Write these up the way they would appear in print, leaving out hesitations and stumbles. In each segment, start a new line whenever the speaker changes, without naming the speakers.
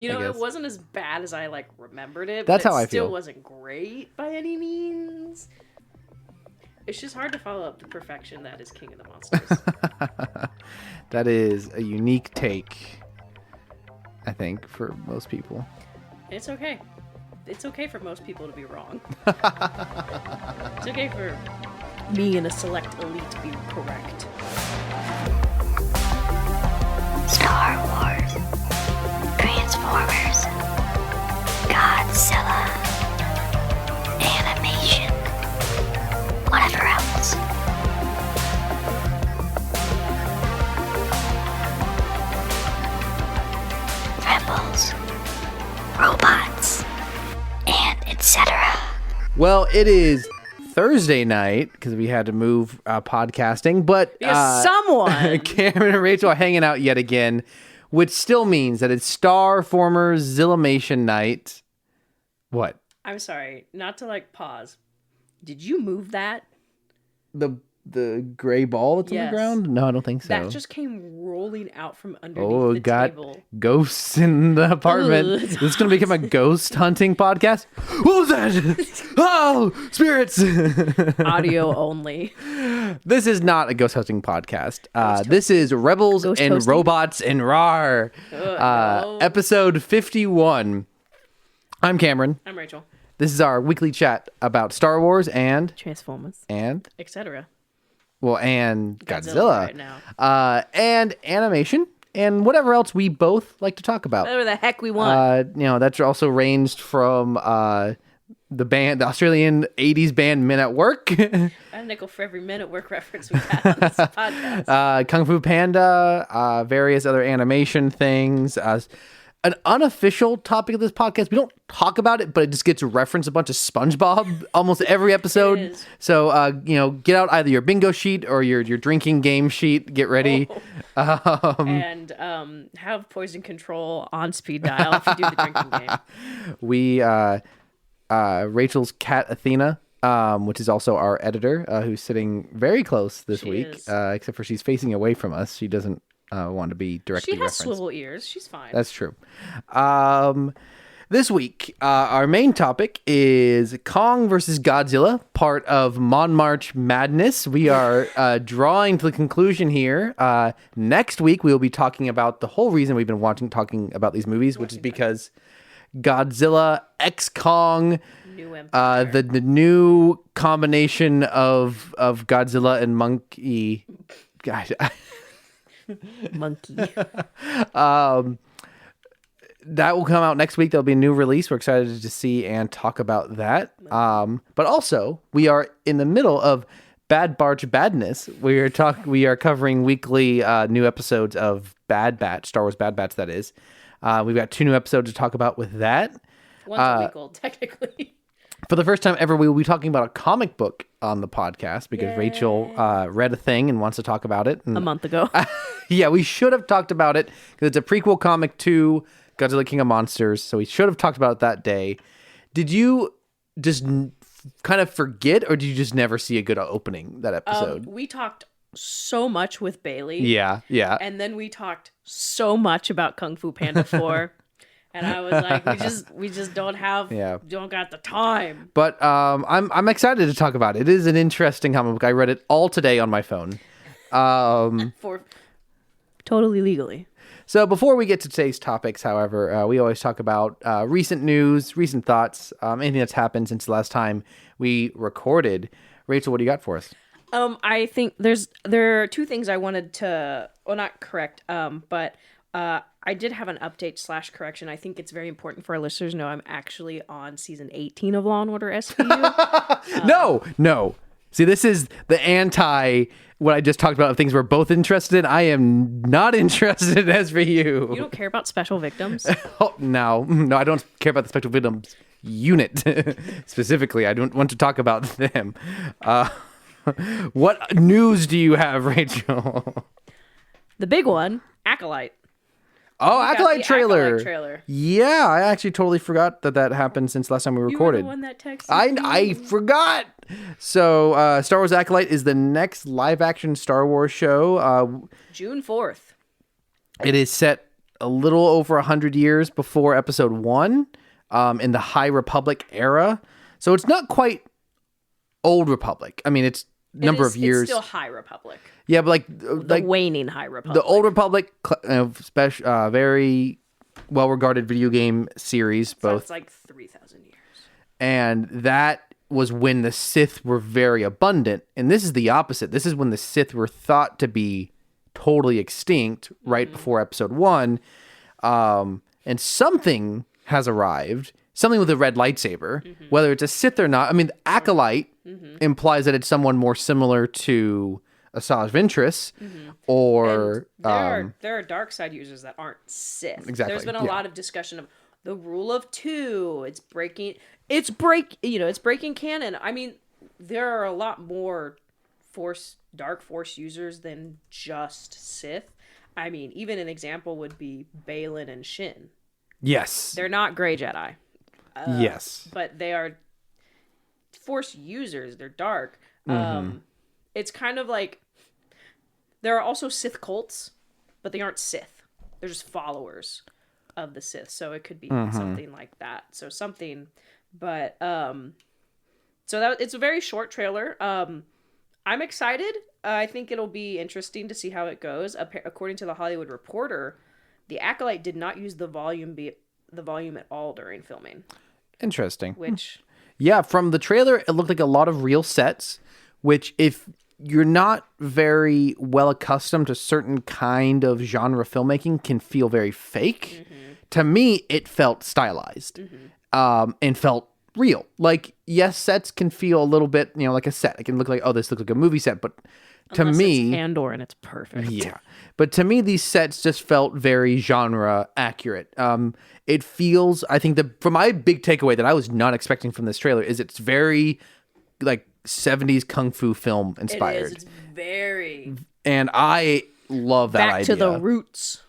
You know,
I
it
guess.
wasn't as bad as I remembered it.
That's
but
how I
it still
feel.
wasn't great by any means. It's just hard to follow up the perfection that is King of the Monsters.
That is a unique take, I think, for most people.
It's okay. It's okay for most people to be wrong. It's okay for me and a select elite to be correct.
Star Wars, Transformers, Godzilla, animation, whatever else. Rebels, robots, and etc.
Well, it is Thursday night because we had to move podcasting, but
Because someone
Cameron and Rachel are hanging out yet again, which still means that it's Starformers Zillimation night. What?
I'm sorry, not to pause. Did you move that?
The gray ball that's on
Yes.
the ground? No, I don't think so.
That just came rolling out from underneath
Oh,
the
got
table.
ghosts in the apartment.
Ugh,
This is going to become a ghost hunting podcast. What was that? Oh, spirits.
Audio only.
This is not a ghost hunting podcast. This is Rebels
Ghost
and
hosting?
Robots and Rar.
No.
Episode 51. I'm Cameron.
I'm Rachel.
This is our weekly chat about Star Wars and
Transformers,
and
etc.
Godzilla.
right now.
And animation and whatever else we both like to talk about.
Whatever the heck we want.
That's also ranged from the Australian 80s band Men at Work,
A nickel for every minute work reference we have on this podcast.
Kung Fu Panda, various other animation things. An unofficial topic of this podcast. We don't talk about it, but it just gets referenced a bunch of SpongeBob almost every episode.
It is.
So, get out either your bingo sheet or your drinking game sheet. Get ready.
And have poison control on speed dial if you do the drinking game.
We, Rachel's cat Athena, which is also our editor, who's sitting very close this
She
week,
is.
except for she's facing away from us. She doesn't want to be directly
She has
referenced.
swivel ears. She's fine.
That's true. This week, our main topic is Kong versus Godzilla, part of Monmarch Madness. We are drawing to the conclusion here. Next week, we will be talking about the whole reason we've been talking about these movies, which is because Godzilla X Kong,
New Empire.
the new combination of Godzilla and Monkey. God,
Monkey.
that will come out next week. There'll be a new release. We're excited to see and talk about that. But also, we are in the middle of Bad Batch Badness. We are covering weekly new episodes of Bad Batch, Star Wars Bad Batch. That is. We've got 2 new episodes to talk about with that.
Once a week old, technically.
For the first time ever, we will be talking about a comic book on the podcast because Rachel read a thing and wants to talk about it. And
A month ago.
yeah, we should have talked about it because it's a prequel comic to Godzilla King of Monsters, so we should have talked about it that day. Did you just kind of forget, or did you just never see a good opening that episode?
We talked so much with Bailey.
Yeah.
And then we talked so much about Kung Fu Panda 4. And I was like, we just don't got the time.
But I'm excited to talk about it. It is an interesting comic book. I read it all today on my phone.
For totally legally.
So before we get to today's topics, however, we always talk about recent news, recent thoughts, anything that's happened since the last time we recorded. Rachel, what do you got for us?
I think there are 2 things I wanted to, well, not correct, but I did have an update / correction. I think it's very important for our listeners to know I'm actually on season 18 of Law & Order SVU.
No. See, this is the anti what I just talked about of things we're both interested in. I am not interested in SVU.
You don't care about special victims?
Oh, no, I don't care about the special victims unit specifically. I don't want to talk about them. What news do you have, Rachel?
The big one, Acolyte.
Oh,
We got
Acolyte
the
trailer.
Acolyte trailer.
Yeah, I actually totally forgot that happened since last time we
You were
recorded.
the one that texted
I
me.
forgot. So, Star Wars Acolyte is the next live-action Star Wars show.
June 4th.
It is set a little over 100 years before Episode 1, in the High Republic era. So it's not quite Old Republic. I mean, it's number of years.
It's still High Republic.
Yeah, but
The waning High Republic.
the Old Republic, very well-regarded video game series,
So
both.
it's like 3,000 years.
And that was when the Sith were very abundant. And this is the opposite. This is when the Sith were thought to be totally extinct right before Episode 1. And something has arrived, something with a red lightsaber, whether it's a Sith or not. I mean, the Acolyte implies that it's someone more similar to Asajj Ventress, or
And there are dark side users that aren't Sith.
Exactly,
There's been a
yeah.
lot of discussion of the rule of two. It's breaking canon. I mean, there are a lot more dark force users than just Sith. I mean, even an example would be Balin and Shin.
yes,
They're not gray Jedi,
yes,
but they are force users. They're dark. It's kind of like there are also Sith cults, but they aren't Sith. They're just followers of the Sith. So it could be something like that. So something, but so that it's a very short trailer. I'm excited. I think it'll be interesting to see how it goes. According to the Hollywood Reporter, the Acolyte did not use the volume at all during filming,
interesting.
which
Yeah, from the trailer, it looked like a lot of real sets, which if you're not very well accustomed to certain kind of genre filmmaking can feel very fake. To me, it felt stylized and felt real. Like, yes, sets can feel a little bit, like a set. It can look like, oh, this looks like a movie set, but to
unless
me...
it's Andor and it's perfect.
Yeah. But to me, these sets just felt very genre accurate. It feels, I think from my big takeaway that I was not expecting from this trailer is it's very like 70s kung fu film inspired.
It is. It's very
And I love that
back
idea.
to the roots.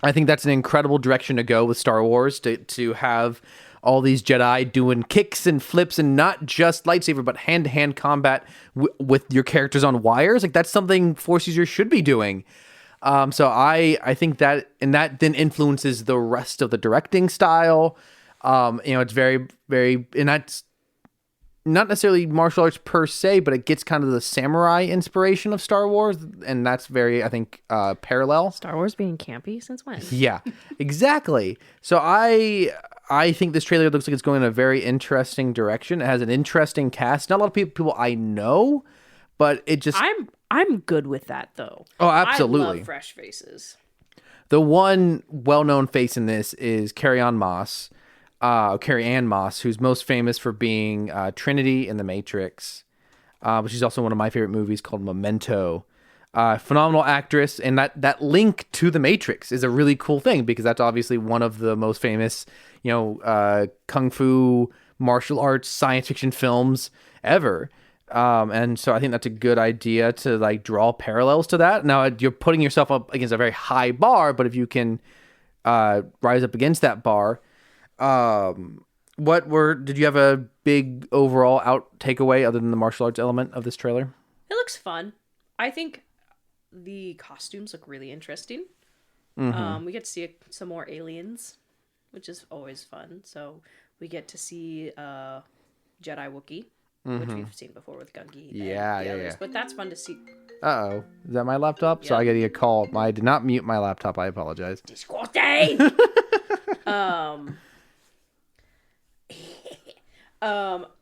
I think that's an incredible direction to go with Star Wars, to have all these Jedi doing kicks and flips and not just lightsaber, but hand-to-hand combat with your characters on wires. Like, that's something Force users should be doing. So I think that, and that then influences the rest of the directing style. It's very, very, and that's not necessarily martial arts per se, but it gets kind of the samurai inspiration of Star Wars. And that's very, I think, parallel.
Star Wars being campy since when?
Yeah, exactly. So I think this trailer looks like it's going in a very interesting direction. It has an interesting cast. Not a lot of people I know, but it just...
I'm good with that though.
Oh, absolutely.
I love fresh faces.
The one well-known face in this is Carrie-Anne Moss, who's most famous for being Trinity in The Matrix, but she's also one of my favorite movies called Memento. Phenomenal actress, and that link to The Matrix is a really cool thing because that's obviously one of the most famous, kung fu, martial arts, science fiction films ever. And so I think that's a good idea to like draw parallels to that. Now you're putting yourself up against a very high bar, but if you can rise up against that bar, did you have a big overall takeaway other than the martial arts element of this trailer?
It looks fun. I think the costumes look really interesting. We get to see some more aliens, which is always fun. So we get to see Jedi Wookiee, which we've seen before with Gungi.
Yeah.
But that's fun to see.
Uh-oh. Is that my laptop? So I got to get a call. I did not mute my laptop. I apologize.
Disgusting!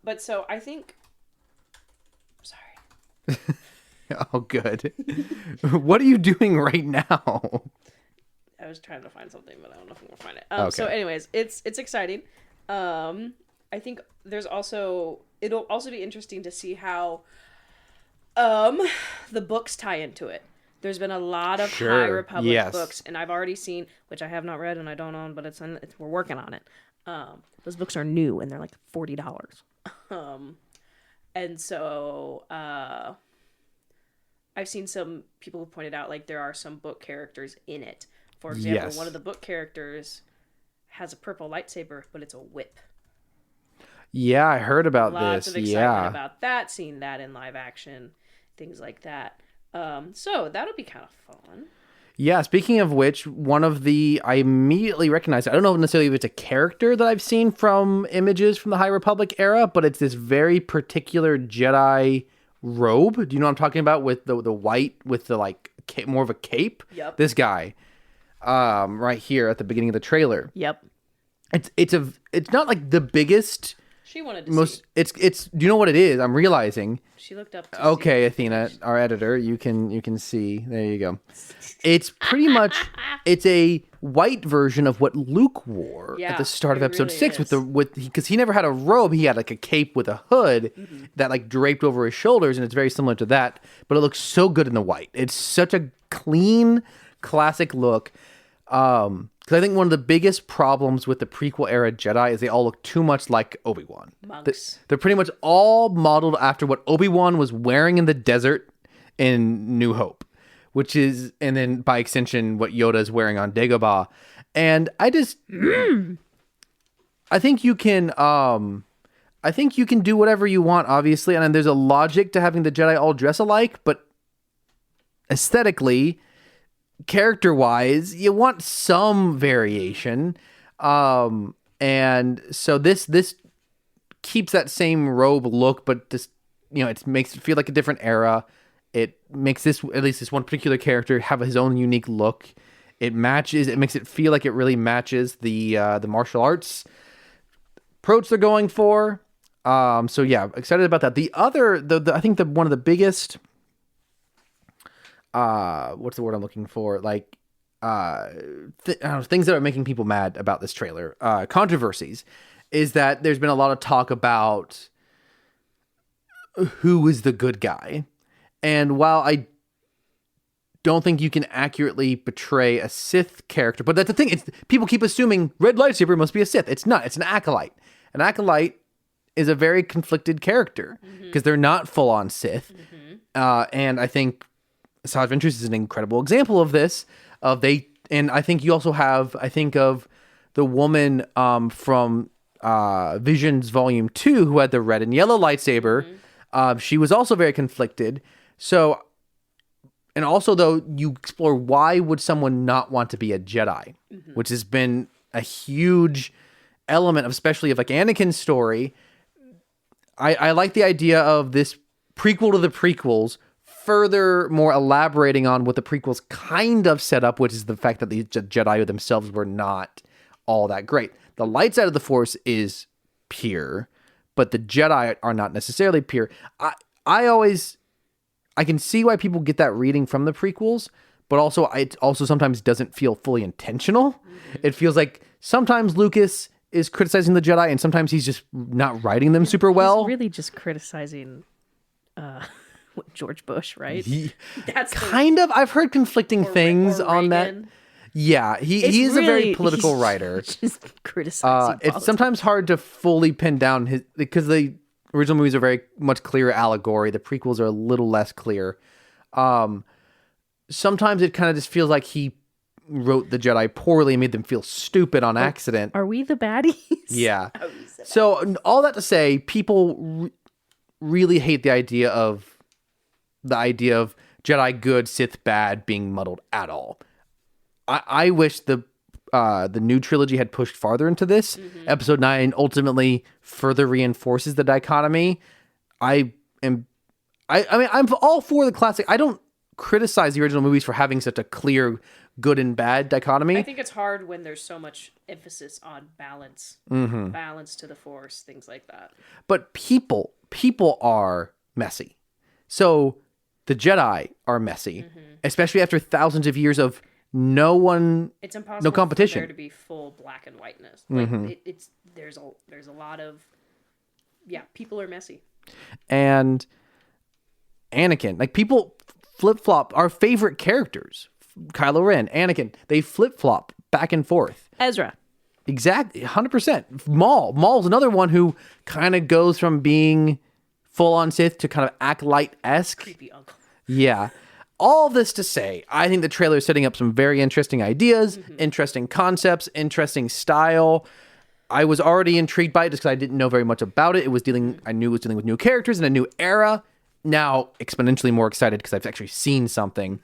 But so I think... Sorry.
Oh, good. What are you doing right now?
I was trying to find something, but I don't know if I'm gonna find it. So anyways, it's exciting. I think it'll also be interesting to see how the books tie into it. There's been a lot of High Republic books, and I've already seen, which I have not read and I don't own, but we're working on it. Those books are new and they're like $40. And so I've seen some people who pointed out like there are some book characters in it. For example, one of the book characters has a purple lightsaber, but it's a whip.
Yeah, I heard about
Lots
this.
of excitement about that, seeing that in live action, things like that. So that'll be kind of fun.
Yeah, speaking of which, I immediately recognized, I don't know necessarily if it's a character that I've seen from images from the High Republic era, but it's this very particular Jedi robe. Do you know what I'm talking about with the white, with the like more of a cape?
Yep.
This guy, right here at the beginning of the trailer.
Yep.
It's not like the biggest.
She wanted to see.
It's do you know what it is? I'm realizing.
She looked up to
Okay,
see.
Athena, our editor, you can see. There you go. It's pretty much it's a white version of what Luke wore at the start of
it
episode
really
6
is.
because he never had a robe, he had like a cape with a hood that like draped over his shoulders, and it's very similar to that, but it looks so good in the white. It's such a clean, classic look. Because I think one of the biggest problems with the prequel era Jedi is they all look too much like Obi-Wan.
Monks.
They're pretty much all modeled after what Obi-Wan was wearing in the desert in New Hope, and then by extension, what Yoda is wearing on Dagobah. And I think you can do whatever you want, obviously, and there's a logic to having the Jedi all dress alike, but aesthetically, character-wise, you want some variation, and so this keeps that same robe look, but just it makes it feel like a different era. It makes this one particular character have his own unique look. It makes it feel like it really matches the martial arts approach they're going for. So yeah, excited about that. I think one of the biggest. What's the word I'm looking for? Like, I don't know, things that are making people mad about this trailer, controversies, is that there's been a lot of talk about who is the good guy. And while I don't think you can accurately portray a Sith character, but that's the thing, people keep assuming red lightsaber must be a Sith. It's not. It's an acolyte. An acolyte is a very conflicted character because they're not full-on Sith. And I think Asajj Ventress is an incredible example of this. And I think you also have, I think of the woman from Visions Volume 2 who had the red and yellow lightsaber. She was also very conflicted. So, and also though, you explore why would someone not want to be a Jedi, which has been a huge element of, especially of like Anakin's story. I like the idea of this prequel to the prequels, furthermore elaborating on what the prequels kind of set up, which is the fact that the Jedi themselves were not all that great. The light side of the Force is pure, but the Jedi are not necessarily pure. I can see why people get that reading from the prequels, but also it also sometimes doesn't feel fully intentional. It feels like sometimes Lucas is criticizing the Jedi, and sometimes he's just not writing them super well.
He's really just criticizing George Bush, right? That's
kind of. I've heard conflicting things on that. Yeah, he is really, a very political writer.
Just criticizing.
It's sometimes hard to fully pin down because the original movies are very much clearer allegory. The prequels are a little less clear. Sometimes it kind of just feels like he wrote the Jedi poorly and made them feel stupid on accident.
Are we the baddies?
Yeah. So all that to say, people really hate the idea of Jedi good, Sith bad being muddled at all. I wish the new trilogy had pushed farther into this. Episode 9 ultimately further reinforces the dichotomy. I mean, I'm all for the classic. I don't criticize the original movies for having such a clear good and bad dichotomy.
I think it's hard when there's so much emphasis on balance, balance to the Force, things like that.
But people are messy. So the Jedi are messy, especially after thousands of years of
it's impossible
no competition.
For there to be full black and whiteness. Like there's a lot of people are messy.
And Anakin, like people flip-flop our favorite characters. Kylo Ren, Anakin, they flip-flop back and forth.
Ezra.
Exactly, 100%. Maul's another one who kind of goes from being full-on Sith to kind of acolyte-esque.
Creepy uncle.
Yeah. All this to say, I think the trailer is setting up some very interesting ideas, interesting concepts, interesting style. I was already intrigued by it just because I didn't know very much about it. I knew it was dealing with new characters in a new era. Now, exponentially more excited because I've actually seen something.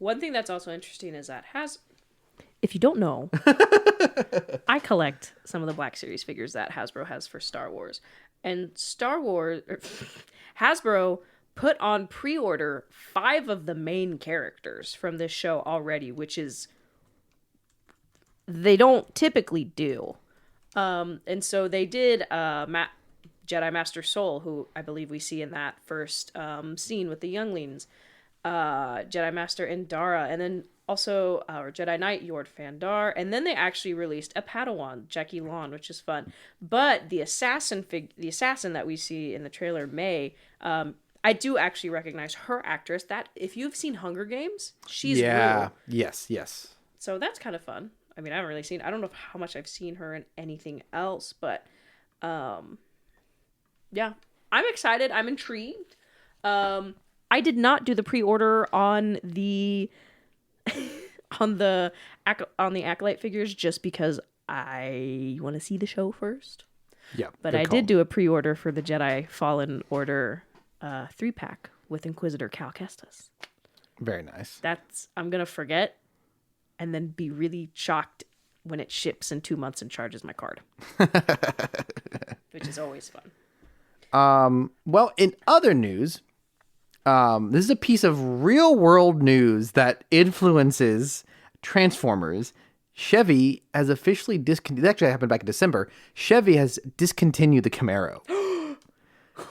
One thing that's also interesting is that if you don't know, I collect some of the Black Series figures that Hasbro has for Star Wars. And Hasbro put on pre-order 5 of the main characters from this show already, which is they don't typically do. And so they did Jedi Master Soul, who I believe we see in that first scene with the younglings. Jedi Master Indara, and then also Jedi Knight Yord Fandar, and then they actually released a Padawan, Jackie Lawn, which is fun. But the assassin that we see in the trailer, May, I do actually recognize her actress. That if you've seen Hunger Games, she's real.
Yes.
So that's kind of fun. I mean, I don't know how much I've seen her in anything else, but yeah, I'm excited. I'm intrigued. I did not do the pre-order on the Acolyte figures just because I want to see the show first.
Yeah,
but I did do a pre-order for the Jedi Fallen Order 3-pack with Inquisitor Cal Kestis.
Very nice.
I'm gonna forget and then be really shocked when it ships in 2 months and charges my card, which is always fun.
Well, in other news, this is a piece of real world news that influences Transformers. Chevy has officially discontinued. Actually, it happened back in December. Chevy has discontinued the Camaro,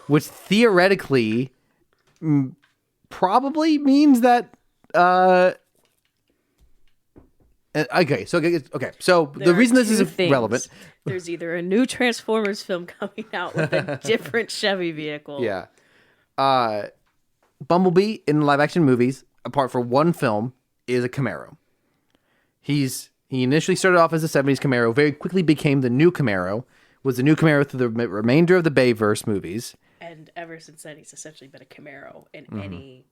which theoretically probably means that. Okay, so the reason this is relevant.
There's either a new Transformers film coming out with a different Chevy vehicle.
Yeah. Bumblebee in live action movies, apart from one film, is a Camaro. He initially started off as a 70s Camaro, very quickly became the new Camaro, was the new Camaro through the remainder of the Bayverse movies.
And ever since then, he's essentially been a Camaro in any...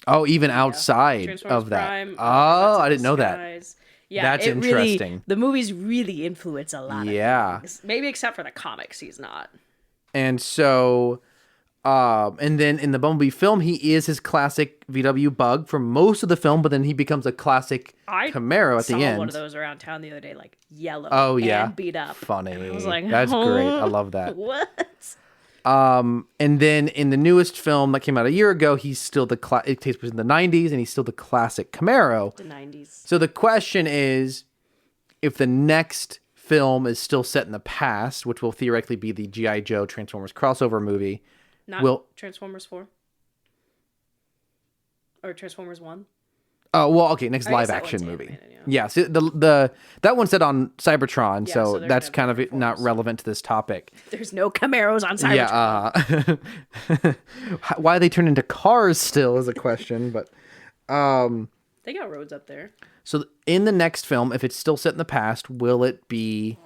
Oh, even outside of that.
Prime,
I didn't know that.
Yeah,
that's interesting.
The movies really influence a lot of things. Maybe except for the comics, he's not.
And so... and then in the Bumblebee film, he is his classic VW Bug for most of the film, but then he becomes a classic Camaro at the end.
I saw one of those around town the other day, like yellow and beat up.
Funny.
I was like,
that's great. I love that.
What?
And then in the newest film that came out a year ago, he's still it takes place in the 90s, and he's still the classic Camaro.
The 90s.
So the question is, if the next film is still set in the past, which will theoretically be the G.I. Joe Transformers crossover movie,
Transformers 4? Or Transformers 1?
Oh, well, okay, next live action movie. Animated, yeah, so that one's set on Cybertron, so that's kind of not relevant to this topic.
There's no Camaros on Cybertron.
Yeah, why they turn into cars still is a question, but
they got roads up there.
So in the next film, if it's still set in the past, will he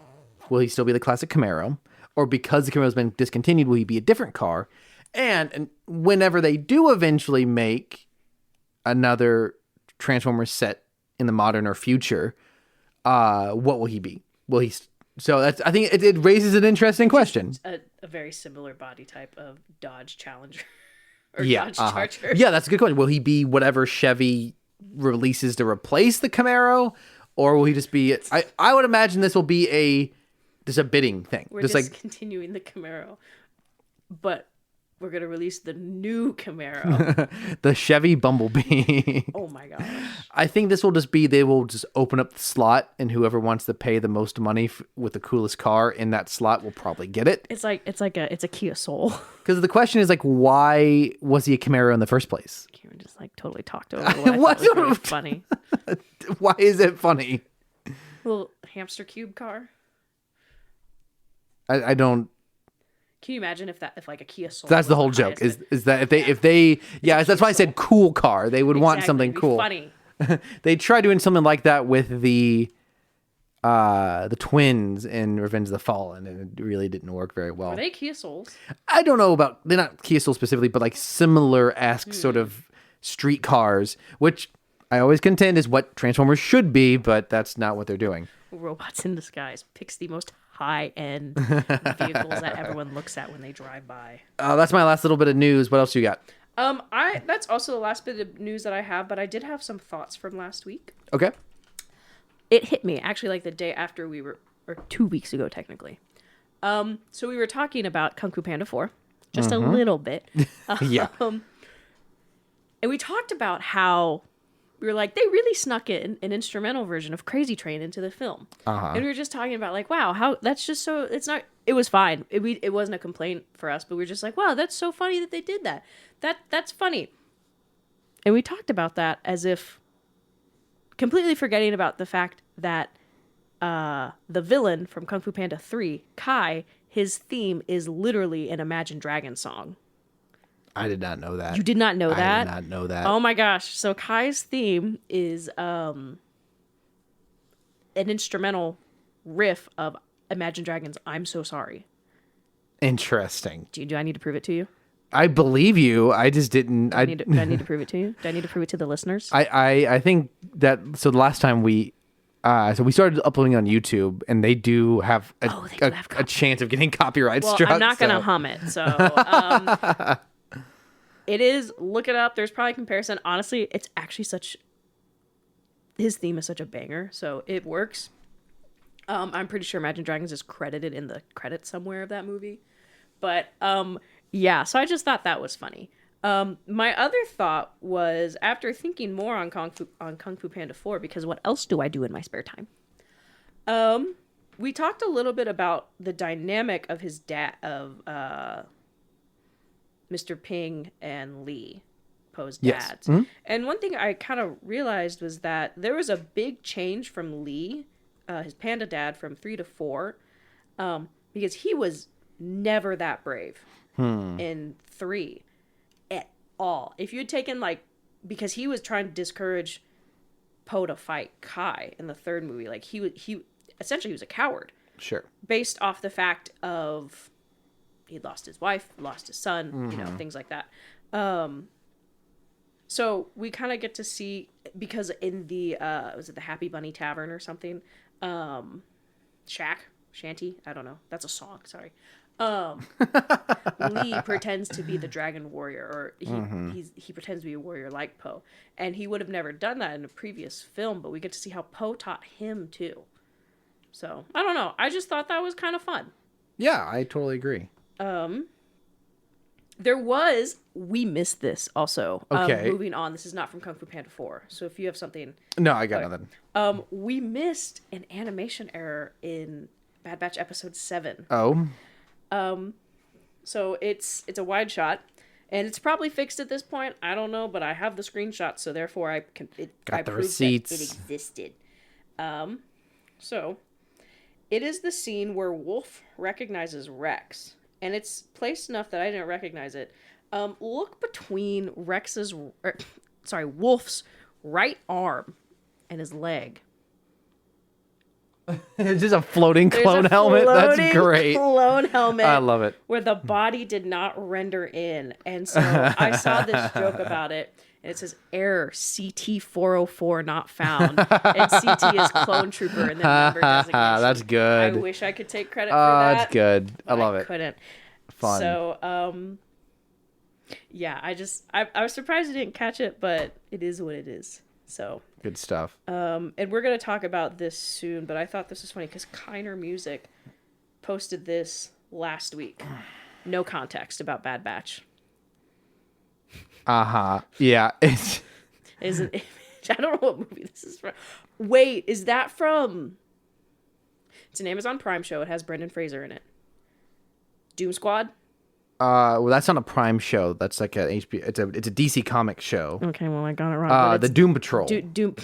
still be the classic Camaro? Or because the Camaro's been discontinued, will he be a different car? And whenever they do eventually make another Transformers set in the modern or future, what will he be? Will he? So I think it raises an interesting question.
A very similar body type of Dodge Challenger or
Dodge
Charger.
Yeah, that's a good question. Will he be whatever Chevy releases to replace the Camaro, or will he just be? I would imagine this will be just a bidding thing.
We're just continuing the Camaro, but we're going to release the new Camaro.
The Chevy Bumblebee.
Oh my gosh.
I think this will just be, they will just open up the slot, and whoever wants to pay the most money with the coolest car in that slot will probably get it.
It's a Kia Soul.
Because the question is why was he a Camaro in the first place?
Kieran just totally talked over what was really funny.
Why is it funny?
Little hamster cube car.
I don't.
Can you imagine if a Kia Soul?
That's the whole joke. Is that if they that's why I said cool car. They would want something cool.
Funny.
They tried doing something like that with the twins in Revenge of the Fallen, and it really didn't work very well.
Were they Kia Souls?
I don't know about, they're not Kia Souls specifically, but similar-esque sort of street cars, which I always contend is what Transformers should be, but that's not what they're doing.
Robots in Disguise picks the most high-end vehicles that everyone looks at when they drive by.
That's my last little bit of news. What else you got?
That's also the last bit of news that I have, but I did have some thoughts from last week.
Okay.
It hit me actually like the day after or 2 weeks ago technically. So we were talking about Kung Fu Panda 4, just a little bit.
Yeah.
And we talked about how we were like, they really snuck in an instrumental version of Crazy Train into the film. And we were just talking about like, wow, how that's just so, it was fine. It wasn't a complaint for us, but we were just like, wow, that's so funny that they did that. That's funny. And we talked about that as if completely forgetting about the fact that the villain from Kung Fu Panda 3, Kai, his theme is literally an Imagine Dragons song.
I did not know that.
You did not know that?
I did not know that.
Oh my gosh. So Kai's theme is an instrumental riff of Imagine Dragons' I'm So Sorry.
Interesting.
Do I need to prove it to you?
I believe you. I just didn't.
Do I need to prove it to you? Do I need to prove it to the listeners?
I think that, so the last time we started uploading on YouTube, and they do have a chance of getting copyright struck.
I'm not going to hum it. So it is, look it up. There's probably a comparison. Honestly, it's actually his theme is such a banger. So it works. I'm pretty sure Imagine Dragons is credited in the credits somewhere of that movie. But yeah, so I just thought that was funny. My other thought was, after thinking more on Kung Fu Panda 4, because what else do I do in my spare time? We talked a little bit about the dynamic of his dad, of Mr. Ping and Lee, Poe's dads.
Yes. Mm-hmm.
And one thing I kind of realized was that there was a big change from Lee, his panda dad, from 3 to 4, because he was never that brave in 3 at all. If you had taken because he was trying to discourage Poe to fight Kai in the 3rd movie, like he essentially was a coward.
Sure.
Based off the fact of he lost his wife, lost his son, things like that. So we kind of get to see, because in the was it the Happy Bunny Tavern or something? Shanty, I don't know. That's a song, sorry. Lee pretends to be the dragon warrior, or he pretends to be a warrior like Poe, and he would have never done that in a previous film, but we get to see how Poe taught him too. So I don't know, I just thought that was kind of fun.
Yeah, I totally agree.
We missed this also.
Okay.
Moving on, this is not from Kung Fu Panda 4, so if you have something.
No, I got nothing.
We missed an animation error in Bad Batch episode 7.
Oh.
So it's a wide shot, and it's probably fixed at this point. I don't know, but I have the screenshot, so therefore I
got the receipts.
That it existed. So it is the scene where Wolf recognizes Rex, and it's placed enough that I didn't recognize it. Look between Wolf's right arm and his leg.
It's just a floating clone helmet. That's great.
Clone helmet.
I love it.
Where the body did not render in. And so I saw this joke about it. And it says, error, CT404 not found. And CT is clone trooper and then number designation.
That's good.
I wish I could take credit for that.
That's good. I love it.
Couldn't.
Fun.
So, yeah, I was surprised I didn't catch it, but it is what it is. So
good stuff.
And we're going to talk about this soon, but I thought this was funny because Kiner Music posted this last week. No context about Bad Batch.
Yeah.
Is an image. I don't know what movie this is from. Wait, is that from? It's an Amazon Prime show. It has Brendan Fraser in it. Doom Squad.
Well, that's not a Prime show. That's like a HBO. It's a DC comic show.
Okay, well I got it wrong.
The Doom Patrol.
Doom.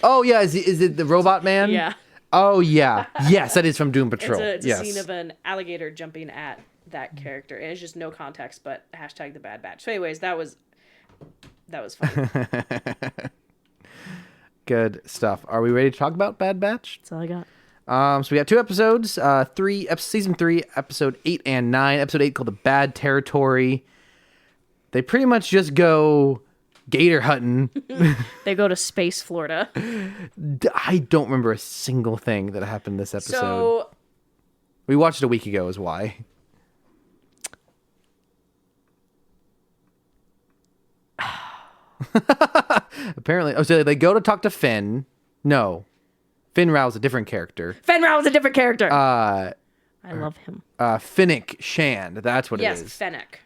Oh yeah, is it the Robot Man?
Yeah.
Oh yeah, yes, that is from Doom Patrol.
It's a scene of an alligator jumping at that character, and it's just no context, but hashtag the Bad Batch. So, anyways, that was fun.
Good stuff. Are we ready to talk about Bad Batch?
That's all I got.
So we got 2 episodes, season 3, episode 8 and 9. Episode 8 called The Bad Territory. They pretty much just go gator hunting.
They go to Space Florida.
I don't remember a single thing that happened this episode.
So
we watched it a week ago is why. Apparently. Oh, so they go to talk to Finn. No. Finn Rao's a different character.
Fenrir was a different character. I love him.
Finnick Shand. That's what
Yes,
it is.
Fennec.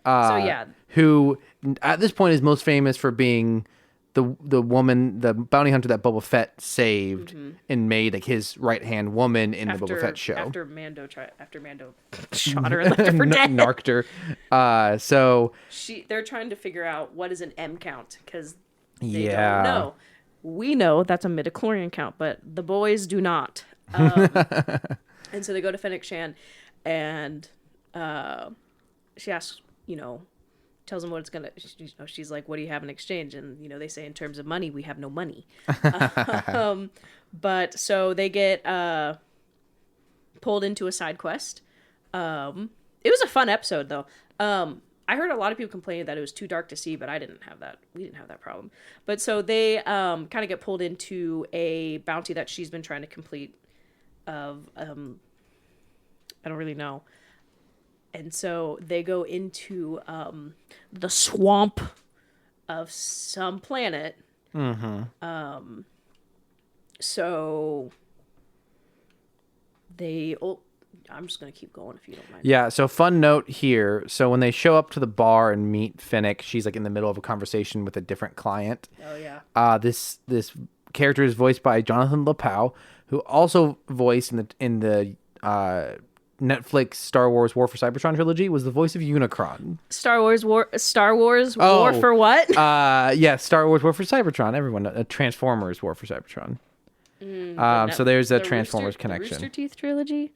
So yeah.
Who at this point is most famous for being the woman, the bounty hunter that Boba Fett saved and made like his right hand woman in the Boba Fett show.
After Mando shot her and left her for dead.
Narked her. So
They're trying to figure out what is an M count because they
Yeah.
don't know. We know that's a midichlorian count, but the boys do not. And so they go to Fennec Shan, and she asks, tells them what it's gonna. She's like, "What do you have in exchange?" And they say, in terms of money, we have no money. But so they get pulled into a side quest. It was a fun episode, though. I heard a lot of people complaining that it was too dark to see, but I didn't have that. We didn't have that problem. But so they kind of get pulled into a bounty that she's been trying to complete. Of I don't really know. And so they go into the swamp of some planet. Mm-hmm. So they. Oh, I'm just gonna keep going if you don't mind.
Yeah. So fun note here. So when they show up to the bar and meet Finnick, she's like in the middle of a conversation with a different client.
Oh yeah.
This character is voiced by Jonathan Lapau, who also voiced in the Netflix Star Wars War for Cybertron trilogy, was the voice of Unicron.
Star Wars War for what?
Yeah, Star Wars War for Cybertron. Everyone, Transformers War for Cybertron. So there's a Transformers connection.
The Rooster Teeth trilogy.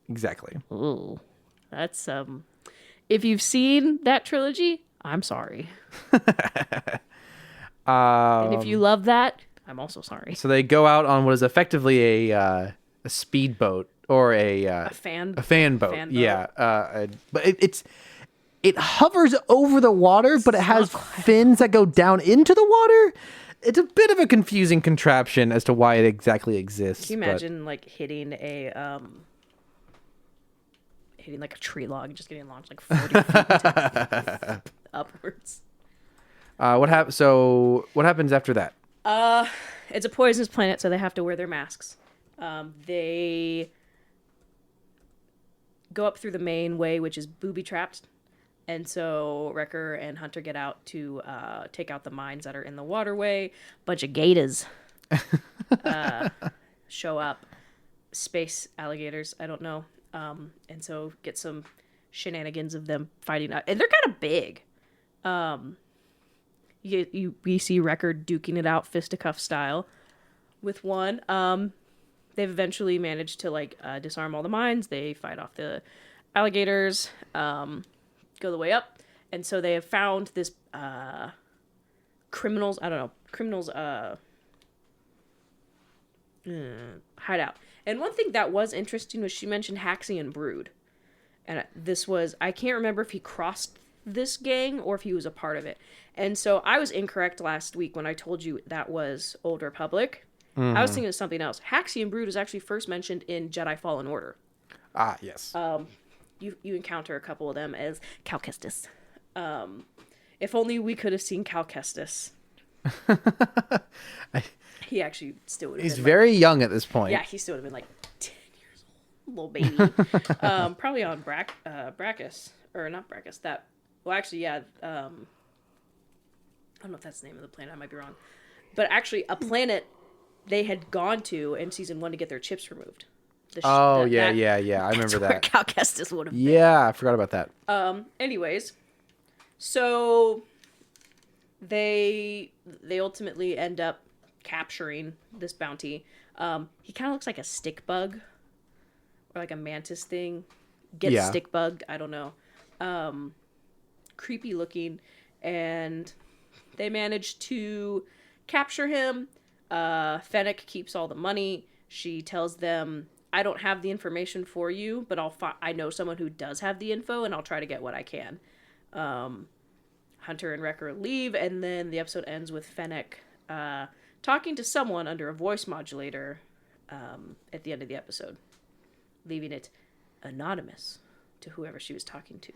Exactly.
Ooh, that's if you've seen that trilogy, I'm sorry. And if you love that, I'm also sorry.
So they go out on what is effectively a speedboat or a fan boat. Yeah, but it hovers over the water, but it has fins that go down into the water. It's a bit of a confusing contraption as to why it exactly exists.
Can you imagine hitting like a tree log and just getting launched like 40 feet upwards?
What happens after that?
It's a poisonous planet, so they have to wear their masks. They go up through the main way, which is booby-trapped. And so Wrecker and Hunter get out to take out the mines that are in the waterway. Bunch of gators show up. Space alligators, I don't know. And so get some shenanigans of them fighting out. And they're kind of big. We see Wrecker duking it out fisticuff style with one. They've eventually managed to disarm all the mines. They fight off the alligators, go the way up, and so they have found this criminals hideout. And one thing that was interesting was she mentioned Haxian Brood, and I can't remember if he crossed this gang or if he was a part of it. And so I was incorrect last week when I told you that was Old Republic. I was thinking of something else. Haxian Brood was actually first mentioned in Jedi Fallen Order.
Ah, yes.
You encounter a couple of them as Cal Kestis. If only we could have seen Cal Kestis. He actually still would have
He's
been
very young at this point.
Yeah, he still would have been 10 years old. Little baby. Probably on Brachus. Or not Brachus. I don't know if that's the name of the planet. I might be wrong. But actually, a planet they had gone to in season 1 to get their chips removed.
I remember that.
Cal Kestis would have been.
Yeah, I forgot about that.
Anyways, so they ultimately end up capturing this bounty. He kind of looks like a stick bug or like a mantis thing. Stick bugged. I don't know. Creepy looking, and they manage to capture him. Fennec keeps all the money. She tells them, I don't have the information for you, but I know someone who does have the info, and I'll try to get what I can. Hunter and Wrecker leave, and then the episode ends with Fennec talking to someone under a voice modulator at the end of the episode, leaving it anonymous to whoever she was talking to.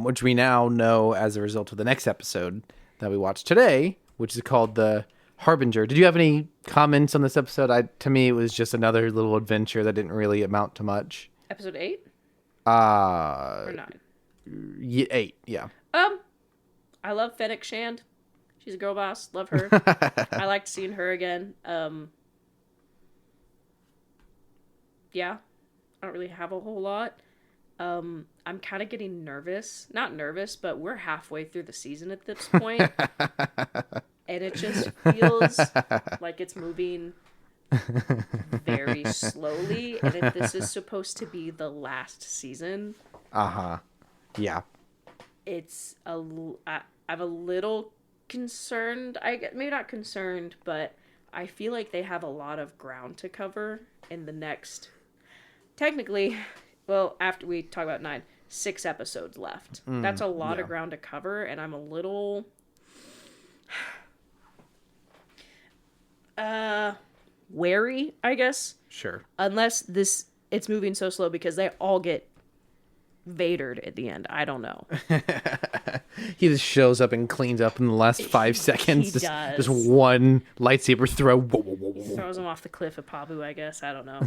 Which we now know as a result of the next episode that we watched today, which is called The Harbinger. Did you have any comments on this episode? To me, it was just another little adventure that didn't really amount to much.
Episode 8?
Or
9?
8, yeah.
I love Fennec Shand. She's a girl boss. Love her. I liked seeing her again. Yeah. I don't really have a whole lot. I'm kind of getting nervous. Not nervous, but we're halfway through the season at this point. And it just feels like it's moving very slowly. And if this is supposed to be the last season...
Yeah.
I'm a little concerned. Maybe not concerned, but I feel like they have a lot of ground to cover in the next... Technically... Well, after we talk about 9, 6 episodes left. That's a lot of ground to cover, and I'm a little... wary, I guess.
Sure.
Unless it's moving so slow because they all get Vadered at the end. I don't know.
He just shows up and cleans up in the last 5 seconds.
He does.
Just one lightsaber throw.
Throws him off the cliff of Pabu, I guess. I don't know.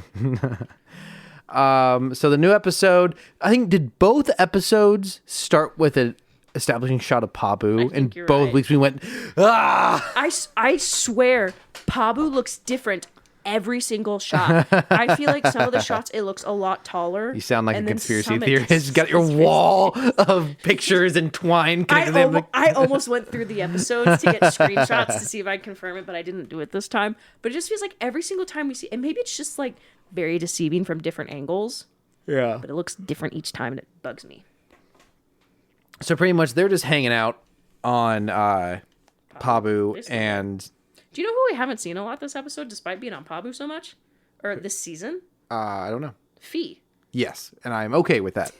So the new episode, I think, did both episodes start with an establishing shot of Pabu? In both
right.
weeks we went, ah!
I swear, Pabu looks different every single shot. I feel like some of the shots, it looks a lot taller.
You sound like a
and then
conspiracy
some it
theorist.
just-
You got your wall of pictures entwined.
I almost went through the episodes to get screenshots to see if I could confirm it, but I didn't do it this time. But it just feels like every single time we see, and maybe it's just like very deceiving from different angles.
Yeah.
But it looks different each time, and it bugs me.
So pretty much they're just hanging out on Pabu
Basically.
and...
Do you know who we haven't seen a lot this episode, despite being on Pabu so much? Or this season?
I don't know.
Fee.
Yes, and I'm okay with that.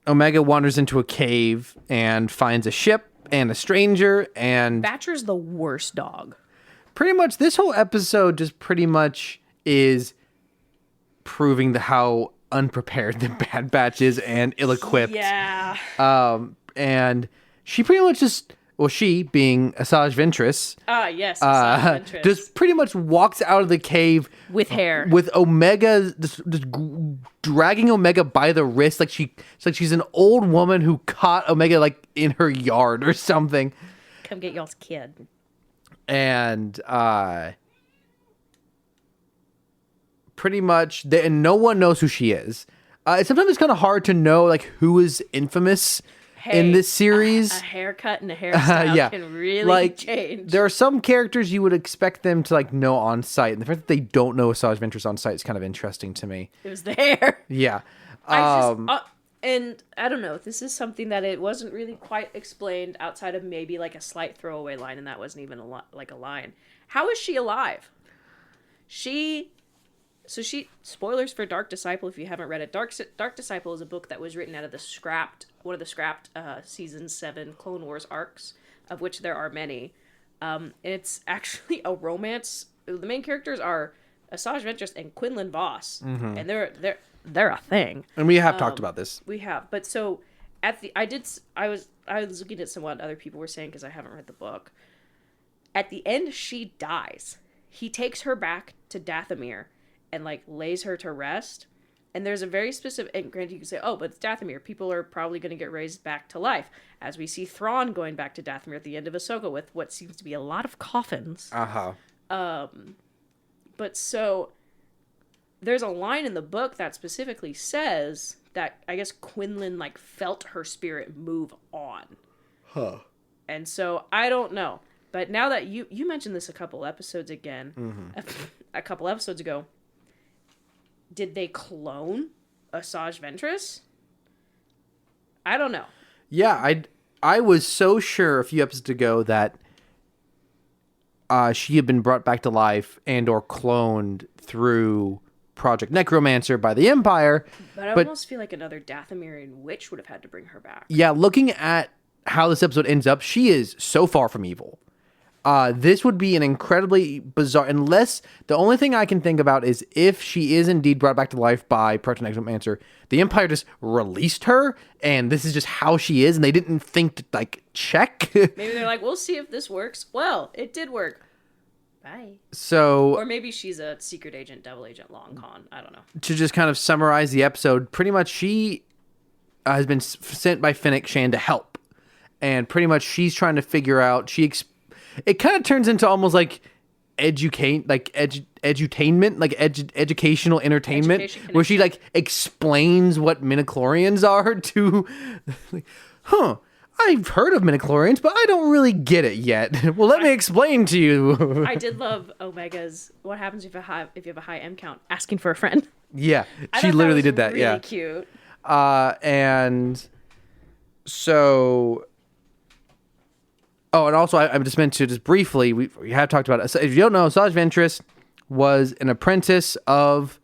Omega wanders into a cave and finds a ship and a stranger, and
Batcher's the worst dog.
pretty much this whole episode just pretty much is proving how unprepared the Bad Batch is and ill-equipped.
Yeah.
And she pretty much just, well, she being Asajj Ventress,
Yes. Ventress.
just pretty much walks out of the cave
with hair.
with Omega just dragging Omega by the wrist, like she's an old woman who caught Omega like in her yard or something.
Come get y'all's kid.
And pretty much, and no one knows who she is. Sometimes it's kind of hard to know like who is infamous in this series.
A haircut and a hairstyle can really change.
There are some characters you would expect them to like know on sight, and the fact that they don't know Asajj Ventress on sight is kind of interesting to me.
It was the hair.
Yeah.
And I don't know. This is something that it wasn't really quite explained outside of maybe like a slight throwaway line, and that wasn't even like a line. How is she alive? Spoilers for Dark Disciple if you haven't read it. Dark Disciple is a book that was written out of one of the scrapped season 7 Clone Wars arcs, of which there are many. It's actually a romance. The main characters are Asajj Ventress and Quinlan Voss, and they're a thing.
And we have talked about this.
We have, but so I was looking at what other people were saying because I haven't read the book. At the end, she dies. He takes her back to Dathomir and like lays her to rest. And there's a very specific, and granted you can say, oh, but it's Dathomir. People are probably going to get raised back to life. As we see Thrawn going back to Dathomir at the end of Ahsoka with what seems to be a lot of coffins. But so there's a line in the book that specifically says that I guess Quinlan like felt her spirit move on. And so I don't know. But now that you mentioned this a couple episodes ago, did they clone Asajj Ventress? I don't know.
Yeah, I was so sure a few episodes ago that she had been brought back to life and or cloned through Project Necromancer by the Empire.
But I almost feel like another Dathomirian witch would have had to bring her back.
Yeah, looking at how this episode ends up, she is so far from evil. This would be an incredibly bizarre, unless the only thing I can think about is if she is indeed brought back to life by Proto-Necromancer, the Empire just released her, and this is just how she is, and they didn't think to, like, check.
Maybe they're like, we'll see if this works. Well, it did work. Bye.
So,
or maybe she's a secret agent, double agent, long con. I don't know.
To just kind of summarize the episode, pretty much she has been sent by Fennec Shand to help, and pretty much she's trying to figure out. It kind of turns into almost like edutainment, like educational entertainment, where she like explains what midichlorians are to, like, I've heard of midichlorians, but I don't really get it yet. Well, let me explain to you.
I did love Omega's. What happens if you have a high M count? Asking for a friend.
Yeah, she literally did that.
Really
yeah,
cute.
And so. Oh, and also, I just meant to just briefly, we have talked about it. If you don't know, Asajj Ventress was an apprentice of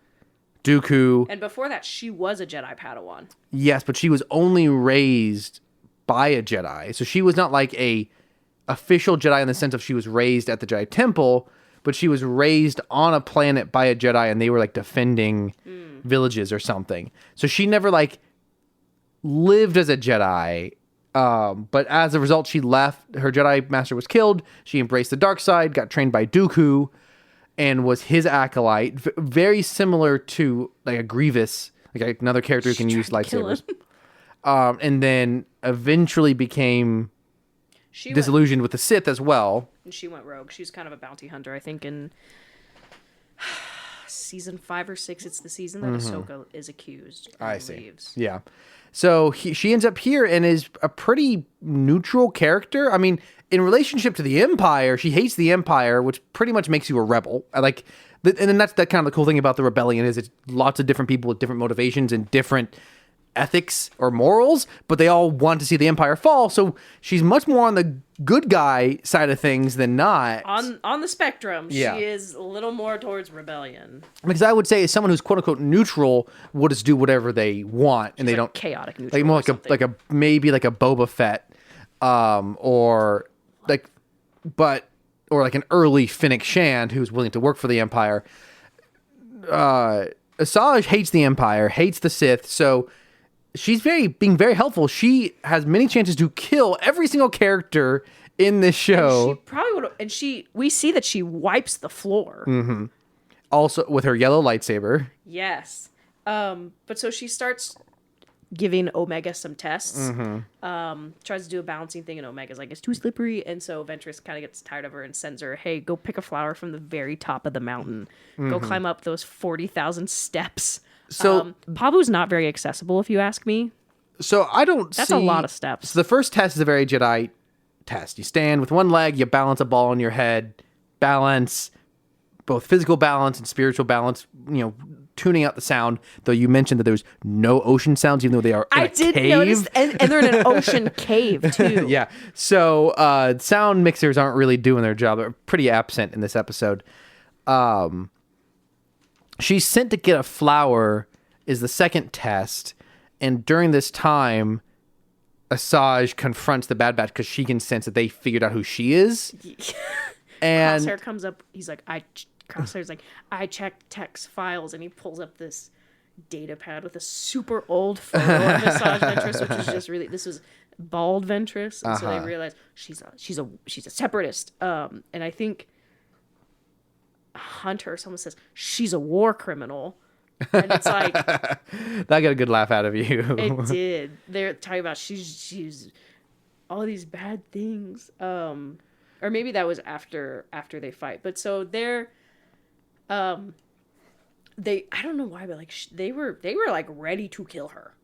Dooku.
And before that, she was a Jedi Padawan.
Yes, but she was only raised by a Jedi. So she was not like a official Jedi in the sense of she was raised at the Jedi Temple, but she was raised on a planet by a Jedi, and they were like defending villages or something. So she never like lived as a Jedi. But as a result, she left. Her Jedi Master was killed. She embraced the dark side, got trained by Dooku, and was his acolyte. Very similar to like a Grievous, like another character who can use lightsabers. And then eventually became disillusioned with the Sith as well.
And she went rogue. She's kind of a bounty hunter, I think, in season 5 or 6. It's the season that Ahsoka is accused.
I see.
Leaves.
Yeah. So she ends up here and is a pretty neutral character. I mean, in relationship to the Empire, she hates the Empire, which pretty much makes you a rebel. And then that's that kind of the cool thing about the rebellion is it's lots of different people with different motivations and different ethics or morals, but they all want to see the Empire fall. So she's much more on the good guy side of things than not.
On the spectrum,
Yeah.
she is a little more towards rebellion.
Because I would say as someone who's quote unquote neutral will just do whatever they want, and they don't
chaotic neutral.
like more like a maybe like a Boba Fett, or like an early Fennec Shand who's willing to work for the Empire. Asajj hates the Empire, hates the Sith, so she's being very helpful. She has many chances to kill every single character in this show.
And she probably would. And we see that she wipes the floor.
Mm-hmm. Also with her yellow lightsaber.
Yes. But so she starts giving Omega some tests. Tries to do a balancing thing, and Omega's like, it's too slippery. And so Ventress kind of gets tired of her and sends her, hey, go pick a flower from the very top of the mountain. Go climb up those 40,000 steps.
So
Pabu's not very accessible, if you ask me.
So I don't
That's a lot of steps.
So the first test is a very Jedi test. You stand with one leg, you balance a ball on your head, balance, both physical balance and spiritual balance, tuning out the sound, though you mentioned that there's no ocean sounds, even though they are in a cave.
Notice, and they're in an ocean cave, too.
Yeah. So sound mixers aren't really doing their job. They're pretty absent in this episode. She's sent to get a flower is the second test, and during this time, Asajj confronts the Bad Batch because she can sense that they figured out who she is. And
Crosshair comes up. He's like, Crosshair's like, I checked text files, and he pulls up this data pad with a super old photo of Asajj Ventress, which is just really, this was bald Ventress, and so they realize she's a separatist. And I think Hunter, someone says she's a war criminal, and it's like
that got a good laugh out of you.
It did. They're talking about she's all these bad things, or maybe that was after they fight. But so they're I don't know why, but like they were like ready to kill her.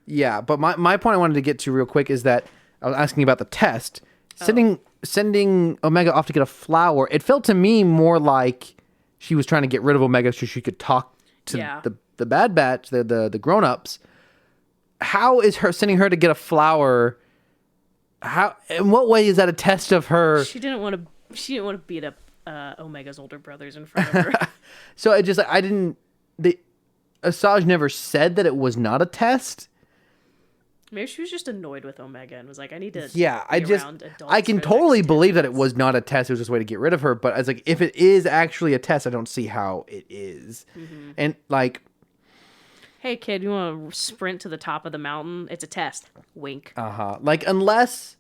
Yeah, but my point I wanted to get to real quick is that I was asking about the test. Sending Omega off to get a flower, it felt to me more like she was trying to get rid of Omega so she could talk to the Bad Batch, the grown-ups. How is her sending her to get a flower? How, in what way is that a test of her?
She didn't want to beat up Omega's older brothers in front of her.
So it just Asajj never said that it was not a test.
Maybe she was just annoyed with Omega and was like, I need to
Yeah,
be around adults
I can
for the
totally
next 10
believe that it
minutes.
was not a test. It was just a way to get rid of her. But I was like, if it is actually a test, I don't see how it is. And like,
Hey, kid, you want to sprint to the top of the mountain? It's a test. Wink.
like unless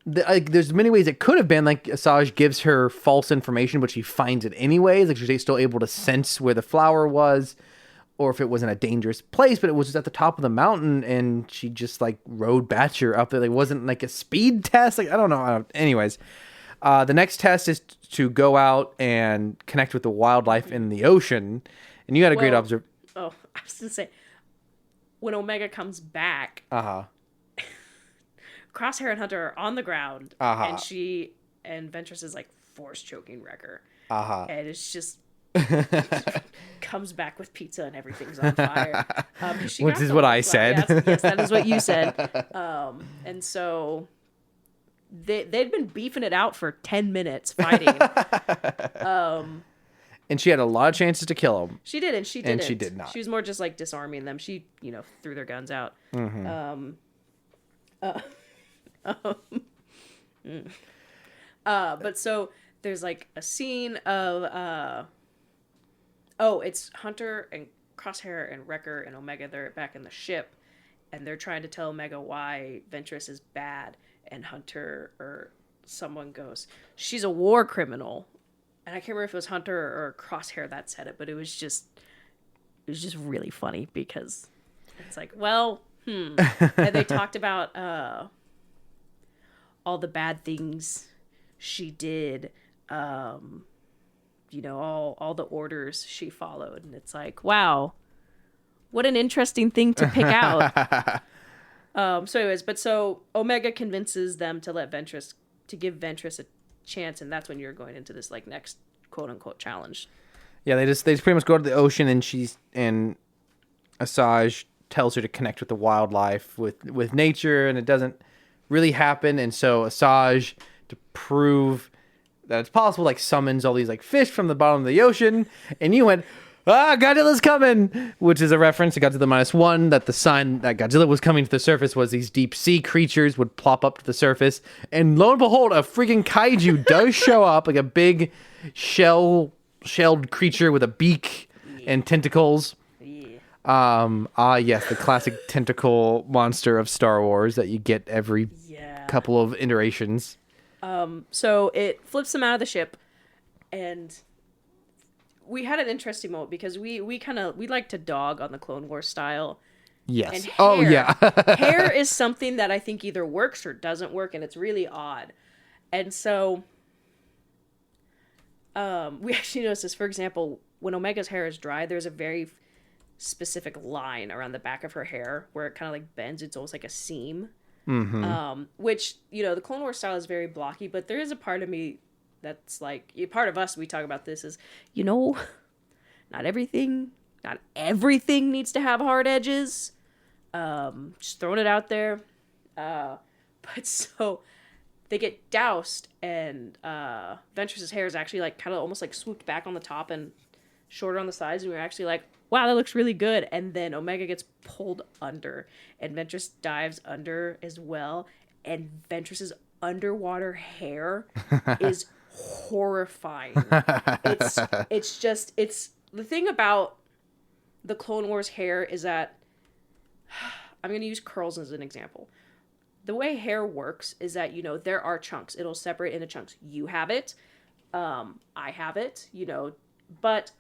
there's many ways it could have been like Asajj gives her false information, but she finds it anyways. Like she's still able to sense where the flower was, or if it was in a dangerous place, but it was just at the top of the mountain, and she just like rode Batcher up there. Like, it wasn't like a speed test. Like I don't know. Anyways, the next test is to go out and connect with the wildlife in the ocean, and you had a great
Well,
observation.
Oh, I was going to say, when Omega comes back, Crosshair and Hunter are on the ground, and she and Ventress is like force choking Wrecker. And it's just comes back with pizza and everything's on fire.
Which is what I said.
Yes, that is what you said. And so they'd been beefing it out for 10 minutes fighting.
And she had a lot of chances to kill him.
She did, and she didn't.
And she did not.
She was more just like disarming them. She, threw their guns out. But so there's like a scene of it's Hunter and Crosshair and Wrecker and Omega. They're back in the ship, and they're trying to tell Omega why Ventress is bad. And Hunter or someone goes, "She's a war criminal." And I can't remember if it was Hunter or Crosshair that said it, but it was just really funny because it's like, well, And they talked about all the bad things she did, all the orders she followed. And it's like, wow, what an interesting thing to pick out. So Omega convinces them to give Ventress a chance, and that's when you're going into this like next quote unquote challenge.
Yeah, they just pretty much go to the ocean, and Asajj tells her to connect with the wildlife, with nature, and it doesn't really happen. And so Asajj, to prove that it's possible, like summons all these like fish from the bottom of the ocean, and you went, Godzilla's coming, which is a reference to Godzilla -1, that the sign that Godzilla was coming to the surface was these deep sea creatures would plop up to the surface. And lo and behold, a freaking kaiju does show up, like a big shelled creature with a beak and tentacles. Yes, the classic tentacle monster of Star Wars that you get every couple of iterations.
So it flips them out of the ship, and we had an interesting moment because we like to dog on the Clone Wars style.
Yes.
And hair,
oh yeah.
hair is something that I think either works or doesn't work, and it's really odd. And so we actually noticed this. For example, when Omega's hair is dry, there's a very specific line around the back of her hair where it kind of like bends. It's almost like a seam. Which, the Clone Wars style is very blocky, but there is a part of me that's like, part of us, we talk about this is, not everything needs to have hard edges. Just throwing it out there. But so they get doused, and Ventress's hair is actually like kind of almost like swooped back on the top and shorter on the sides, and we're actually like, wow, that looks really good. And then Omega gets pulled under, and Ventress dives under as well, and Ventress's underwater hair is horrifying. It's the thing about the Clone Wars hair is that I'm going to use curls as an example. The way hair works is that, there are chunks. It'll separate into chunks. You have it. I have it, but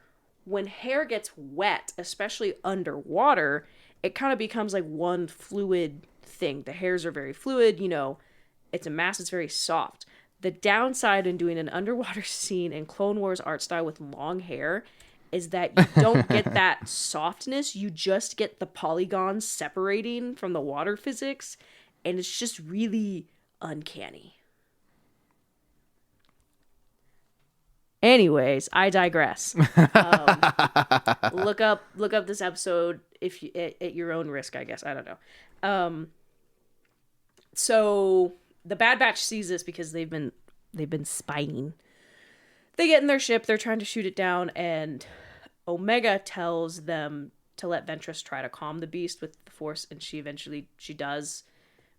when hair gets wet, especially underwater, it kind of becomes like one fluid thing. The hairs are very fluid, it's a mass, it's very soft. The downside in doing an underwater scene in Clone Wars art style with long hair is that you don't get that softness. You just get the polygons separating from the water physics, and it's just really uncanny. Anyways, I digress. Look up this episode if you, at your own risk, I guess. I don't know. So the Bad Batch sees this because they've been spying. They get in their ship. They're trying to shoot it down, and Omega tells them to let Ventress try to calm the beast with the force, and she does.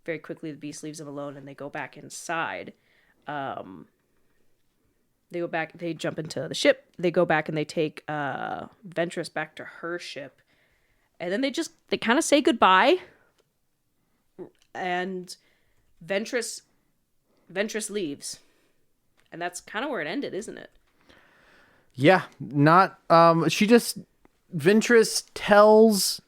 Very quickly, the beast leaves them alone, and they go back inside. They go back. They jump into the ship. They go back and they take Ventress back to her ship, and then they kind of say goodbye. And Ventress leaves, and that's kind of where it ended, isn't it?
Yeah, not. Ventress tells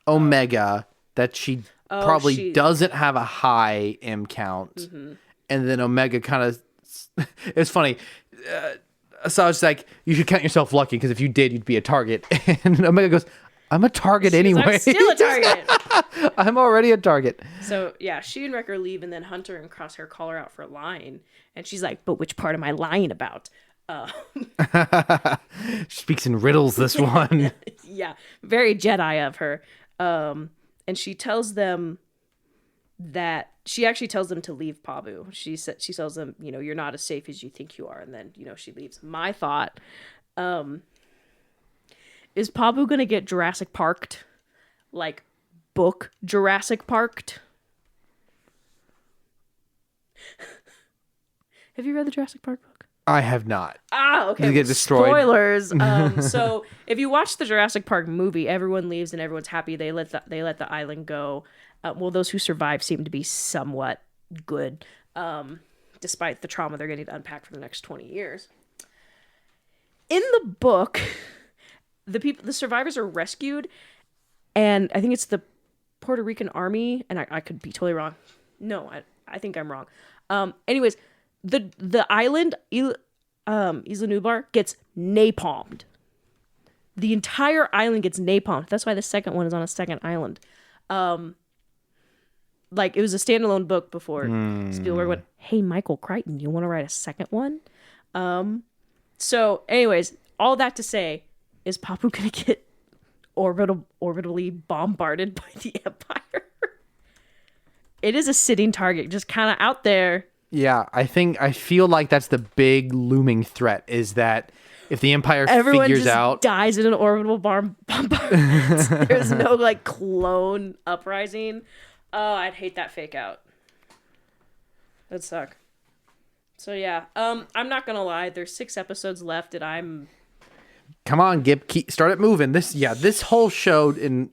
Omega that she probably doesn't have a high M count, mm-hmm. and then Omega kind of. It's funny. Asajj's like, you should count yourself lucky because if you did, you'd be a target. And Omega goes, I'm a target anyway.
I'm still a target.
I'm already a target.
So yeah, she and Wrecker leave, and then Hunter and Crosshair call her out for lying, and she's like, "But which part am I lying about?"
She speaks in riddles. This one.
Yeah, very Jedi of her. And she tells them that she actually tells them to leave Pabu. She tells them, you're not as safe as you think you are, and then she leaves. My thought, is Pabu gonna get Jurassic Parked, like book Jurassic Parked? Have you read the Jurassic Park book?
I have not.
Okay.
Did it get destroyed?
Spoilers. So if you watch the Jurassic Park movie, everyone leaves and everyone's happy. They let the island go. Those who survive seem to be somewhat good, despite the trauma they're going to unpack for the next 20 years. In the book, the survivors are rescued, and I think it's the Puerto Rican army, and I could be totally wrong. No, I think I'm wrong. Anyways, the island, Isla Nublar, gets napalmed. The entire island gets napalmed. That's why the second one is on a second island. It was a standalone book before Spielberg went, hey, Michael Crichton, you want to write a second one? So anyways, all that to say, is Papu going to get orbitally bombarded by the Empire? It is a sitting target, just kind of out there.
Yeah, I feel like that's the big looming threat, is that if the Empire figures out...
dies in an orbital bombardment. There's no, clone uprising. Oh, I'd hate that fake out. That'd suck. So, yeah. I'm not gonna lie. There's 6 episodes left, and I'm...
Come on, Gib. Start it moving. This whole show, in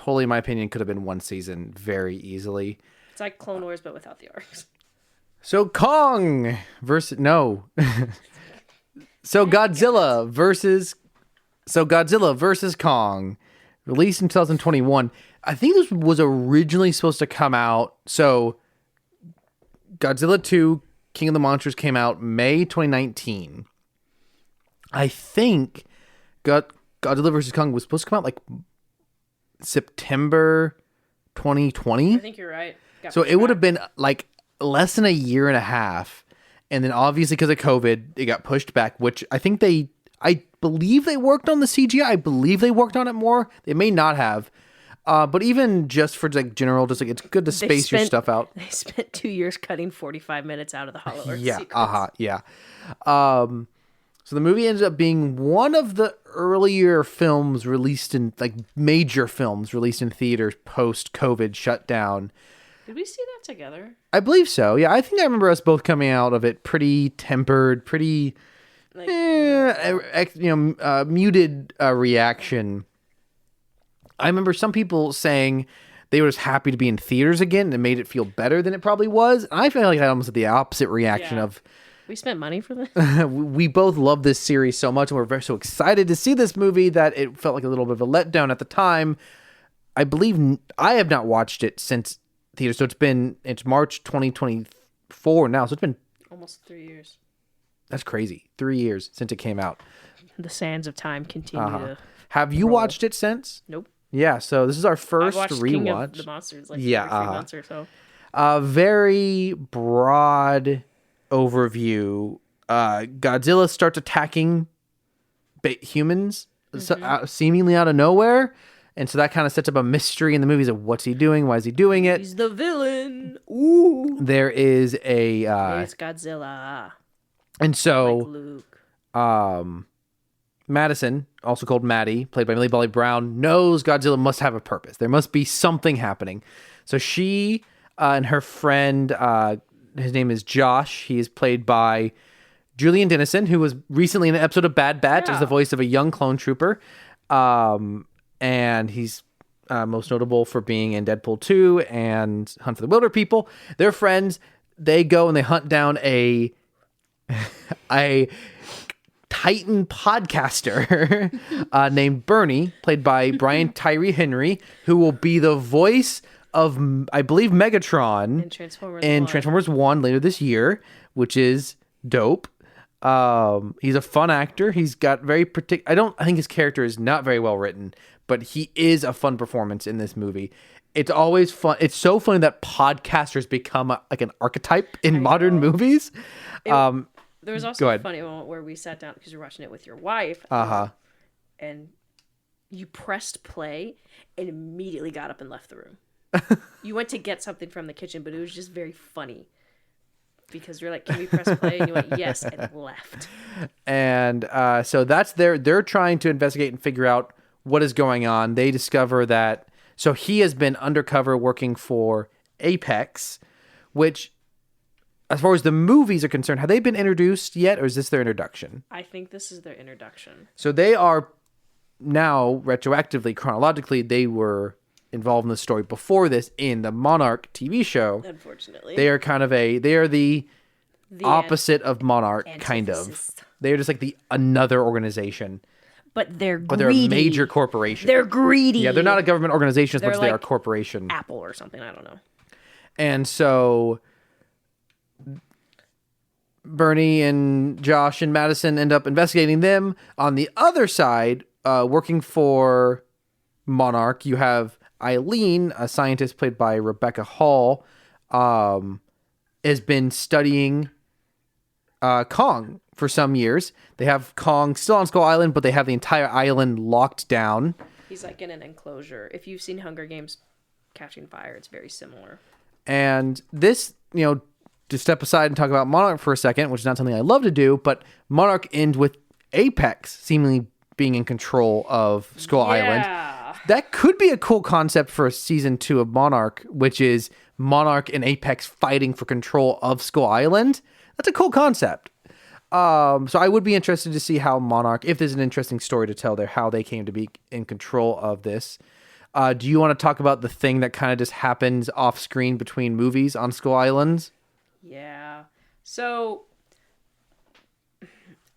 my opinion, could have been one season very easily.
It's like Clone Wars, but without the arcs.
So Kong versus Godzilla versus Kong, released in 2021. I think this was originally supposed to come out. So Godzilla 2, King of the Monsters came out May 2019. I think Godzilla versus Kong was supposed to come out September 2020.
I think you're right.
So it would have been less than a year and a half, and then obviously because of COVID it got pushed back, which I believe they worked on the CGI. I believe they worked on it more. They may not have, but even just for general, it's good to space your stuff out.
They spent 2 years cutting 45 minutes out of the Hollow Earth sequence.
Yeah. So the movie ends up being one of the earlier films released in major films released in theaters post COVID shutdown.
Did we see that together?
I believe so. Yeah, I think I remember us both coming out of it pretty tempered, pretty muted reaction. I remember some people saying they were just happy to be in theaters again, and it made it feel better than it probably was. And I feel like I almost had the opposite reaction of...
We spent money for this?
We both love this series so much, and we're so excited to see this movie that it felt like a little bit of a letdown at the time. I believe I have not watched it since theater, so it's March 2024 now, so it's been
almost 3 years.
That's crazy. 3 years since it came out.
The sands of time continue to
Have you watched it since?
Nope.
Yeah, so this is our first
I've watched
rewatch.
King of the Monsters every 3 months or so.
Very broad overview. Godzilla starts attacking humans seemingly out of nowhere. And so that kind of sets up a mystery in the movies of what's he doing? Why is he doing it?
He's the villain. Ooh.
There is
It's Godzilla.
And so
Like Luke.
Madison, also called Maddie, played by Millie Bobby Brown, knows Godzilla must have a purpose. There must be something happening. So she and her friend, his name is Josh. He is played by Julian Dennison, who was recently in an episode of Bad Batch as the voice of a young clone trooper. And he's most notable for being in Deadpool 2 and Hunt for the Wilder People. They're friends. They go and they hunt down a Titan podcaster named Bernie, played by Brian Tyree Henry, who will be the voice of, I believe, Megatron in Transformers 1 later this year, which is dope. He's a fun actor. He's got very I think his character is not very well written, but he is a fun performance in this movie. It's always fun. It's so funny that podcasters become like an archetype in modern movies.
There was also a funny moment where we sat down because you're watching it with your wife. And you pressed play and immediately got up and left the room. You went to get something from the kitchen, but it was just very funny. Because you're like, can we press play? And you went, yes, and left.
And so that's they're trying to investigate and figure out what is going on. They discover that, so he has been undercover working for Apex, which, as far as the movies are concerned, have they been introduced yet, or is this their introduction?
I think this is their introduction.
So they are now, retroactively, chronologically, they were involved in the story before this in the Monarch TV show.
Unfortunately.
They are the opposite of Monarch, kind of. They're just like another organization.
But they're greedy.
But they're a major corporation.
They're greedy.
Yeah, they're not a government organization as much as they are a
like
corporation.
Apple or something, I don't know.
And so Bernie and Josh and Madison end up investigating them. On the other side, working for Monarch, you have Eileen, a scientist played by Rebecca Hall, has been studying Kong for some years. They have Kong still on Skull Island, but they have the entire island locked down.
He's like in an enclosure. If you've seen Hunger Games Catching Fire, it's very similar.
And this, to step aside and talk about Monarch for a second, which is not something I love to do, but Monarch ends with Apex seemingly being in control of Skull Island. That could be a cool concept for season 2 of Monarch, which is Monarch and Apex fighting for control of Skull Island. That's a cool concept. So I would be interested to see how Monarch, if there's an interesting story to tell there, how they came to be in control of this. Do you want to talk about the thing that kind of just happens off screen between movies on Skull Islands?
Yeah. So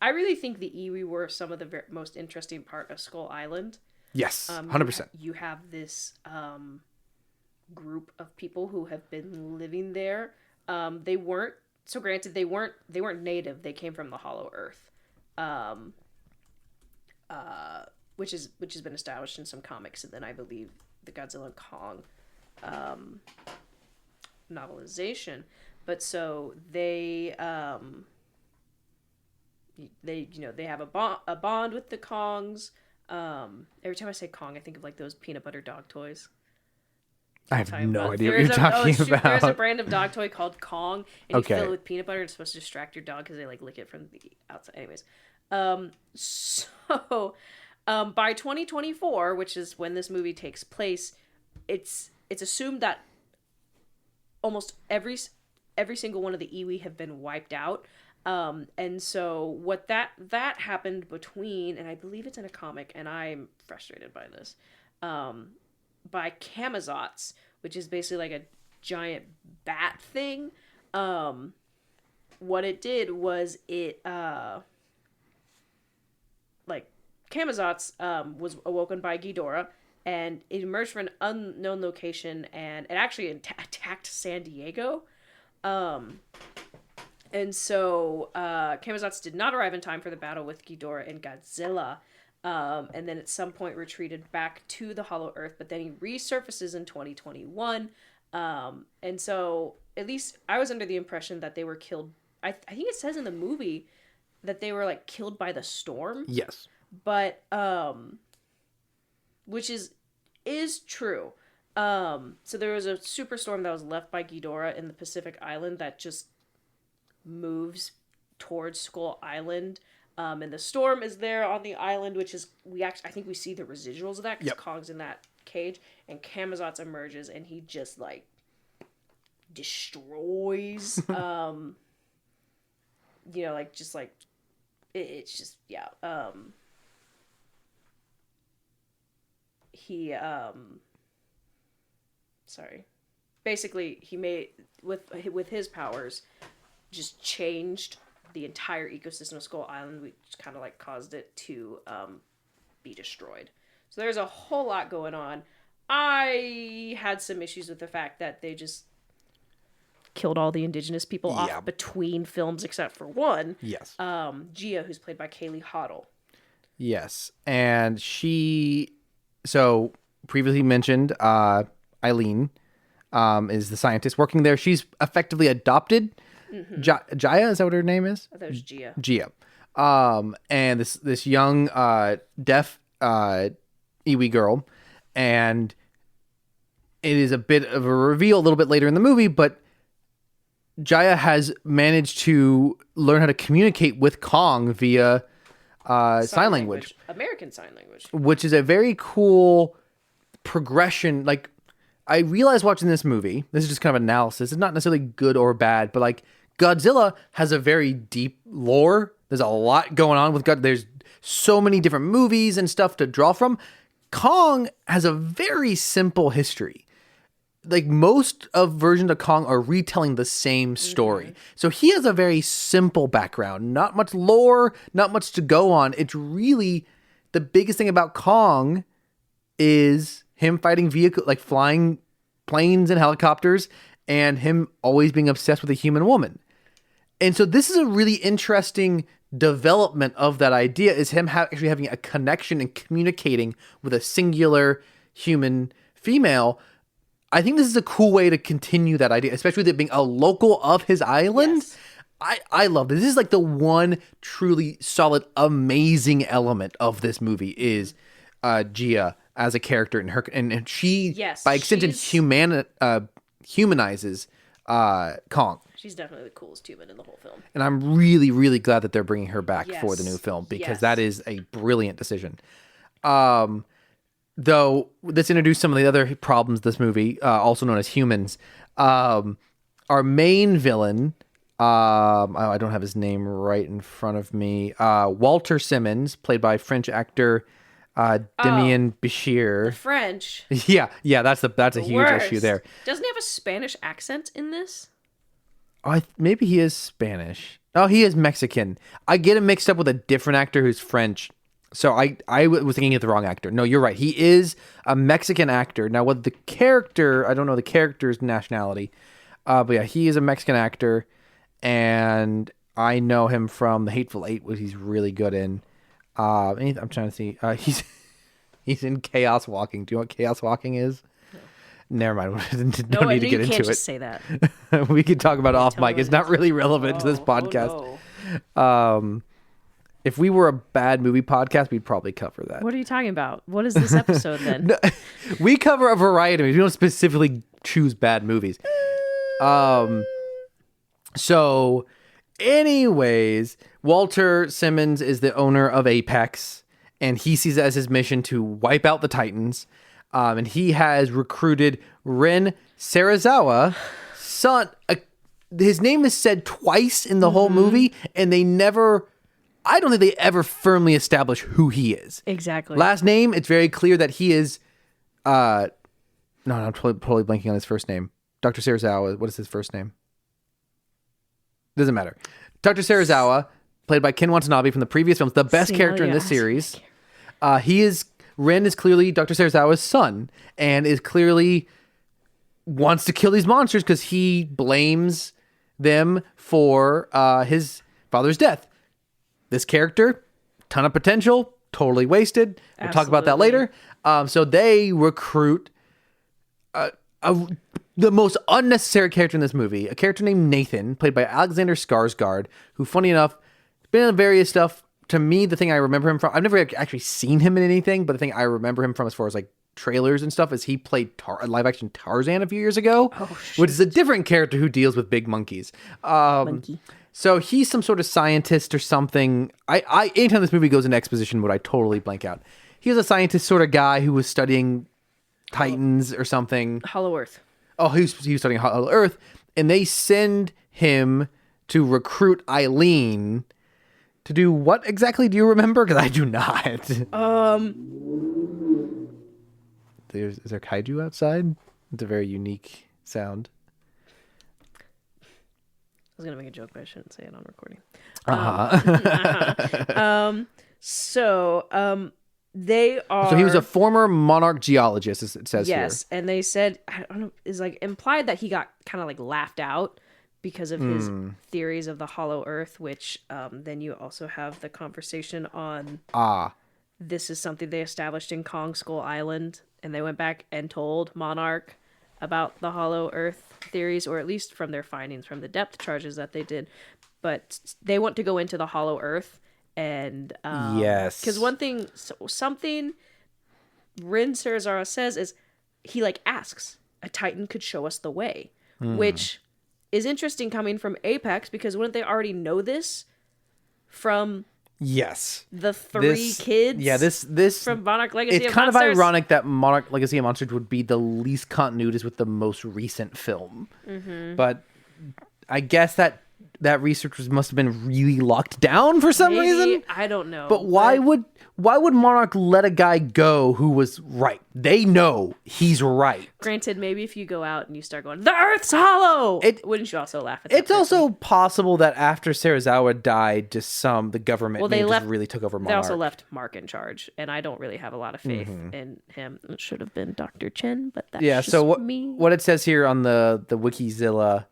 I really think the iwi were some of the most interesting part of Skull Island.
Yes, 100%.
You have this group of people who have been living there. They weren't, so granted, they weren't native. They came from the Hollow Earth, which has been established in some comics, and then I believe the Godzilla and Kong novelization. But so they have a bond with the Kongs. Every time I say Kong, I think of like those peanut butter dog toys.
I have no idea what you're talking about.
There's a brand of dog toy called Kong, and you fill it with peanut butter. It's supposed to distract your dog because they like lick it from the outside. Anyways, so by 2024, which is when this movie takes place, it's assumed that almost every single one of the iwi have been wiped out. And so what that happened between, and I believe it's in a comic, and I'm frustrated by this, by Camazotz, which is basically like a giant bat thing. What it did was it, like Camazotz, was awoken by Ghidorah, and it emerged from an unknown location, and it actually attacked San Diego. And so Camazotz did not arrive in time for the battle with Ghidorah and Godzilla, and then at some point retreated back to the Hollow Earth, but then he resurfaces in 2021. And so at least I was under the impression that they were killed. I think it says in the movie that they were like killed by the storm.
Yes.
But which is true. So there was a superstorm that was left by Ghidorah in the Pacific Island that just moves towards Skull Island And the storm is there on the island, which is I think we see the residuals of that because
Yep.
Kong's in that cage, and Camazotz emerges and he just like destroys. Like just like it's just yeah. He sorry. Basically, he made with his powers, just changed the entire ecosystem of Skull Island, which kind of like caused it to be destroyed. So there's a whole lot going on. I had some issues with the fact that they just killed all the indigenous people
Yeah.
off between films, except for one.
Yes.
Gia, who's played by Kaylee Hoddle.
Yes. And so previously mentioned, Eileen is the scientist working there. She's effectively adopted. Jaya, is that what her name is?
I thought it was Gia.
Gia. And this young deaf Iwi girl, and it is a bit of a reveal a little bit later in the movie, but Jaya has managed to learn how to communicate with Kong via sign language,
American Sign Language.
which is a very cool progression. Like, I realized watching this movie, this is just kind of analysis. It's not necessarily good or bad, but like Godzilla has a very deep lore. There's a lot going on with God. There's so many different movies and stuff to draw from. Kong has a very simple history. Like, most of versions of Kong are retelling the same story. So he has a very simple background, not much lore, not much to go on. It's really the biggest thing about Kong is him fighting like flying planes and helicopters, and him always being obsessed with a human woman. And so this is a really interesting development of that idea, is him actually having a connection and communicating with a singular human female. I think this is a cool way to continue that idea, especially with it being a local of his island.
Yes.
I love this. This is like the one truly solid, amazing element of this movie is Gia as a character, and she, by extension, humanizes Kong.
She's definitely the coolest human in the whole film.
And I'm really, really glad that they're bringing her back for the
Yes.
new film, because
Yes.
that is a brilliant decision. Though, let's introduce some of the other problems of this movie, also known as humans. Our main villain, I don't have his name right in front of me, Walter Simmons, played by French actor Damien Bashir.
French.
Yeah, that's a huge
Worst.
issue there.
Doesn't he have a Spanish accent in this?
Maybe he is Spanish. Oh, he is Mexican. I get him mixed up with a different actor who's French. So I was thinking of the wrong actor. No, you're right. He is a Mexican actor. Now, what the character, I don't know the character's nationality. But yeah, he is a Mexican actor. And I know him from The Hateful Eight, which he's really good in. I'm trying to see. He's in Chaos Walking. Do you know what Chaos Walking is? No. Never mind. Don't need to get into
can't
it.
just say that.
We could talk about it off
tell me
mic.
what
It's
it
not
is.
really relevant to this podcast.
No.
If we were a bad movie podcast, we'd probably cover that.
What are you talking about? What is this episode then?
We cover a variety of movies. We don't specifically choose bad movies. So, anyways, Walter Simmons is the owner of Apex, and he sees it as his mission to wipe out the Titans. And he has recruited Ren Sarazawa, son. His name is said twice in the whole movie, and I don't think they ever firmly establish who he is.
Exactly.
Last name, it's very clear that he is, no, I'm totally blanking on his first name. Dr. Sarazawa, what is his first name? Doesn't matter. Dr. Sarazawa, played by Ken Watanabe from the previous films, the best character in this series. Ren is clearly Dr. Sarazawa's son, and is clearly wants to kill these monsters because he blames them for his father's death. This character, ton of potential, totally wasted. We'll talk about that later. So they recruit the most unnecessary character in this movie, a character named Nathan, played by Alexander Skarsgård, who, funny enough, has been in various stuff. To me, the thing I remember him from, I've never actually seen him in anything, but the thing I remember him from as far as like trailers and stuff is he played live action Tarzan a few years ago, which is a different character who deals with big monkeys.
Monkey.
So he's some sort of scientist or something. I anytime this movie goes into exposition mode, I totally blank out. He was a scientist sort of guy who was studying Titans or something.
Hollow Earth.
Oh, he was studying Hollow Earth, and they send him to recruit Eileen to do what exactly? Do you remember? Because I do not. Is there kaiju outside? It's a very unique sound.
I was gonna make a joke, but I shouldn't say it on recording. They are.
So he was a former monarch geologist, as it says here.
Yes, and they said, I don't know, is like implied that he got kind of like laughed out because of his theories of the Hollow Earth, which then you also have the conversation on. This is something they established in Kong Skull Island, and they went back and told Monarch about the Hollow Earth theories, or at least from their findings from the depth charges that they did. But they want to go into the Hollow Earth, and
yes,
because one thing, something Rin Sarazara says is he like asks a Titan could show us the way, which is interesting coming from Apex, because wouldn't they already know this from?
Yes.
The three kids?
Yeah, this
from Monarch Legacy of
It's kind
Monsters?
of ironic that Monarch Legacy of Monsters would be the least continuous with the most recent film. But I guess that research must have been really locked down for some reason.
I don't know.
But why would Monarch let a guy go who was right? They know he's right.
Granted, maybe if you go out and you start going, the Earth's hollow, wouldn't you also laugh at that?
It's also possible that after Sarazawa died, the government just really took over Monarch.
They also left Mark in charge, and I don't really have a lot of faith in him. It should have been Dr. Chen, but that's just me.
What it says here on the Wikizilla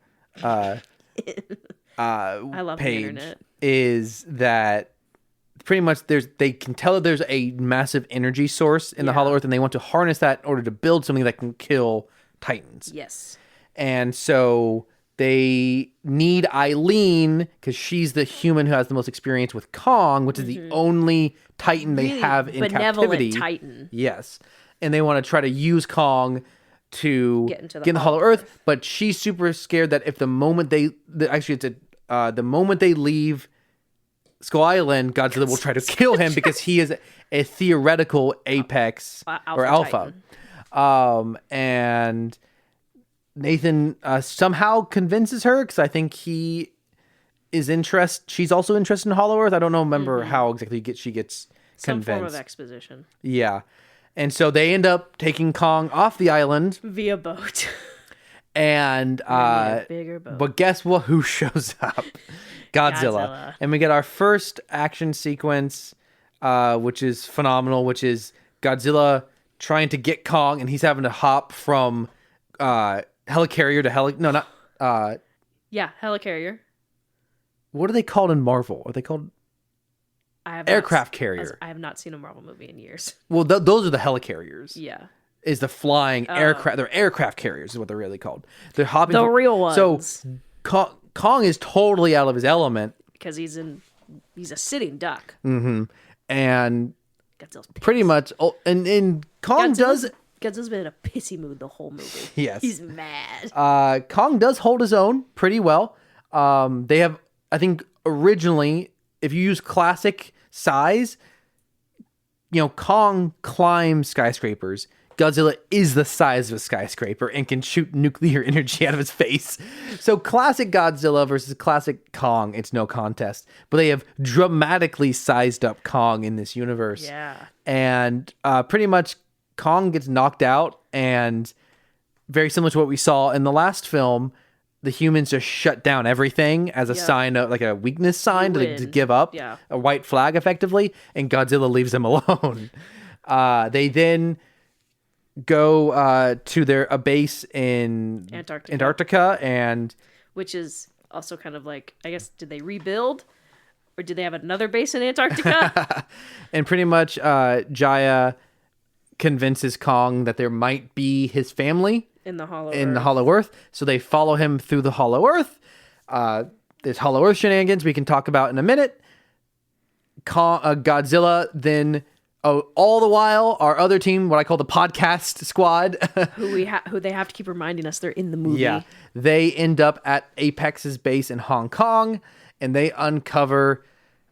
I love the
page
internet.
is that pretty much they can tell that there's a massive energy source in the Hollow Earth, and they want to harness that in order to build something that can kill Titans.
Yes.
And so they need Eileen because she's the human who has the most experience with Kong, which is the only Titan they have in captivity.
Titan.
Yes. And they want to try to use Kong to get in the Hollow Earth, but she's super scared that if the moment they leave Skull Island, Godzilla will try to kill him because he is a theoretical apex or alpha. And Nathan somehow convinces her, because I think she's also interested in Hollow Earth. I don't remember how exactly she gets
Some
convinced.
form of exposition.
Yeah. And so they end up taking Kong off the island
via boat.
And
a bigger boat.
But guess what? Who shows up? Godzilla. And we get our first action sequence, which is phenomenal, which is Godzilla trying to get Kong, and he's having to hop from helicarrier to
helicarrier.
What are they called in Marvel? Are they called aircraft carrier?
I have not seen a Marvel movie in years.
Well, those are the helicarriers.
Yeah.
Is the flying aircraft. They're aircraft carriers is what they're really called. They're hopping.
The real ones.
So Kong is totally out of his element.
Because he's a sitting duck.
Mm-hmm. And
Godzilla's
pretty much, and Kong
Godzilla's been in a pissy mood the whole movie.
Yes.
He's mad.
Kong does hold his own pretty well. They have, I think, originally, if you use classic size, Kong climbs skyscrapers. Godzilla is the size of a skyscraper and can shoot nuclear energy out of his face. So classic Godzilla versus classic Kong, it's no contest. But they have dramatically sized up Kong in this universe.
Yeah.
And pretty much Kong gets knocked out, and very similar to what we saw in the last film, the humans just shut down everything as a sign of, like a weakness sign to give up. Yeah. A white flag, effectively, and Godzilla leaves them alone. They then go to a base in Antarctica, and
which is also kind of like, I guess, did they rebuild, or did they have another base in Antarctica?
And pretty much Jaya convinces Kong that there might be his family
in the
Hollow Earth. So they follow him through the Hollow Earth. There's Hollow Earth shenanigans we can talk about in a minute. Godzilla then, all the while, our other team, what I call the podcast squad,
who they have to keep reminding us they're in the movie.
Yeah, they end up at Apex's base in Hong Kong, and they uncover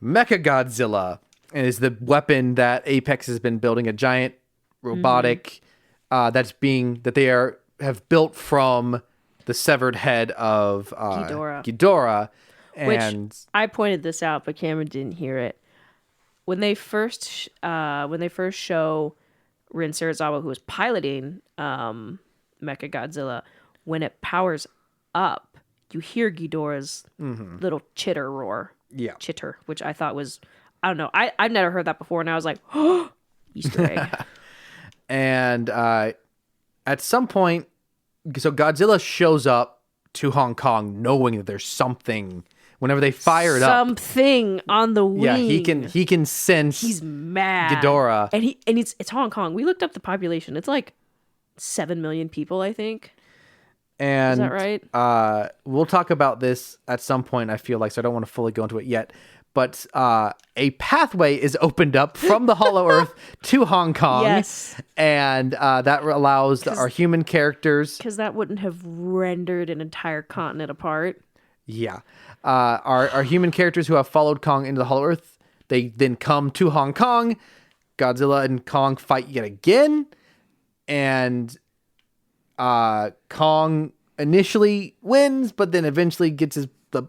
Mechagodzilla. And is the weapon that Apex has been building, a giant robotic that they have built from the severed head of Ghidorah. And
Which I pointed this out, but Cameron didn't hear it. When they first show Rin Serizawa, who is piloting Mechagodzilla, when it powers up, you hear Ghidorah's little chitter roar.
Yeah.
Chitter, which I thought was, I don't know. I've never heard that before, and I was like, oh, Easter egg.
And at some point, so Godzilla shows up to Hong Kong knowing that there's something. Whenever they fire it up,
something on the wing.
Yeah, he can sense.
He's mad.
Ghidorah,
and it's Hong Kong. We looked up the population. It's like 7 million people, I think.
And
is that right?
We'll talk about this at some point. I feel like, so I don't want to fully go into it yet. But a pathway is opened up from the Hollow Earth to Hong Kong.
Yes.
And that allows our human characters.
Because that wouldn't have rendered an entire continent apart.
Yeah. Our human characters who have followed Kong into the Hollow Earth, they then come to Hong Kong. Godzilla and Kong fight yet again. And Kong initially wins, but then eventually gets the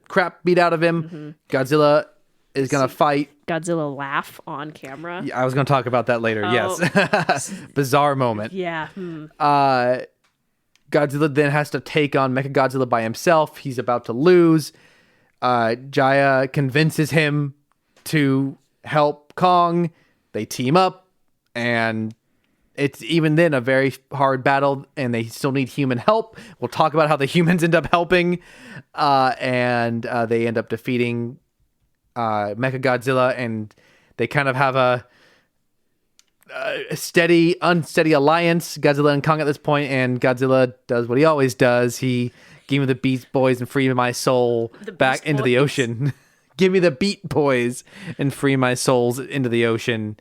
crap beat out of him.
Mm-hmm.
Godzilla is going to fight.
Godzilla laugh on camera.
Yeah, I was going to talk about that later. Yes. Bizarre moment.
Yeah.
Godzilla then has to take on Mechagodzilla by himself. He's about to lose. Jaya convinces him to help Kong. They team up, and it's even then a very hard battle, and they still need human help. We'll talk about how the humans end up helping, and they end up defeating Mechagodzilla, and they kind of have a steady, unsteady alliance, Godzilla and Kong at this point, and Godzilla does what he always does. He give me the Beast Boys and free my soul back into the ocean. Give me the Beat Boys and free my souls into the ocean.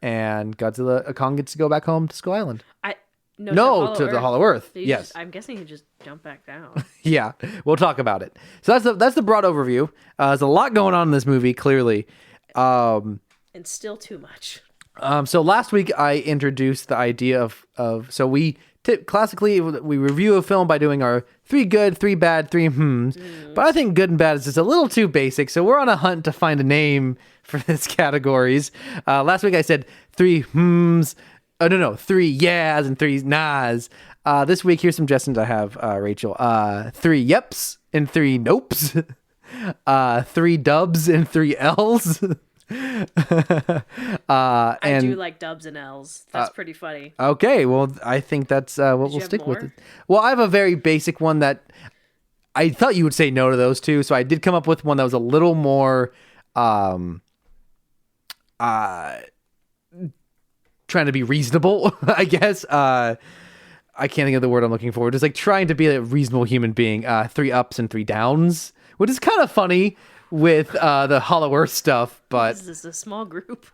And Kong gets to go back home to Skull Island. To the Hollow Earth. Yes.
I'm guessing he just jumped back down.
Yeah, we'll talk about it. So that's the broad overview. There's a lot going on in this movie, clearly.
And still too much.
So last week I introduced the idea of so we classically we review a film by doing our 3 good, 3 bad, 3 But I think good and bad is just a little too basic. So we're on a hunt to find a name for this categories. Last week I said 3 Oh, no, 3 yeahs and 3 nahs. This week here's some suggestions I have, Rachel. 3 yeps and 3 nopes. 3 dubs and 3 L's.
I do like dubs and L's. That's pretty funny.
Okay, well, I think that's what we'll stick with. Well, I have a very basic one that I thought you would say no to those two, so I did come up with one that was a little more trying to be reasonable, I guess. I can't think of the word I'm looking for. Just like trying to be a reasonable human being. 3 ups and 3 downs, which is kind of funny with the Hollow Earth stuff, but
this is a small group.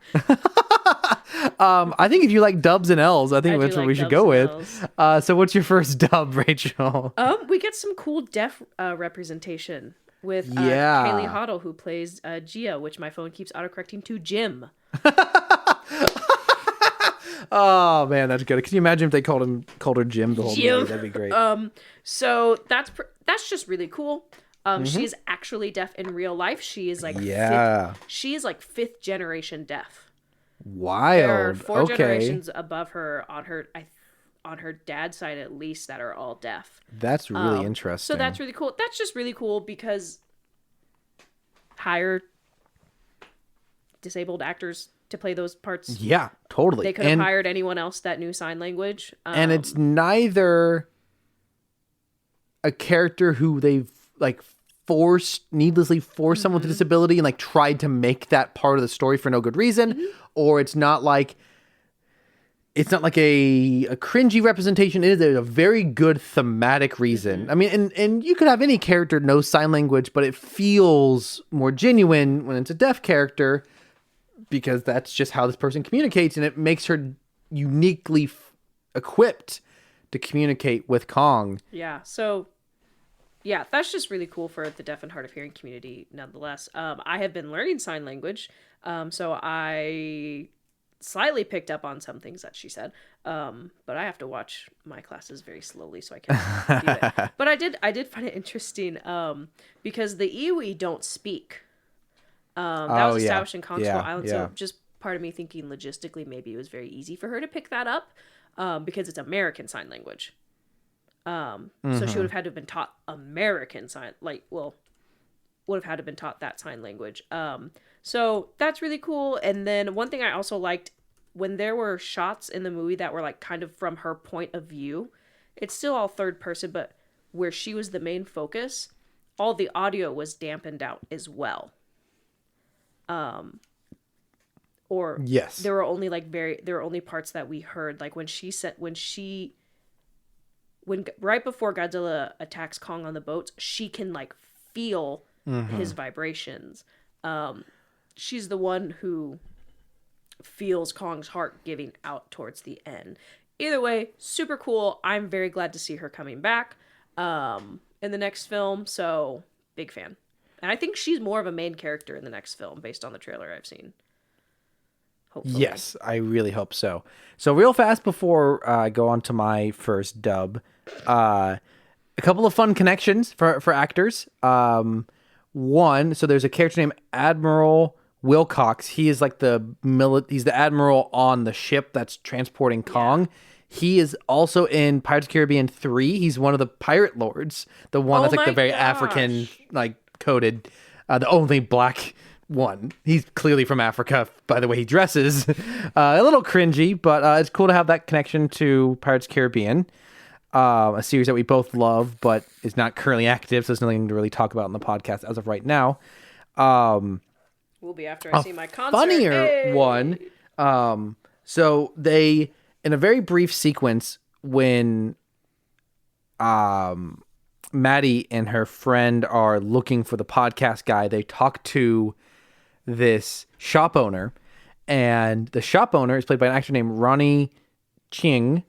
I think if you like dubs and L's, I think that's what we should go with. So what's your first dub, Rachel?
We get some cool deaf representation with Kaylee Hoddle, who plays Gia, which my phone keeps autocorrecting to Jim.
Oh man, that's good. Can you imagine if they called her Jim the whole movie? That'd be great.
So that's just really cool. She is actually deaf in real life. She is like she is like 5th generation deaf.
Wild.
There are 4 generations above her on her dad's side at least that are all deaf.
That's really interesting.
So that's really cool. That's just really cool because hire disabled actors to play those parts.
Yeah, totally.
They could have hired anyone else that knew sign language.
And it's neither a character who they've like needlessly forced someone with a disability and like tried to make that part of the story for no good reason, or it's not like a cringy representation. It is a very good thematic reason. I mean, and you could have any character know sign language, but it feels more genuine when it's a deaf character because that's just how this person communicates, and it makes her uniquely equipped to communicate with Kong.
Yeah, so Yeah, that's just really cool for the deaf and hard of hearing community nonetheless. I have been learning sign language, so I slightly picked up on some things that she said, but I have to watch my classes very slowly so I can view it. But I did find it interesting because the Iwi don't speak. That was established in Kong Skull Island, so just part of me thinking logistically maybe it was very easy for her to pick that up because it's American Sign Language. So she would have had to have been taught American sign, would have had to have been taught that sign language. So that's really cool. And then one thing I also liked, when there were shots in the movie that were like kind of from her point of view, it's still all third person, but where she was the main focus, all the audio was dampened out as well. Or
yes,
there were only there were only parts that we heard, like when right before Godzilla attacks Kong on the boats, she can like feel his vibrations. She's the one who feels Kong's heart giving out towards the end. Either way, super cool. I'm very glad to see her coming back in the next film. So big fan. And I think she's more of a main character in the next film based on the trailer I've seen. Hopefully.
Yes, I really hope so. So real fast before I go on to my first dub, a couple of fun connections for actors. One, so there's a character named Admiral Wilcox. He is like he's the admiral on the ship that's transporting Kong. Yeah. He is also in Pirates of the Caribbean 3. He's one of the pirate lords, the one that's like the very African like coded, the only black one. He's clearly from Africa by the way he dresses. A little cringy, but it's cool to have that connection to Pirates of the Caribbean, a series that we both love, but is not currently active, so there's nothing to really talk about in the podcast as of right now.
Will be after I see my concert.
Funnier one. So they, in a very brief sequence, when Maddie and her friend are looking for the podcast guy, they talk to this shop owner, and the shop owner is played by an actor named Ronnie Ching.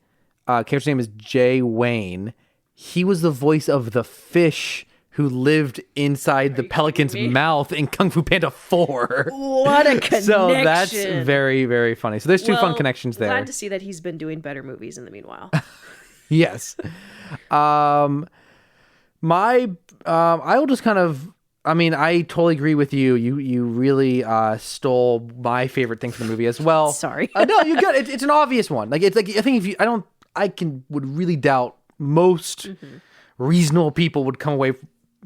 Character's name is Jay Wayne. He was the voice of the fish who lived inside the pelican's mouth in Kung Fu Panda 4.
What a connection.
So that's very, very funny. So there's two fun connections there.
Glad to see that he's been doing better movies in the meanwhile.
Yes. I will just kind of, I totally agree with you. You really stole my favorite thing from the movie as well.
Sorry.
No, you got it. It's an obvious one. Like it's like I think would really doubt most reasonable people would come away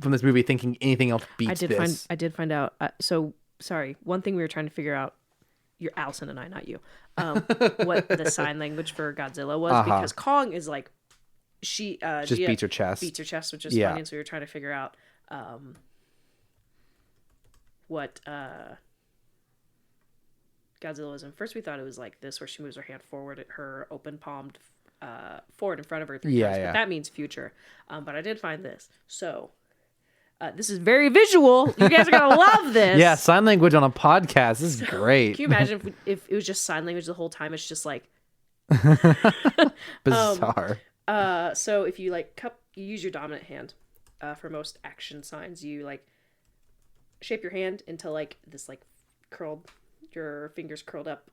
from this movie thinking anything else beats this.
I did find out. So sorry. One thing we were trying to figure out. You're Allison and I, not you. What the sign language for Godzilla was, because Kong is like she
just beats her chest.
Beats her chest, which is funny. And so we were trying to figure out what Godzilla is. And first we thought it was like this, where she moves her hand forward, her open palmed forward in front of her 3 times. But that means future. But I did find this. So this is very visual. You guys are gonna love this.
Yeah, sign language on a podcast. This is great.
Can you imagine if it was just sign language the whole time? It's just like
bizarre.
So if you you use your dominant hand for most action signs. You like shape your hand into like this like curled, your fingers curled up,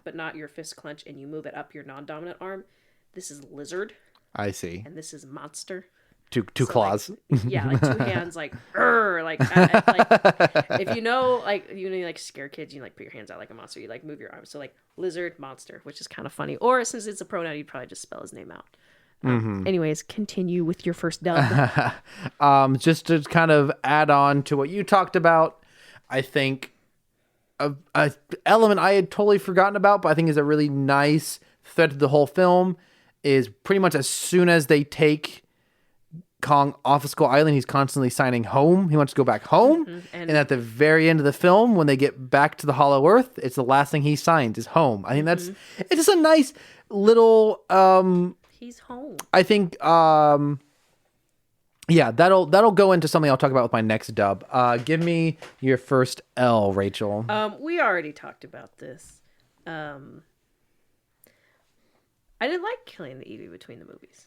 but not your fist clench, and you move it up your non-dominant arm. This is lizard.
I see.
And this is monster.
Two claws.
Like, yeah, like 2 hands, like if you know, like scare kids, you like put your hands out like a monster. You like move your arms. So like lizard, monster, which is kind of funny. Or since it's a pronoun, you'd probably just spell his name out. Anyways, continue with your first dub.
Just to kind of add on to what you talked about, I think a element I had totally forgotten about, but I think is a really nice thread to the whole film, is pretty much as soon as they take Kong off of Skull Island, he's constantly signing home. He wants to go back home. And at the very end of the film, when they get back to the Hollow Earth, it's the last thing he signs is home. I think it's just a nice little
he's home.
I think that'll go into something I'll talk about with my next dub. Give me your first L, Rachel.
We already talked about this. I didn't like killing the Eevee between the movies.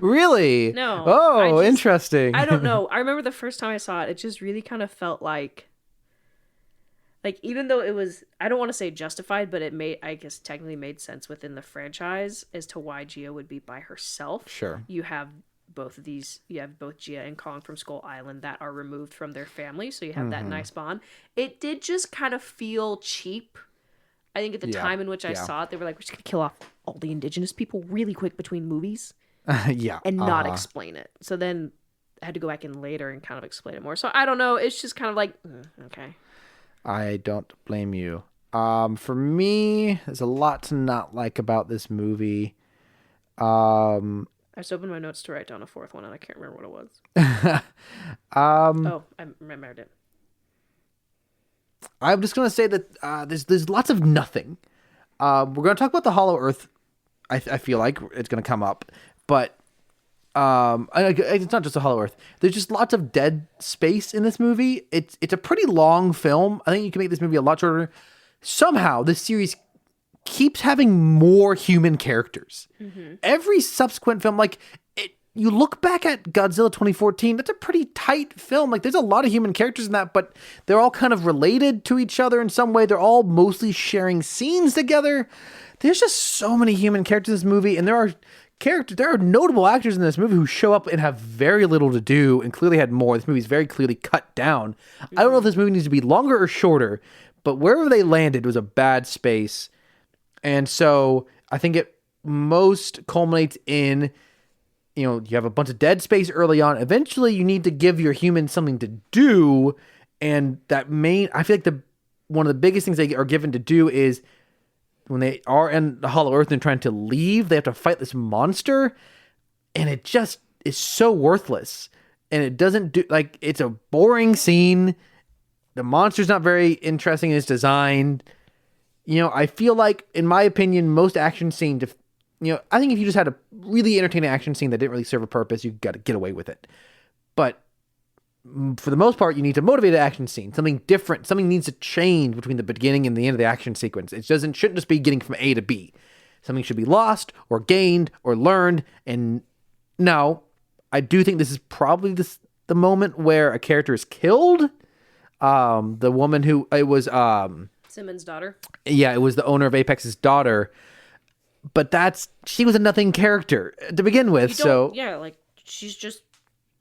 Really?
No.
Oh, interesting.
I don't know. I remember the first time I saw it, it just really kind of felt like even though it was, I don't want to say justified, but it made, I guess technically made sense within the franchise as to why Gia would be by herself.
Sure.
You have both Gia and Kong from Skull Island that are removed from their family, so you have that nice bond. It did just kind of feel cheap. I think at the time in which I saw it, they were like, we're just going to kill off all the indigenous people really quick between movies. And not explain it. So then I had to go back in later and kind of explain it more. So I don't know. It's just kind of like, okay.
I don't blame you. For me, there's a lot to not like about this movie.
I just opened my notes to write down a fourth one, and I can't remember what it was. Oh, I remembered it.
I'm just gonna say that there's lots of nothing. We're gonna talk about the Hollow Earth. I feel like it's gonna come up, but it's not just a Hollow Earth. There's just lots of dead space in this movie. It's a pretty long film. I think you can make this movie a lot shorter. Somehow, this series keeps having more human characters. Every subsequent film, you look back at Godzilla 2014, that's a pretty tight film. Like, there's a lot of human characters in that, but they're all kind of related to each other in some way. They're all mostly sharing scenes together. There's just so many human characters in this movie, and there are notable actors in this movie who show up and have very little to do and clearly had more. This movie's very clearly cut down. I don't know if this movie needs to be longer or shorter, but wherever they landed was a bad space. And so I think it most culminates in, you have a bunch of dead space early on. Eventually you need to give your humans something to do. And I feel like one of the biggest things they are given to do is when they are in the Hollow Earth and trying to leave, they have to fight this monster. And it just is so worthless. And it doesn't do, it's a boring scene. The monster's not very interesting in its design. I feel like, in my opinion, most action scenes, I think if you just had a really entertaining action scene that didn't really serve a purpose, you got to get away with it. But for the most part, you need to motivate an action scene, something different. Something needs to change between the beginning and the end of the action sequence. It shouldn't just be getting from A to B. Something should be lost or gained or learned. And now, I do think this is probably the moment where a character is killed. The woman who it was
Simmons' daughter.
Yeah, it was the owner of Apex's daughter. But she was a nothing character to begin with. So
she's just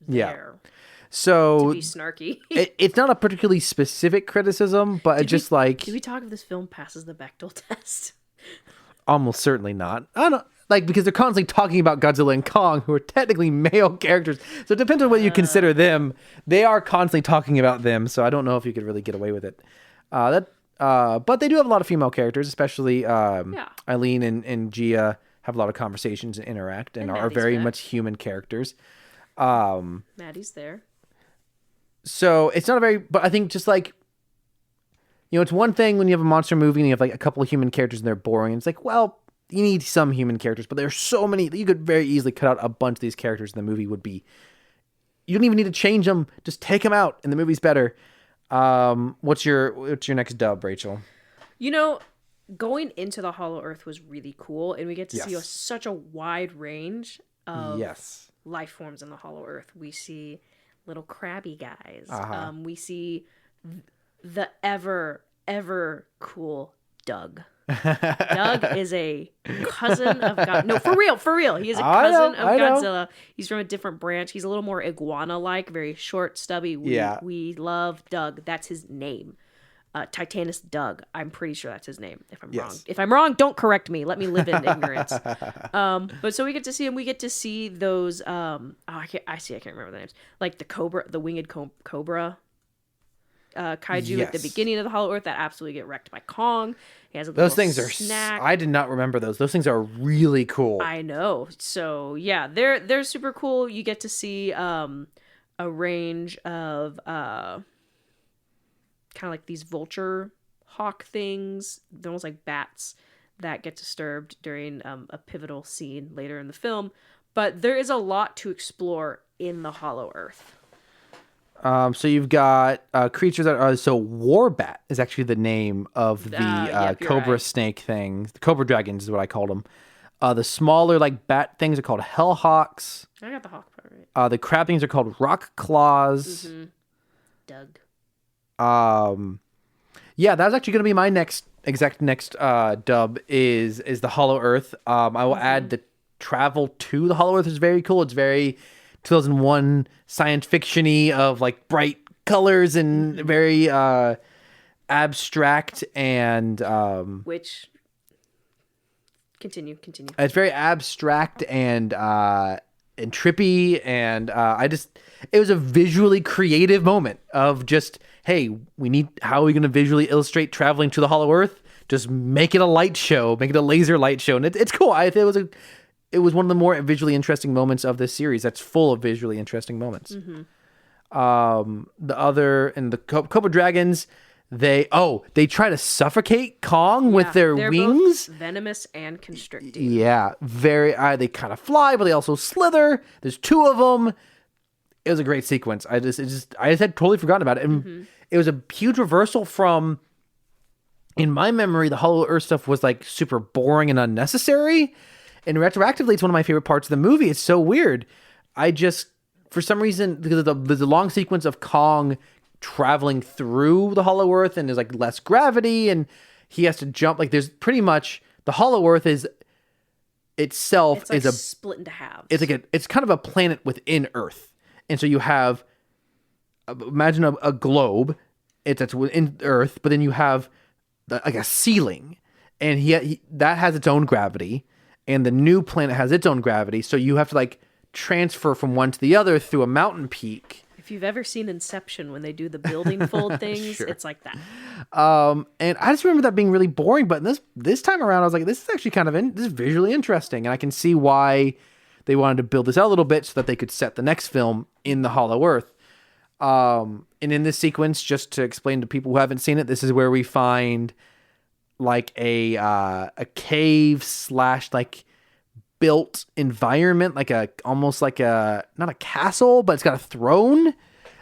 there.
So
to be snarky.
It's not a particularly specific criticism, but
did we talk if this film passes the Bechdel test?
Almost certainly not. I don't because they're constantly talking about Godzilla and Kong, who are technically male characters. So it depends on what you consider them. They are constantly talking about them, so I don't know if you could really get away with it. But they do have a lot of female characters, especially Eileen and Gia have a lot of conversations and interact and are very much human characters.
Maddie's there.
So it's not but I think just it's one thing when you have a monster movie and you have a couple of human characters and they're boring. It's you need some human characters, but there's so many that you could very easily cut out a bunch of these characters and the movie would be, you don't even need to change them. Just take them out and the movie's better. What's your next dub, Rachel?
Going into the Hollow Earth was really cool, and we get to see such a wide range of life forms in the Hollow Earth. We see little crabby guys. We see the ever cool Doug. Doug is a cousin of God. No, for real. He is a cousin of Godzilla. He's from a different branch. He's a little more iguana-like, very short, stubby. We love Doug. That's his name. Titanus Doug. I'm pretty sure that's his name. If I'm wrong. If I'm wrong, don't correct me. Let me live in ignorance. But so we get to see him. We get to see those. I can't remember the names. Like the cobra, the winged cobra. Kaiju at the beginning of the Hollow Earth that absolutely get wrecked by Kong. He has those things snack.
I did not remember those. Those things are really cool.
I know. So yeah, they're super cool. You get to see a range of kind of like these vulture hawk things. They're almost like bats that get disturbed during a pivotal scene later in the film. But there is a lot to explore in the Hollow Earth.
So you've got creatures that are... So Warbat is actually the name of the cobra snake things. The cobra dragons is what I called them. The smaller like bat things are called hellhawks.
I got the hawk part right.
The crab things are called rock claws.
Mm-hmm. Doug.
Yeah, that's actually going to be my next dub is the Hollow Earth. I will add the travel to the Hollow Earth is very cool. It's very 2001 science fiction-y of like bright colors and very abstract and
which continue.
it's very abstract and trippy and it was a visually creative moment of just, hey, how are we going to visually illustrate traveling to the Hollow Earth? Just make it a light show, make it a laser light show. And it's cool. It was one of the more visually interesting moments of this series. That's full of visually interesting moments.
Mm-hmm.
The Cobra Dragons, they try to suffocate Kong with their wings.
Both venomous and constricting.
Yeah, they kind of fly, but they also slither. There's two of them. It was a great sequence. I just had totally forgotten about it, and it was a huge reversal from. In my memory, the Hollow Earth stuff was like super boring and unnecessary, and retroactively, it's one of my favorite parts of the movie. It's so weird. For some reason, because there's a long sequence of Kong traveling through the Hollow Earth, and there's like less gravity, and he has to jump. Like there's pretty much the Hollow Earth itself
it's like
is
split into halves.
It's kind of a planet within Earth, and so you have imagine a globe. That's within Earth, but then you have like a ceiling, and that has its own gravity, and the new planet has its own gravity. So you have to like transfer from one to the other through a mountain peak.
If you've ever seen Inception when they do the building fold things,
Sure.
It's like that.
And I just remember that being really boring. But this time around, I was like, this is actually this is visually interesting, and I can see why they wanted to build this out a little bit so that they could set the next film in the Hollow Earth. And in this sequence, just to explain to people who haven't seen it, this is where we find like a cave / like built environment, like almost like not a castle, but it's got a throne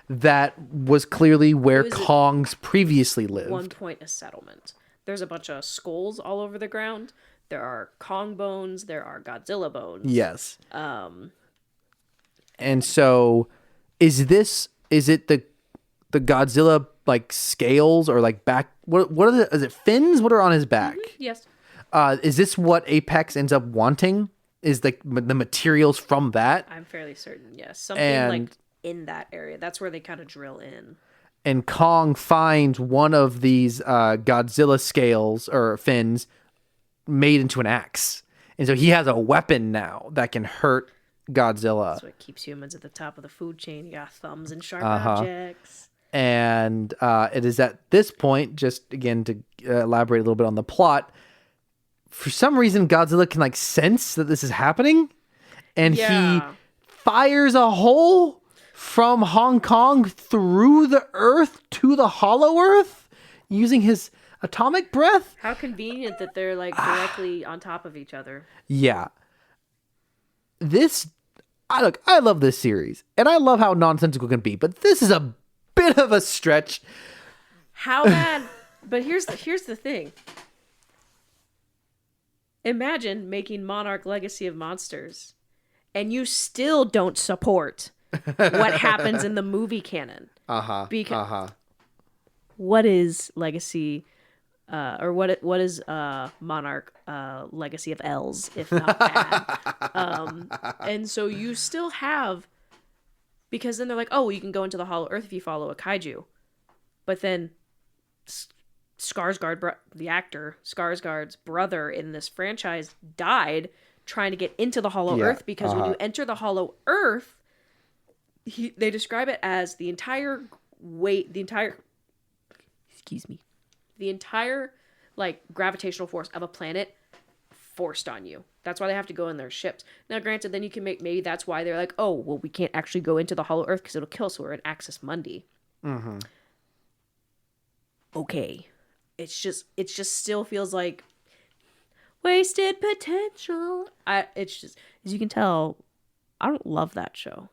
that was clearly where Kong's previously lived.
One point a settlement. There's a bunch of skulls all over the ground. There are Kong bones. There are Godzilla bones.
Yes. And so is it the Godzilla like scales or like back? What are is it fins? What are on his back?
Mm-hmm. Yes.
Is this what Apex ends up wanting? Is the materials from that?
I'm fairly certain. Yes. Something like in that area. That's where they kind of drill in.
And Kong finds one of these Godzilla scales or fins made into an axe. And so he has a weapon now that can hurt Godzilla.
That's what keeps humans at the top of the food chain. You got thumbs and sharp objects.
And it is at this point, just again to elaborate a little bit on the plot, for some reason Godzilla can like sense that this is happening, and he fires a hole from Hong Kong through the Earth to the Hollow Earth using his atomic breath.
How convenient that they're like directly on top of each other.
Yeah. I love this series, and I love how nonsensical it can be, but this is a bit of a stretch.
How bad? But here's the thing. Imagine making Monarch Legacy of Monsters, and you still don't support what happens in the movie canon. Because what is Legacy, or what is Monarch Legacy of L's, if not bad? And so you still have, because then they're like, oh, well, you can go into the Hollow Earth if you follow a kaiju, but then Skarsgård, the actor, Skarsgård's brother in this franchise died trying to get into the Hollow Earth, because when you enter the Hollow Earth, they describe it as the entire like gravitational force of a planet forced on you. That's why they have to go in their ships. Now, granted, then you can maybe that's why they're like, oh, well, we can't actually go into the Hollow Earth because it'll kill us. So we're in Axis Mundi. Mm-hmm. Okay. It just still feels like wasted potential. It's just, as you can tell, I don't love that show.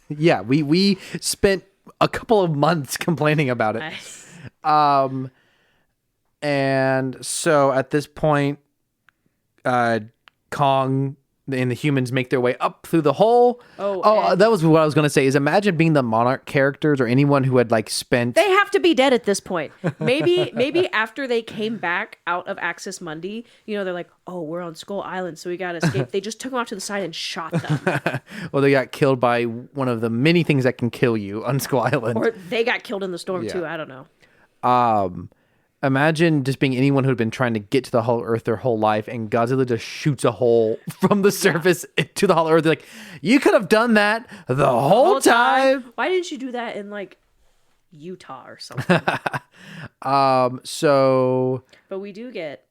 Yeah, we spent a couple of months complaining about it. And so at this point, Kong Kong and the humans make their way up through the hole.
And
That was what I was going to say. Is imagine being the Monarch characters or anyone who had like spent.
they have to be dead at this point. Maybe after they came back out of Axis Mundi, they're like, oh, we're on Skull Island, so we got to escape. They just took them off to the side and shot them.
Well, they got killed by one of the many things that can kill you on Skull Island.
Or they got killed in the storm too. I don't know.
Imagine just being anyone who had been trying to get to the Hollow Earth their whole life, and Godzilla just shoots a hole from the surface to the Hollow Earth. They're like, you could have done that the whole time.
Why didn't you do that in like Utah or something? But we do get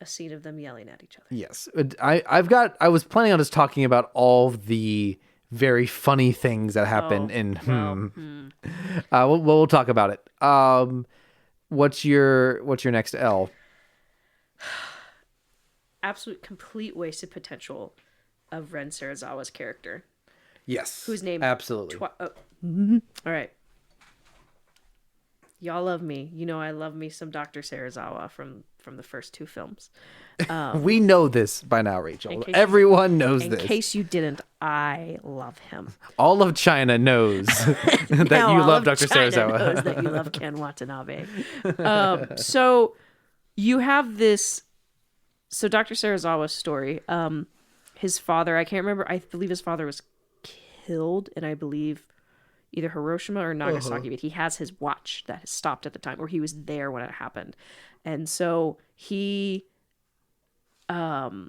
a scene of them yelling at each other.
Yes, I was planning on just talking about all the very funny things that happen we'll talk about it. What's your next L?
Absolute complete wasted potential of Ren Serizawa's character.
Yes.
Whose name?
Absolutely.
All right. Y'all love me. I love me some Dr. Serizawa from the first two films.
We know this by now, Rachel. Everyone knows this.
In case you didn't, I love him.
All of China knows that you love Dr. Serizawa.
Knows that you love Ken Watanabe. So you have this. So Dr. Serizawa's story. His father, I can't remember. I believe his father was killed, and I believe either Hiroshima or Nagasaki. But he has his watch that has stopped at the time, or he was there when it happened, and so he. Godzilla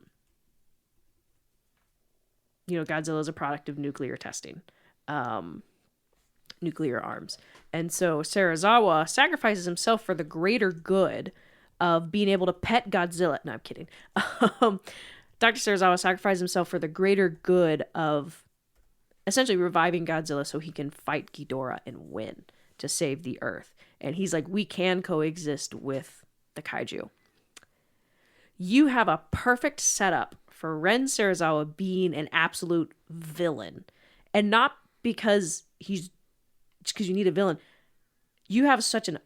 is a product of nuclear testing, nuclear arms. And so Serizawa sacrifices himself for the greater good of being able to pet Godzilla. No, I'm kidding. Dr. Serizawa sacrifices himself for the greater good of essentially reviving Godzilla so he can fight Ghidorah and win to save the Earth. And he's like, we can coexist with the kaiju. You have a perfect setup for Ren Serizawa being an absolute villain. And not because you need a villain. You have such an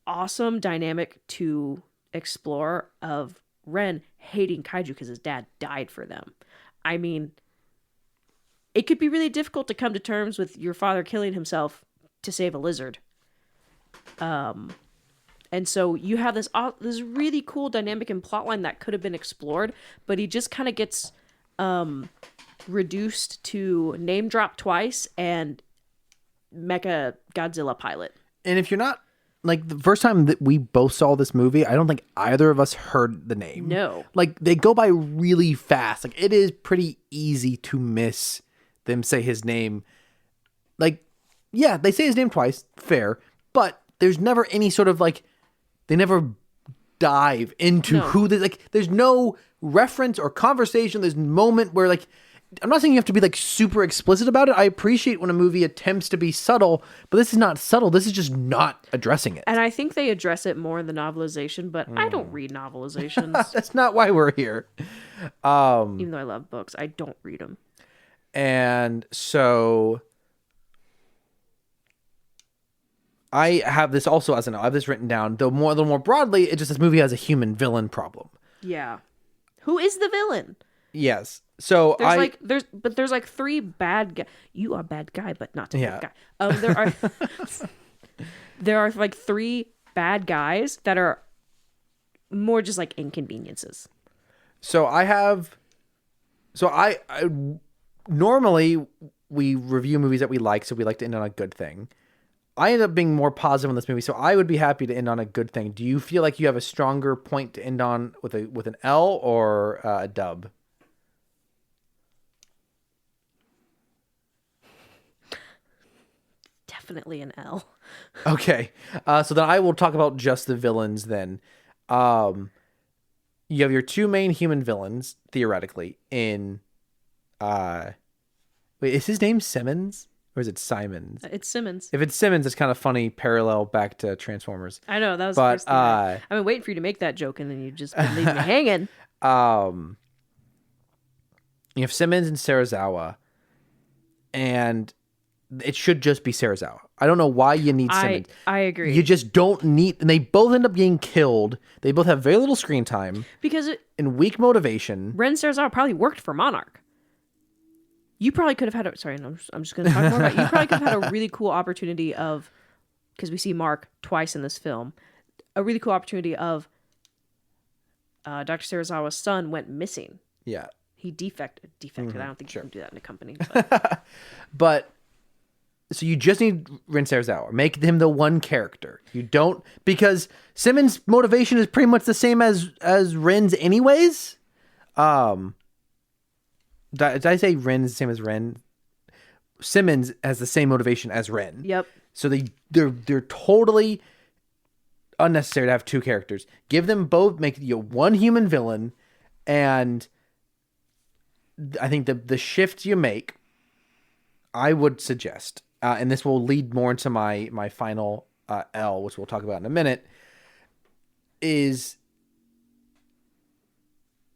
awesome dynamic to explore of Ren hating kaiju because his dad died for them. I mean, it could be really difficult to come to terms with your father killing himself to save a lizard. And so you have this really cool dynamic and plotline that could have been explored, but he just kind of gets reduced to name drop twice and Mecha Godzilla pilot.
And if you're not, like, the first time that we both saw this movie, I don't think either of us heard the name.
No.
Like, they go by really fast. Like, it is pretty easy to miss them say his name. Like, yeah, they say his name twice, fair, but there's never any sort of, like, they never dive into who they, like, there's no reference or conversation. There's a moment where, like, I'm not saying you have to be, like, super explicit about it. I appreciate when a movie attempts to be subtle, but this is not subtle. This is just not addressing it.
And I think they address it more in the novelization, but I don't read novelizations.
That's not why we're here.
Even though I love books, I don't read them.
And so I have this also as I have this written down. Though more broadly, it just this movie has a human villain problem.
Yeah. Who is the villain?
Yes. So
there's like three bad guys. You are a bad guy, but not a bad guy. There are like three bad guys that are more just like inconveniences.
So I normally we review movies that we like, so we like to end on a good thing. I ended up being more positive on this movie, so I would be happy to end on a good thing. Do you feel like you have a stronger point to end on with an L or a dub?
Definitely an L.
Okay. So then I will talk about just the villains then. You have your two main human villains, theoretically, in... wait, is his name Simmons? Or is it Simons?
It's Simmons.
If it's Simmons, it's kind of funny parallel back to Transformers.
I know, that was the first thing. I've been waiting for you to make that joke, and then you just been leaving me hanging.
You have Simmons and Serizawa, and it should just be Serizawa. I don't know why you need Simmons.
I agree.
You just don't need, and they both end up getting killed. They both have very little screen time
because
and weak motivation.
Ren Serizawa probably worked for Monarch. You probably could have had I'm just going to talk more about. You probably could have had a really cool opportunity of, because we see Mark twice in this film, a really cool opportunity of Dr. Serizawa's son went missing.
Yeah.
He defected.
Mm-hmm.
I don't think you can do that in a company.
But so you just need Ren Serizawa. Make him the one character. You don't, because Simmons' motivation is pretty much the same as Ren's anyways. Did I say Ren is the same as Ren? Simmons has the same motivation as Ren.
Yep.
So they're totally unnecessary to have two characters. Give them both, make you one human villain, and I think the shifts you make, I would suggest, and this will lead more into my final L, which we'll talk about in a minute, is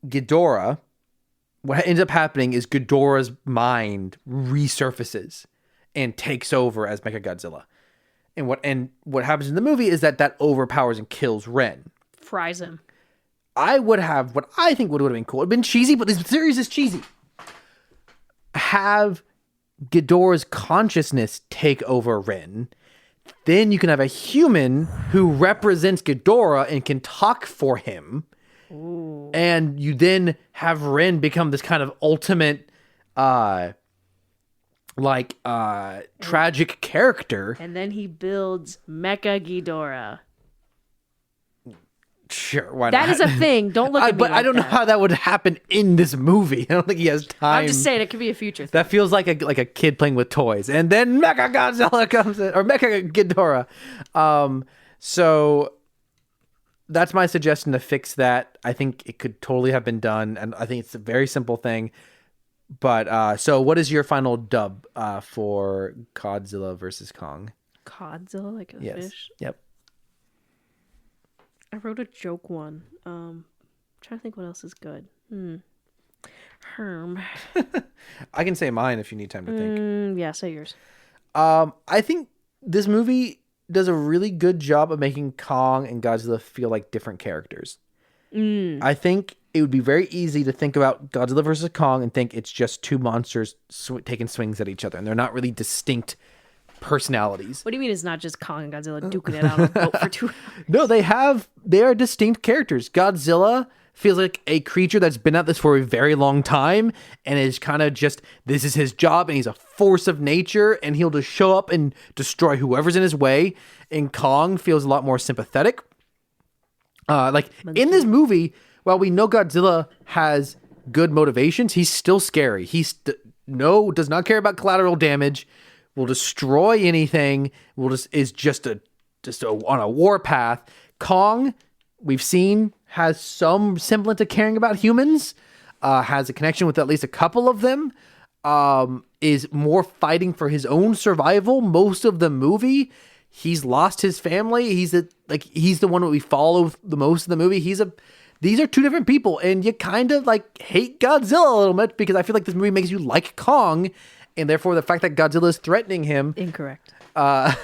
Ghidorah. What ends up happening is Ghidorah's mind resurfaces and takes over as Mechagodzilla. And what happens in the movie is that overpowers and kills Ren.
Fries him.
What I think would have been cool. It would have been cheesy, but this series is cheesy. Have Ghidorah's consciousness take over Ren. Then you can have a human who represents Ghidorah and can talk for him. Ooh. And you then have Ren become this kind of ultimate tragic character.
And then he builds Mecha Ghidorah.
Sure, why not?
That is a thing. Don't look at me
but I don't know how that would happen in this movie. I don't think he has time.
I'm just saying it could be a future thing.
That feels like a kid playing with toys. And then Mecha Godzilla comes in, or Mecha Ghidorah. So that's my suggestion to fix that. I think it could totally have been done, and I think it's a very simple thing. But so what is your final dub for Godzilla versus Kong?
Godzilla, like a fish?
Yep.
I wrote a joke one. Trying to think what else is good. Herm.
I can say mine if you need time to think.
Yeah, say yours.
I think this movie does a really good job of making Kong and Godzilla feel like different characters. I think it would be very easy to think about Godzilla versus Kong and think it's just two monsters taking swings at each other, and they're not really distinct personalities.
What do you mean it's not just Kong and Godzilla duking it out on a boat for 2 hours?
No, they are distinct characters. Godzilla feels like a creature that's been at this for a very long time and is kind of just, this is his job, and he's a force of nature, and he'll just show up and destroy whoever's in his way. And Kong feels a lot more sympathetic. In this movie, while we know Godzilla has good motivations, he's still scary. Does not care about collateral damage, will destroy anything, is just on a war path. Kong, we've seen, has some semblance of caring about humans, has a connection with at least a couple of them, is more fighting for his own survival most of the movie. He's lost his family. He's the one that we follow the most of the movie. These are two different people, and you kind of hate Godzilla a little bit because I feel like this movie makes you like Kong, and therefore the fact that Godzilla is threatening him.
Incorrect.
I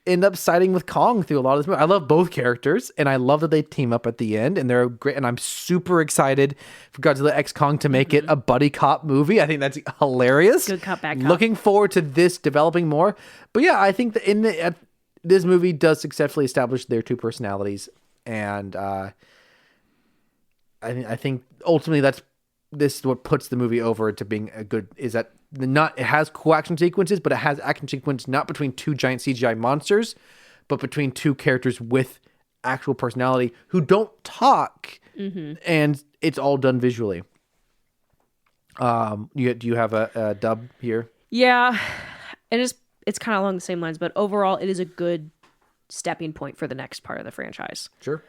end up siding with Kong through a lot of this movie. I love both characters, and I love that they team up at the end, and they're great. And I'm super excited for Godzilla X Kong to make it a buddy cop movie. I think that's hilarious.
Good cop, bad cop.
Looking forward to this developing more. But yeah, I think that this movie does successfully establish their two personalities, and I think ultimately this is what puts the movie over to being a good, is that it has cool action sequences, but it has action sequences not between two giant CGI monsters, but between two characters with actual personality who don't talk, and it's all done visually. Do you have a dub here?
Yeah, and it's kind of along the same lines, but overall it is a good stepping point for the next part of the franchise.
Sure.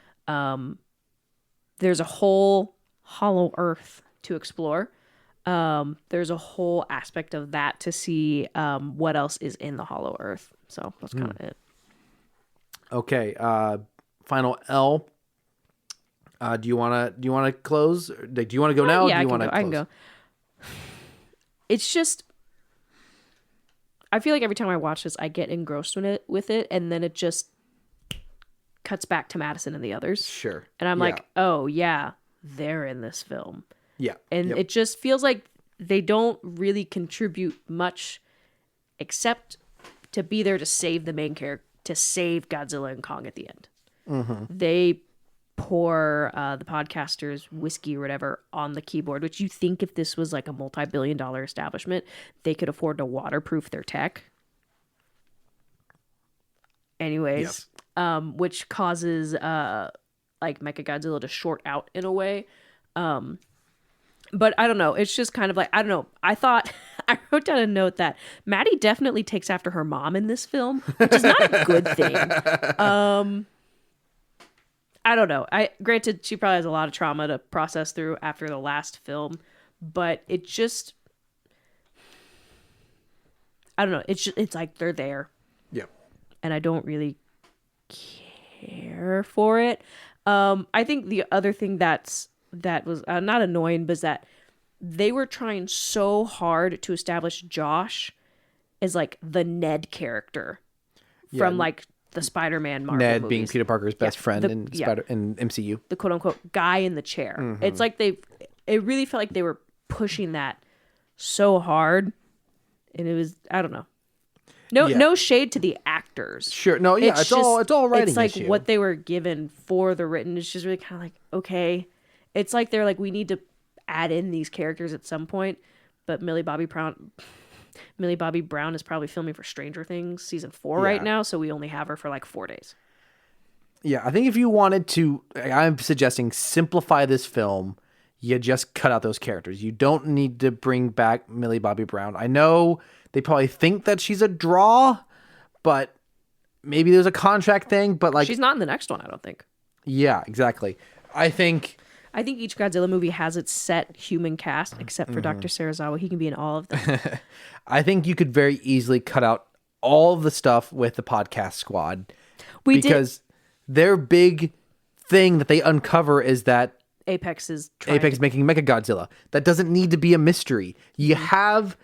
There's a whole Hollow Earth to explore. There's a whole aspect of that to see what else is in the Hollow Earth. So that's kind of it.
Okay. Final L. Do you want to close? Do you want to go now?
Yeah,
or do you
I can go. it's just, I feel like every time I watch this, I get engrossed with it, and then it just cuts back to Madison and the others.
Sure.
And I'm like, oh yeah, they're in this film.
Yeah.
And it just feels like they don't really contribute much except to be there to save the main character, to save Godzilla and Kong at the end. They pour the podcasters whiskey or whatever on the keyboard, which you think if this was like a multi-billion-dollar establishment, they could afford to waterproof their tech. Anyways, which causes like Mechagodzilla to short out in a way. But I don't know. It's just kind of like, I don't know. I thought, I wrote down a note that Maddie definitely takes after her mom in this film, which is not a good thing. I don't know. Granted, she probably has a lot of trauma to process through after the last film, but it just, I don't know. It's like they're there.
Yeah.
And I don't really care for it. I think the other thing that was not annoying, but is that they were trying so hard to establish Josh as like the Ned character from like the Spider-Man Marvel
Ned
movies.
being Peter Parker's best friend in MCU.
The quote unquote guy in the chair. It's like it really felt like they were pushing that so hard, and it was, I don't know. No shade to the actors.
Sure. No, yeah, it's all writing
It's like
issue.
what they were given for the written is just really kind of like, okay. It's like they're like, we need to add in these characters at some point, but Millie Bobby Brown is probably filming for Stranger Things season 4 right now, so we only have her for like 4 days.
Yeah, I think if you wanted to, I'm suggesting simplify this film, you just cut out those characters. You don't need to bring back Millie Bobby Brown. I know they probably think that she's a draw, but maybe there's a contract thing, but like...
She's not in the next one, I don't think.
Yeah, exactly. I think
each Godzilla movie has its set human cast, except for Dr. Serizawa. He can be in all of them.
I think you could very easily cut out all of the stuff with the podcast squad. Because their big thing that they uncover is that
Apex is
making Mechagodzilla. That doesn't need to be a mystery. You have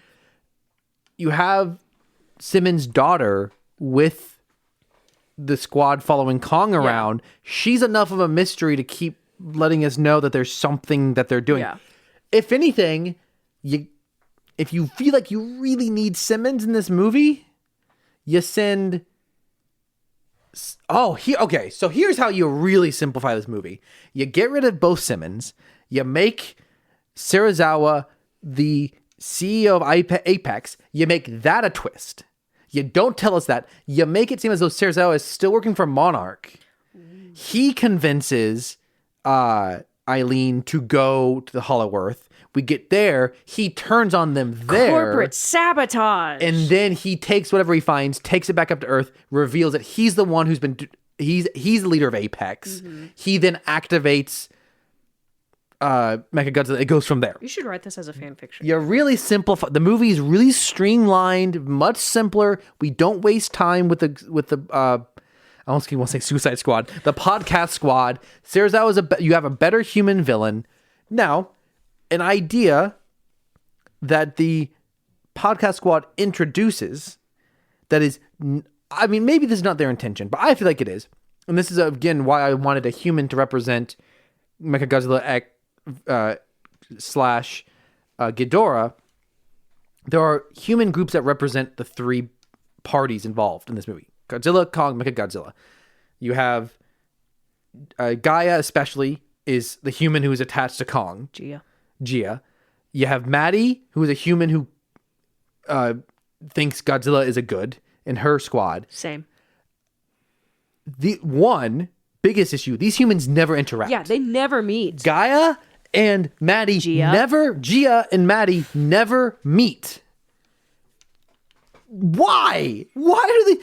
Simmons' daughter with the squad following Kong around. She's enough of a mystery to keep letting us know that there's something that they're doing.
Yeah.
If anything, if you feel like you really need Simmons in this movie, you send... so here's how you really simplify this movie. You get rid of both Simmons. You make Serizawa the CEO of Apex. You make that a twist. You don't tell us that. You make it seem as though Serizawa is still working for Monarch. He convinces Eileen to go to the Hollow Earth. We get there. He turns on them there.
Corporate sabotage.
And then he takes whatever he finds, takes it back up to Earth, reveals that he's the one who's been... He's the leader of Apex. He then activates Mechagodzilla. It goes from there.
You should write this as a fan fiction.
You really simplify... The movie is really streamlined, much simpler. We don't waste time with the I almost want to say Suicide Squad. The podcast squad. Serizawa you have a better human villain. Now, an idea that the podcast squad introduces that is, I mean, maybe this is not their intention, but I feel like it is. And this is, again, why I wanted a human to represent Mechagodzilla slash Ghidorah. There are human groups that represent the three parties involved in this movie. Godzilla, Kong, Mechagodzilla. You have Gaia, especially, is the human who is attached to Kong. Gia. You have Maddie, who is a human who thinks Godzilla is a good in her squad.
Same.
The one biggest issue, these humans never interact.
Yeah, they never meet.
Gaia and Maddie Gia and Maddie never meet. Why? Why do they...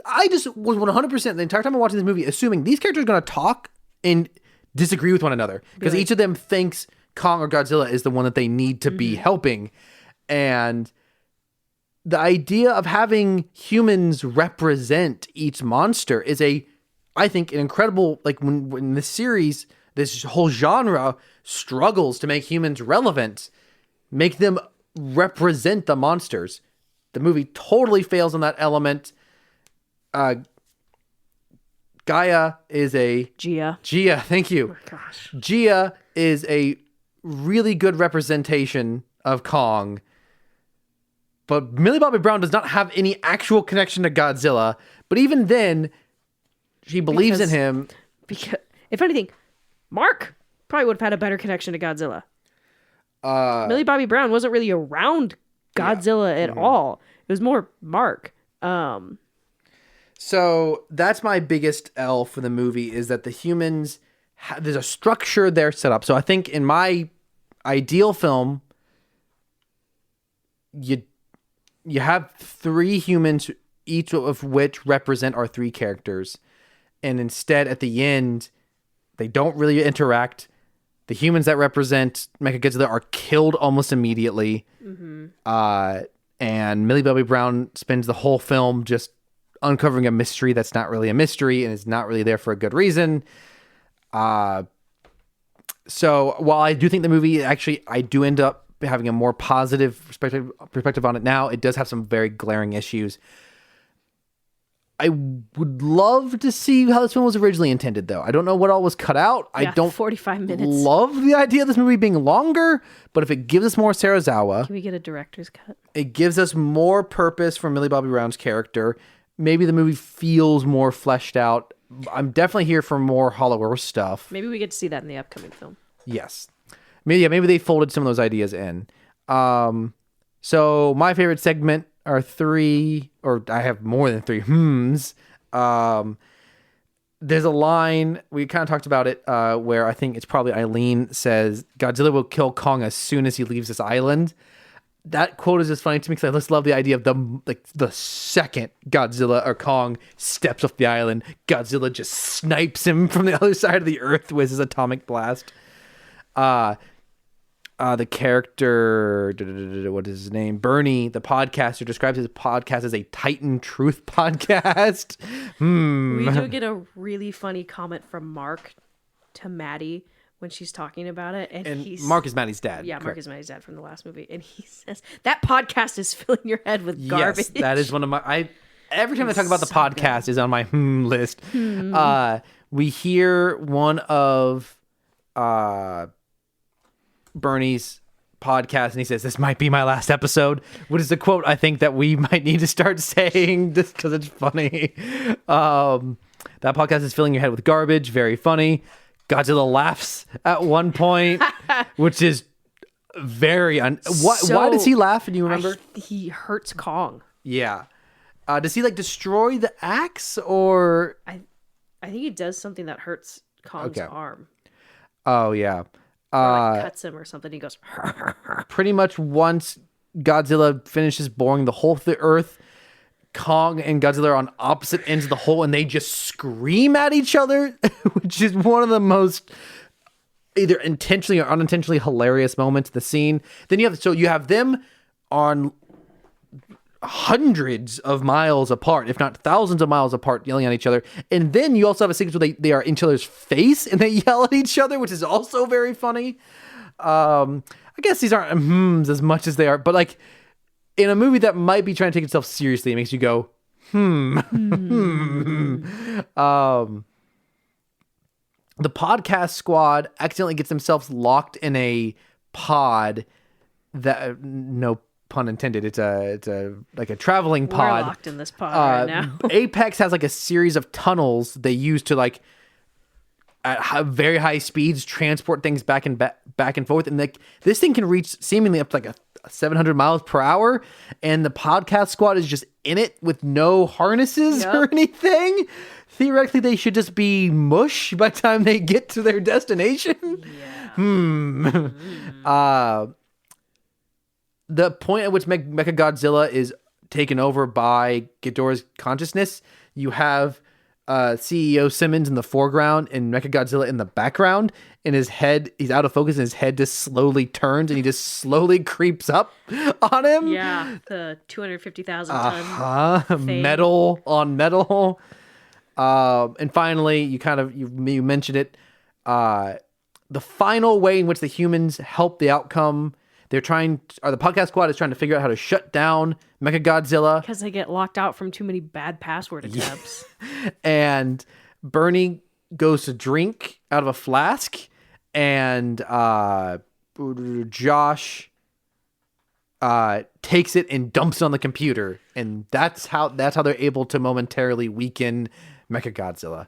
I just was 100% the entire time I'm watching this movie assuming these characters are going to talk and disagree with one another. Because each of them thinks Kong or Godzilla is the one that they need to be helping. And the idea of having humans represent each monster is I think, an incredible... Like, when this series, this whole genre struggles to make humans relevant, make them represent the monsters. The movie totally fails on that element. Gaia is a...
Gia,
thank you.
oh gosh.
Gia is a really good representation of Kong. But Millie Bobby Brown does not have any actual connection to Godzilla. But even then, she believes in him.
Because, if anything, Mark probably would have had a better connection to Godzilla. Millie Bobby Brown wasn't really around Godzilla at all. It was more Mark.
So that's my biggest L for the movie, is that the humans, there's a structure there set up. So I think in my ideal film, you have 3 humans, each of which represent our 3 characters. And instead, at the end, they don't really interact. The humans that represent Mechagodzilla are killed almost immediately. And Millie Bobby Brown spends the whole film just uncovering a mystery that's not really a mystery and is not really there for a good reason. So while I do think the movie, actually, I do end up having a more positive perspective on it now, it does have some very glaring issues. I would love to see how this film was originally intended, though. I don't know what all was cut out. I don't
45 minutes.
love the idea of this movie being longer, but if it gives us more Serizawa,
Can we get a director's cut?
it gives us more purpose for Millie Bobby Brown's character. Maybe the movie feels more fleshed out. I'm definitely here for more Hollow Earth stuff.
Maybe we get to see that in the upcoming film.
Yes. Maybe they folded some of those ideas in. So my favorite segment are 3, or I have more than 3 hmms. There's a line, we kind of talked about it, where I think it's probably Eileen says, Godzilla will kill Kong as soon as he leaves this island. That quote is just funny to me because I just love the idea of the second Godzilla or Kong steps off the island, Godzilla just snipes him from the other side of the earth with his atomic blast. The character, what is his name? Bernie, the podcaster, describes his podcast as a Titan Truth podcast.
We do get a really funny comment from Mark to Maddie when she's talking about it. And
Mark is Maddie's dad.
Yeah, Mark
correct.
is Maddie's dad from the last movie. And he says, that podcast is filling your head with garbage.
Yes, that is one of my... Every time I talk about the
so
podcast is on my list. We hear one of... Bernie's podcast, and he says, this might be my last episode, which is a quote I think that we might need to start saying just because it's funny. That podcast is filling your head with garbage. Very funny. Godzilla laughs at one point, which is very... why does he laugh? And you remember?
He hurts Kong.
Yeah. Does he destroy the axe, or...
I think he does something that hurts Kong's arm.
Oh, yeah.
Or cuts him or something. He goes...
Pretty much once Godzilla finishes boring the hole of the earth, Kong and Godzilla are on opposite ends of the hole, and they just scream at each other, which is one of the most either intentionally or unintentionally hilarious moments in the scene. Then you have them on hundreds of miles apart, if not thousands of miles apart, yelling at each other. And then you also have a sequence where they are in each other's face and they yell at each other, which is also very funny. I guess these aren't hmms as much as they are, but in a movie that might be trying to take itself seriously, it makes you go, The podcast squad accidentally gets themselves locked in a pod that, no pun intended, it's a traveling pod.
We're locked in this pod right now.
Apex has a series of tunnels they use to at very high speeds transport things back and forth, and this thing can reach seemingly up to 700 miles per hour, and the podcast squad is just in it with no harnesses or anything. Theoretically, they should just be mush by the time they get to their destination. The point at which Mechagodzilla is taken over by Ghidorah's consciousness, you have CEO Simmons in the foreground and Mechagodzilla in the background, and his head, he's out of focus, and his head just slowly turns and he just slowly creeps up on him.
Yeah, the 250,000 ton thing.
Metal on metal. And finally, you mentioned it, the final way in which the humans help the outcome the podcast squad is trying to figure out how to shut down Mechagodzilla.
Because they get locked out from too many bad password attempts.
And Bernie goes to drink out of a flask, and Josh takes it and dumps it on the computer, and that's how they're able to momentarily weaken Mechagodzilla.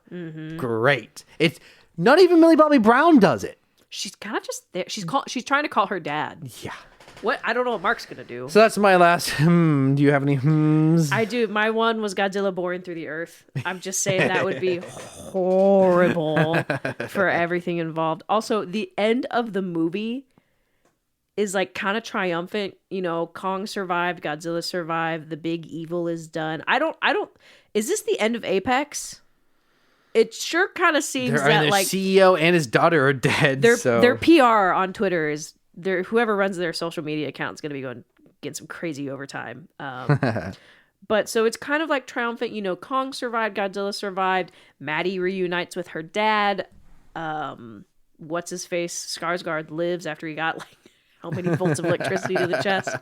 Great. It's not even Millie Bobby Brown does it.
She's kind of just there. She's trying to call her dad.
Yeah.
What? I don't know what Mark's gonna do.
So that's my last. Do you have any hmms?
I do. My one was Godzilla boring through the earth. I'm just saying that would be horrible for everything involved. Also, the end of the movie is like kind of triumphant. You know, Kong survived, Godzilla survived, the big evil is done. I don't. Is this the end of Apex? It sure kind of seems that
their
like
CEO and his daughter are dead.
Their PR on Twitter is whoever runs their social media account is going to be getting some crazy overtime. But so it's kind of like triumphant. You know, Kong survived, Godzilla survived. Maddie reunites with her dad. What's his face? Skarsgård lives after he got like how many volts of electricity to the chest.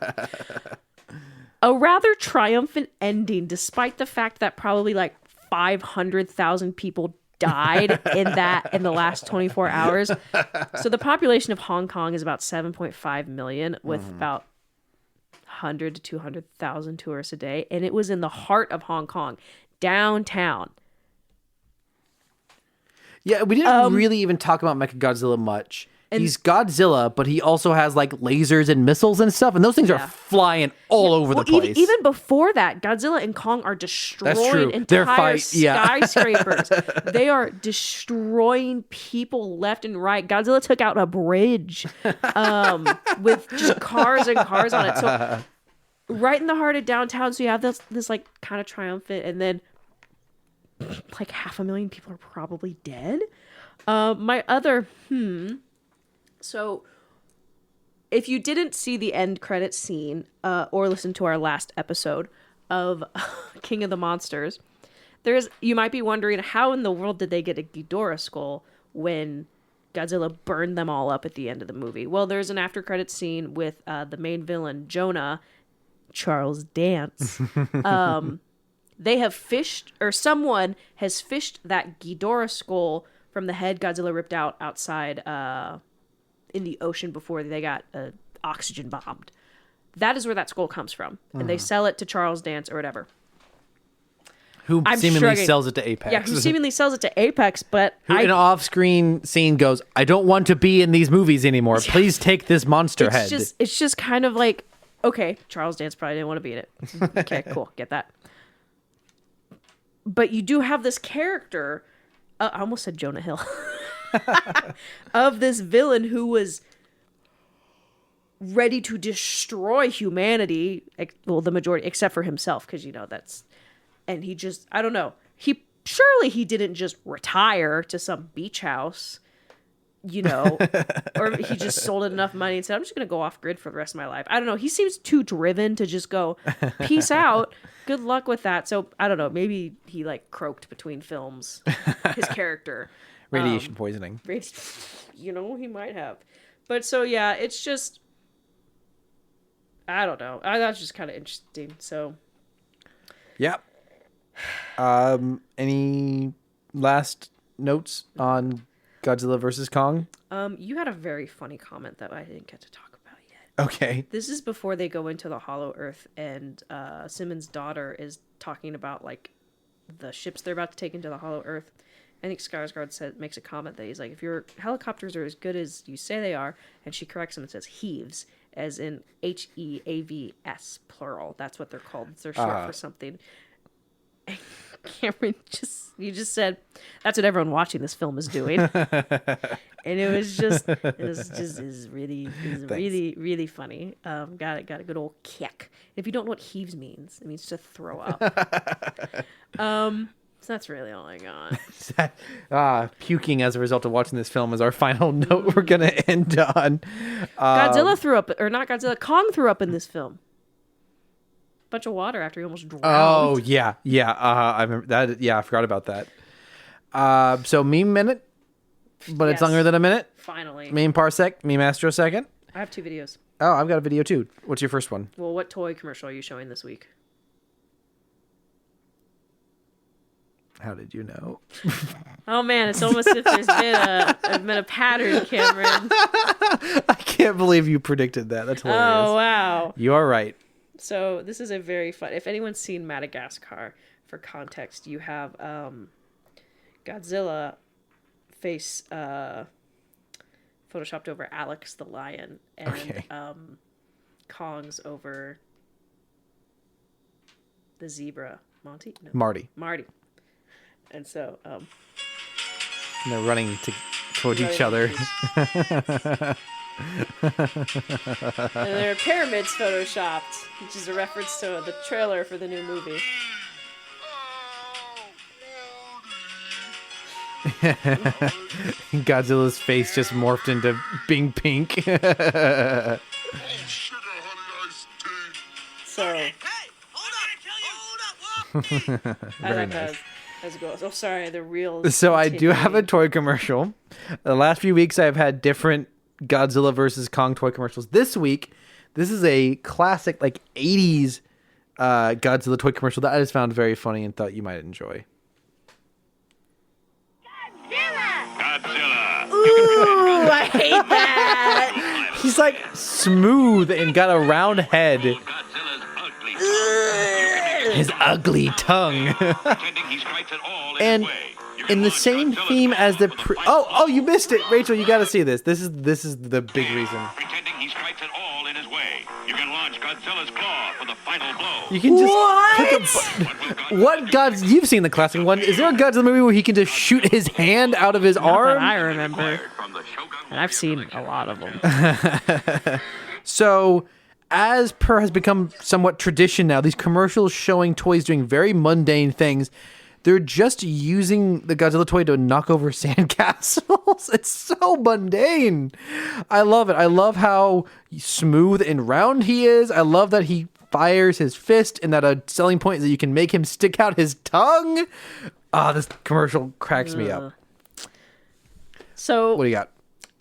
A rather triumphant ending, despite the fact that probably like 500,000 people died in the last 24 hours. So the population of Hong Kong is about 7.5 million with about 100 to 200,000 tourists a day. And it was in the heart of Hong Kong, downtown.
Yeah, we didn't really even talk about Mechagodzilla much. He's Godzilla, but he also has like lasers and missiles and stuff, and those things are flying all over the place.
Even before that, Godzilla and Kong are destroying entire skyscrapers. They are destroying people left and right. Godzilla took out a bridge with just cars and cars on it. So right in the heart of downtown, so you have this like kind of triumphant, and then like 500,000 people are probably dead. My other So, if you didn't see the end credit scene or listen to our last episode of King of the Monsters, you might be wondering how in the world did they get a Ghidorah skull when Godzilla burned them all up at the end of the movie? Well, there's an after credit scene with the main villain Jonah, Charles Dance. They have fished, or someone has fished that Ghidorah skull from the head Godzilla ripped out outside in the ocean before they got oxygen bombed. That is where that skull comes from. And they sell it to Charles Dance or whatever.
Who seemingly sells it to Apex.
Yeah, who seemingly sells it to Apex, but
who in an off-screen scene goes, I don't want to be in these movies anymore. Please take this monster head.
It's just kind of like, okay, Charles Dance probably didn't want to be in it. Okay, cool, get that. But you do have this character, I almost said Jonah Hill, of this villain who was ready to destroy humanity, well, the majority, except for himself, because, you know, and he just, I don't know, surely he didn't just retire to some beach house, you know, or he just sold it enough money and said, I'm just going to go off grid for the rest of my life. I don't know. He seems too driven to just go, peace out. Good luck with that. So I don't know. Maybe he like croaked between films, his character.
Radiation poisoning.
You know, he might have. But so, yeah, it's just, I don't know. That's just kind of interesting. So.
Yep. Any last notes on Godzilla versus Kong?
You had a very funny comment that I didn't get to talk about yet.
Okay.
This is before they go into the Hollow Earth, and Simmons' daughter is talking about like the ships they're about to take into the Hollow Earth. I think Skarsgård makes a comment that he's like, if your helicopters are as good as you say they are, and she corrects him and says heaves, as in HEAVS, plural. That's what they're called. They're short for something. And Cameron you just said that's what everyone watching this film is doing, and it was really funny. Got a good old kick. If you don't know what heaves means, it means to throw up. So that's really all I got.
Puking as a result of watching this film is our final note we're gonna end on.
Godzilla threw up, or not Godzilla, Kong threw up in this film. Bunch of water after he almost drowned.
Oh yeah. I remember that. Yeah, I forgot about that. So meme minute, but it's longer than a minute.
Finally.
Meme parsec, meme astrosecond.
I have 2 videos.
Oh, I've got a video too. What's your first one?
Well, what toy commercial are you showing this week?
How did you know?
Oh man, it's almost as if there's been a pattern, Cameron.
I can't believe you predicted that. That's hilarious.
Oh wow.
You are right.
So this is a very fun. If anyone's seen Madagascar, for context, you have Godzilla face photoshopped over Alex the lion, and Kong's over the zebra. Monty? No.
Marty.
And so,
And they're running towards each other.
And there are pyramids photoshopped, which is a reference to the trailer for the new movie.
Godzilla's face just morphed into being pink.
So,
Hey, hold on! Hold up! Whoa!
I like that as it goes. Oh, sorry, the real.
So I do have a toy commercial. The last few weeks I've had different Godzilla versus Kong toy commercials. This week, this is a classic, like 80s Godzilla toy commercial that I just found very funny and thought you might enjoy.
Godzilla.
Ooh, I hate that.
He's like smooth and got a round head.
Godzilla's ugly tongue.
His ugly tongue.
Pretending he strikes it all
And
his way. You
in
can
the
launch
same
Godzilla's
theme
claw
as the
for final
oh, you
blow.
missed it, Rachel. You got to see this. This is the big reason.
Pretending he strikes it all in his way. You can launch Godzilla's claw for the final blow.
You can just
What?
click a button. What Godzilla? You've seen the classic one. Is there a Godzilla movie where he can just shoot his hand out of his
That
arm?
I remember.
From the Shogun
And I've seen a lot of them.
So, as per has become somewhat tradition now, these commercials showing toys doing very mundane things. They're just using the Godzilla toy to knock over sandcastles. It's so mundane. I love it. I love how smooth and round he is. I love that he fires his fist and that a selling point is that you can make him stick out his tongue. Ah, this commercial cracks me up.
So
What do you got?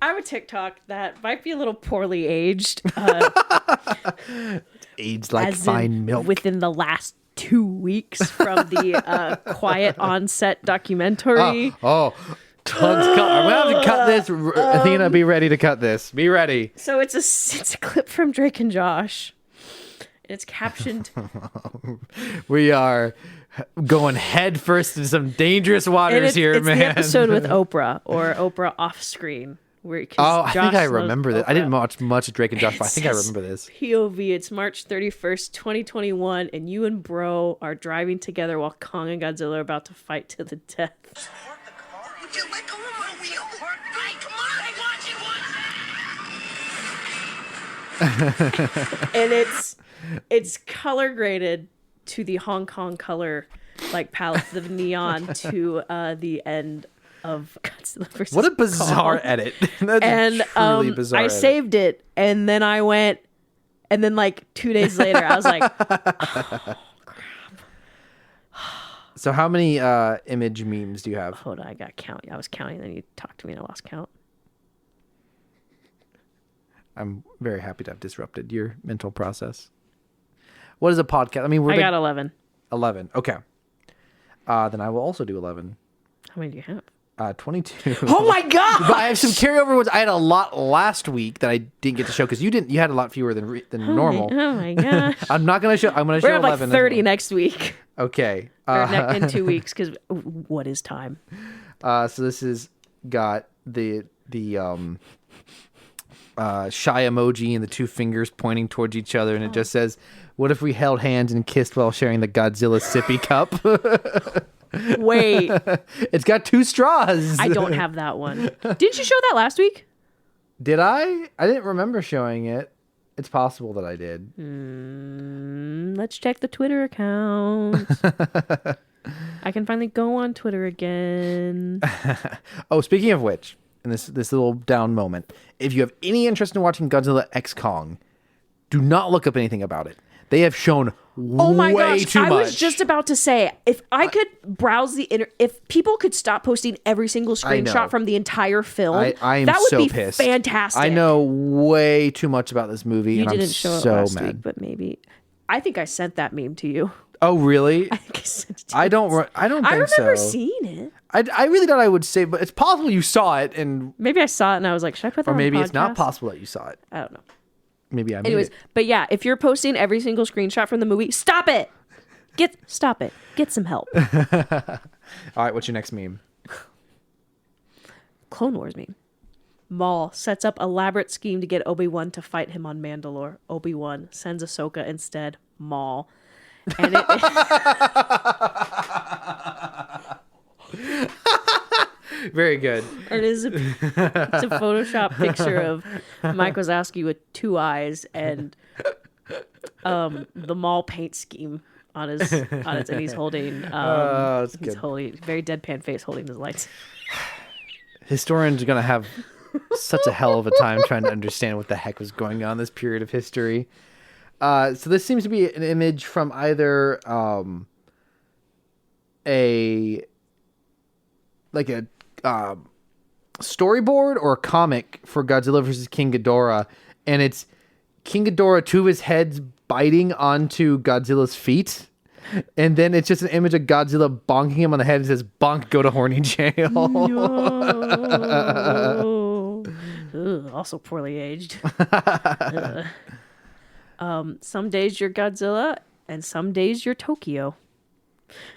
I have a TikTok that might be a little poorly aged.
Aged like
as in
fine milk.
within the last 2 weeks from the Quiet Onset documentary.
Oh, tons. I'm gonna have to cut this. Athena, be ready to cut this. Be ready.
So it's a clip from Drake and Josh. And it's captioned,
We are going head first into some dangerous
and
waters
it's,
here,
it's
man.
the episode with Oprah, or Oprah off screen. Where,
Oh, I think I
Josh
remember
loves
this. I didn't
Oprah.
watch much of Drake and Josh, but I
It
think I
says
remember this.
POV, it's March 31st, 2021, and you and Bro are driving together while Kong and Godzilla are about to fight to the death.
Would you let go of my wheel? Hey, come on! Hey, watch it!
And it's color graded to the Hong Kong color, like palettes of neon to the end of Godzilla versus
What a bizarre
Kong.
edit. That's
And
a truly bizarre
I
edit.
saved it, and then I went, and then like 2 days later, I was like,
So how many image memes do you have?
hold on, I got count. I was counting, then you talked to me, and I lost count.
I'm very happy to have disrupted your mental process. What is a podcast? I mean,
I got 11.
11. Okay. Then I will also do 11.
How many do you have?
22.
Oh my god!
But I have some carryover ones. I had a lot last week that I didn't get to show because you had a lot fewer than normal.
Oh my god!
I'm not gonna show. I'm gonna
We're
show
gonna have
11.
like
as
30
well.
next week,
Okay.
or in 2 weeks, because what is time?
So this is got the shy emoji and the two fingers pointing towards each other, and it just says, "What if we held hands and kissed while sharing the Godzilla sippy cup?"
Wait,
It's got two straws.
I don't have that one. Didn't you show that last week?
Did I? I didn't remember showing it. It's possible that I did.
Let's check the Twitter account. I can finally go on Twitter again.
Oh, speaking of which, in this little down moment, if you have any interest in watching Godzilla X Kong, do not look up anything about it. They have shown
Oh my
way
gosh!
too
I
much.
was just about to say, if I could browse if people could stop posting every single
I know.
screenshot from the entire film,
I am
that would
so
be
pissed.
fantastic.
I know way too much about this movie,
You
and I'm
didn't show
so
it last
mad.
week, but maybe I think I sent that meme to you.
Oh, really?
I think I sent it to
I
you.
don't think
I remember
so.
seeing it.
I really thought I would say, but it's possible you saw it, and
Maybe I saw it and I was like, should I put that
or
on the
maybe it's not
podcast?
possible that you saw it.
I don't know.
Maybe I made
Anyways,
it.
but yeah, if you're posting every single screenshot from the movie, stop it. Stop it. Get some help.
All right, what's your next meme?
Clone Wars meme. Maul sets up elaborate scheme to get Obi-Wan to fight him on Mandalore. Obi-Wan sends Ahsoka instead. Maul. And it
Very good.
it is it's a Photoshop picture of Mike Wazowski with two eyes and the Maul paint scheme on his and he's holding
That's
he's
good.
holding very deadpan face holding his lights.
Historians are gonna have such a hell of a time trying to understand what the heck was going on in this period of history. So this seems to be an image from either a storyboard or a comic for Godzilla versus King Ghidorah, and it's King Ghidorah, two of his heads biting onto Godzilla's feet, and then it's just an image of Godzilla bonking him on the head and says, "Bonk, go to horny jail."
Ugh, also poorly aged. Some days you're Godzilla, and some days you're Tokyo.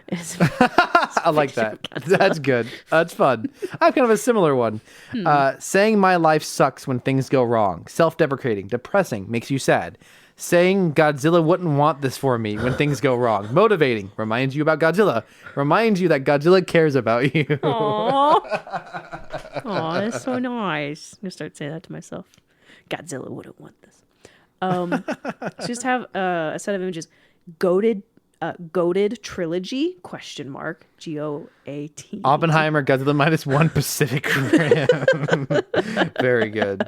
I like that. That's good. That's fun. I have kind of a similar one. Saying my life sucks when things go wrong. Self-deprecating. Depressing. Makes you sad. Saying Godzilla wouldn't want this for me when things go wrong. Motivating. Reminds you about Godzilla. Reminds you that Godzilla cares about you.
Aww. Aw, that's so nice. I'm going to start saying that to myself. Godzilla wouldn't want this. So just have a set of images. Goated trilogy ? GOAT.
Oppenheimer, Godzilla -1, Pacific Rim. Very good.